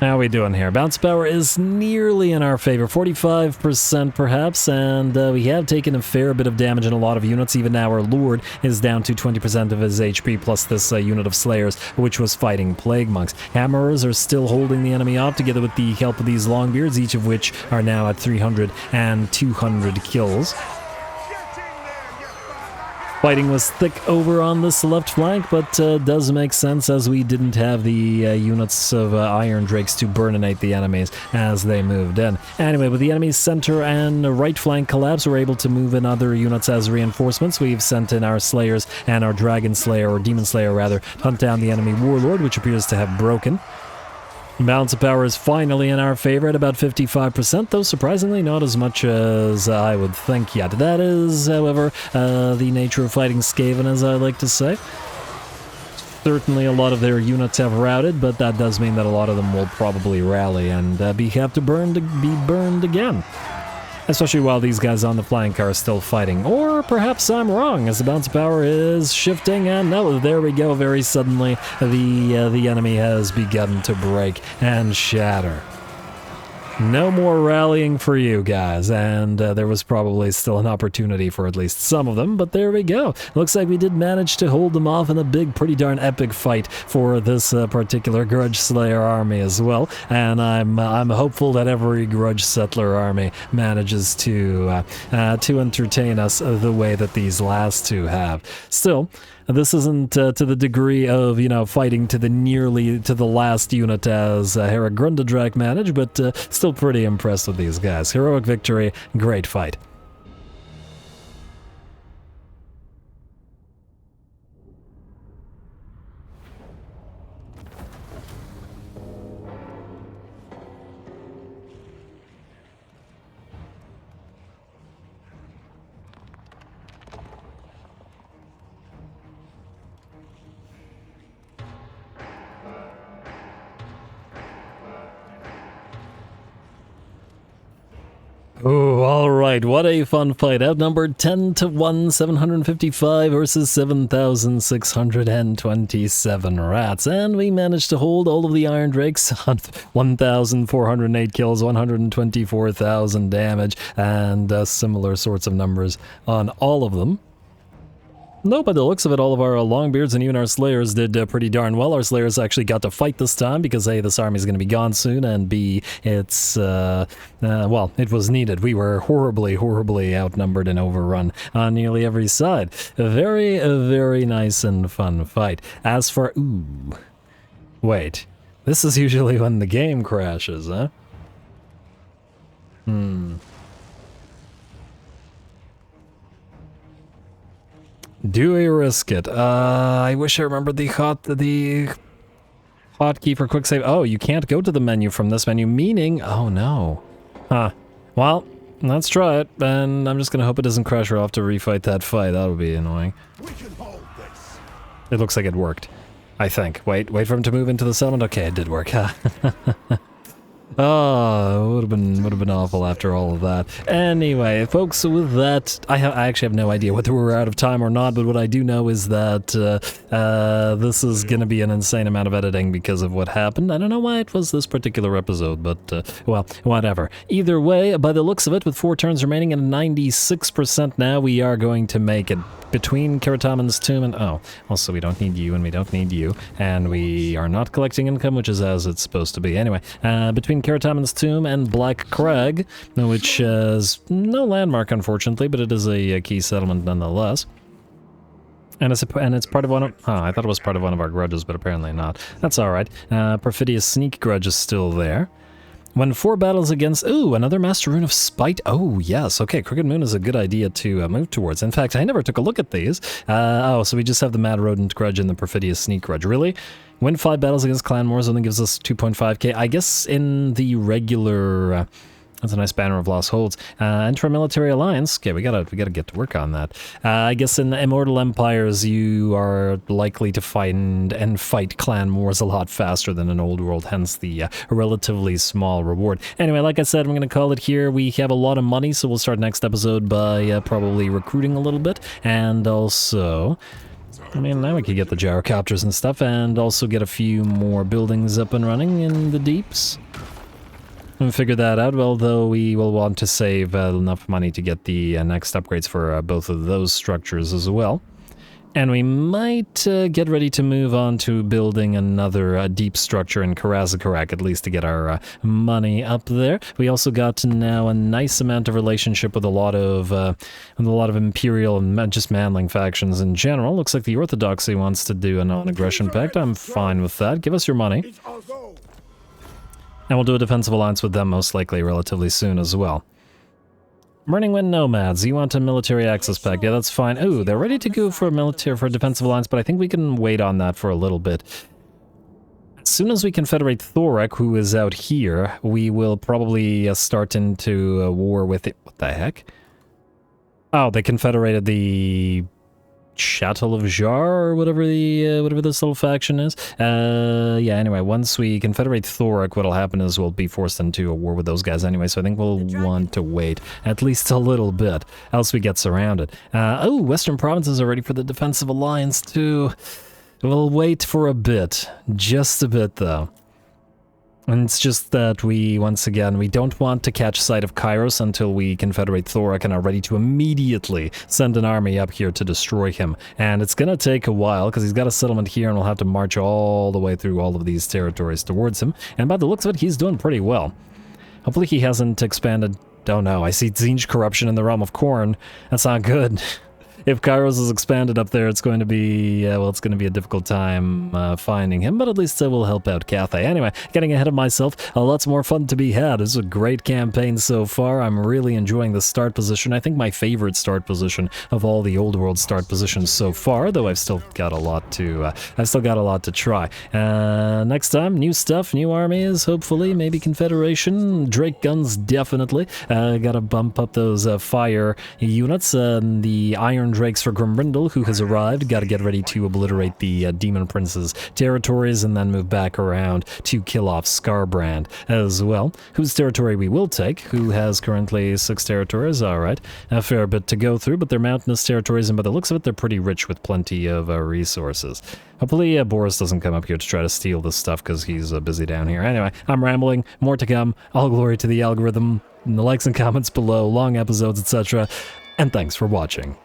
How are we doing here? Bounce power is nearly in our favor, 45% perhaps, and we have taken a fair bit of damage in a lot of units. Even now our Lord is down to 20% of his HP, plus this unit of Slayers, which was fighting Plague Monks. Hammerers are still holding the enemy off, together with the help of these Longbeards, each of which are now at 300 and 200 kills. Fighting was thick over on this left flank, but does make sense as we didn't have the units of Iron Drakes to burninate the enemies as they moved in. Anyway, with the enemy's center and right flank collapse, we're able to move in other units as reinforcements. We've sent in our Slayers and our Dragon Slayer, or Demon Slayer rather, to hunt down the enemy Warlord, which appears to have broken. Balance of power is finally in our favor at about 55%, though surprisingly not as much as I would think yet. That is, however, the nature of fighting Skaven, as I like to say. Certainly a lot of their units have routed, but that does mean that a lot of them will probably rally and have to be burned again. Especially while these guys on the flank are still fighting. Or perhaps I'm wrong, as the bounce power is shifting, and no, there we go, very suddenly the enemy has begun to break and shatter. No more rallying for you guys, and there was probably still an opportunity for at least some of them, but there we go. Looks like we did manage to hold them off in a big, pretty darn epic fight for this particular Grudge Slayer army as well, and I'm hopeful that every Grudge Settler army manages to entertain us the way that these last two have. Still, this isn't to the degree of, you know, fighting to the last unit as Herod Grundadrak managed, but still pretty impressed with these guys. Heroic victory, great fight. Oh, alright, what a fun fight. Outnumbered 10-1, 755 versus 7,627 rats. And we managed to hold all of the Iron Drakes on 1,408 kills, 124,000 damage, and similar sorts of numbers on all of them. No, by the looks of it, all of our Longbeards and even our Slayers did pretty darn well. Our Slayers actually got to fight this time because A, this army's going to be gone soon, and B, it's, well, it was needed. We were horribly, horribly outnumbered and overrun on nearly every side. A very, very nice and fun fight. As for, ooh, wait, this is usually when the game crashes, huh? Do we risk it? I wish I remembered the hotkey for quick save. Oh, you can't go to the menu from this menu, meaning, oh no. Huh. Well, let's try it, and I'm just gonna hope it doesn't crash or I'll have to refight that fight. That would be annoying. We can hold this. It looks like it worked, I think. Wait for him to move into the settlement? Okay, it did work. Oh, it would have been awful after all of that. Anyway, folks, with that, I actually have no idea whether we're out of time or not, but what I do know is that this is going to be an insane amount of editing because of what happened. I don't know why it was this particular episode, but, well, whatever. Either way, by the looks of it, with 4 turns remaining and 96% now, we are going to make it. Between Karataman's Tomb and... Oh, also we don't need you and we don't need you. And we are not collecting income, which is as it's supposed to be. Anyway, between Karataman's Tomb and Black Crag, which is no landmark, unfortunately, but it is a key settlement nonetheless. And it's part of one of... Oh, I thought it was part of one of our grudges, but apparently not. That's alright. Perfidious Sneak grudge is still there. When 4 battles against... Ooh, another Master Rune of Spite. Oh, yes. Okay, Crooked Moon is a good idea to move towards. In fact, I never took a look at these. Oh, so we just have the Mad Rodent grudge and the Perfidious Sneak grudge. Really? Win 5 battles against Clan Wars only gives us 2.5k. I guess in the regular... that's a nice banner of lost holds. Enter a military alliance. Okay, we gotta get to work on that. I guess in the Immortal Empires, you are likely to find and fight clan wars a lot faster than in Old World, hence the relatively small reward. Anyway, like I said, I'm gonna call it here. We have a lot of money, so we'll start next episode by probably recruiting a little bit, and also... I mean, now we could get the gyrocopters and stuff, and also get a few more buildings up and running in the deeps. And figure that out, although we will want to save enough money to get the next upgrades for both of those structures as well. And we might get ready to move on to building another deep structure in Karaz-a-Karak, at least to get our money up there. We also got now a nice amount of relationship with a lot of Imperial and just manling factions in general. Looks like the Orthodoxy wants to do a non-aggression pact. I'm fine with that. Give us your money. And we'll do a defensive alliance with them most likely relatively soon as well. Burning Wind Nomads, you want a military access pact? Yeah, that's fine. Ooh, they're ready to go for a defensive alliance, but I think we can wait on that for a little bit. As soon as we confederate Thorak, who is out here, we will probably start into a war with it. What the heck? Oh, they confederated the... Chattel of Jar, or whatever this little faction is. Yeah, anyway, once we confederate Thorak, what'll happen is we'll be forced into a war with those guys anyway, so I think we'll want to wait at least a little bit, else we get surrounded. Oh, Western provinces are ready for the defensive alliance too. We'll wait for a bit, just a bit though. And it's just that once again, we don't want to catch sight of Kairos until we confederate Thorak and are ready to immediately send an army up here to destroy him. And it's gonna take a while, because he's got a settlement here and we'll have to march all the way through all of these territories towards him. And by the looks of it, he's doing pretty well. Hopefully he hasn't expanded... Oh no, I see Tzeentch corruption in the realm of Khorne. That's not good. If Kairos is expanded up there, it's going to be, well, it's going to be a difficult time finding him, but at least it will help out Cathay. Anyway, getting ahead of myself, lots more fun to be had. This is a great campaign so far. I'm really enjoying the start position. I think my favorite start position of all the Old World start positions so far, though I've still got a lot to try. Next time, new stuff, new armies, hopefully, maybe Confederation, Drake guns, definitely. Gotta bump up those fire units, the Iron Drakes for Grombrindal, who has arrived. Got to get ready to obliterate the Demon Prince's territories and then move back around to kill off Scarbrand as well, whose territory we will take, who has currently 6 territories. Alright, a fair bit to go through, but they're mountainous territories, and by the looks of it, they're pretty rich with plenty of resources. Hopefully Boris doesn't come up here to try to steal this stuff, because he's busy down here. Anyway, I'm rambling. More to come. All glory to the algorithm. In the likes and comments below, long episodes, etc. And thanks for watching.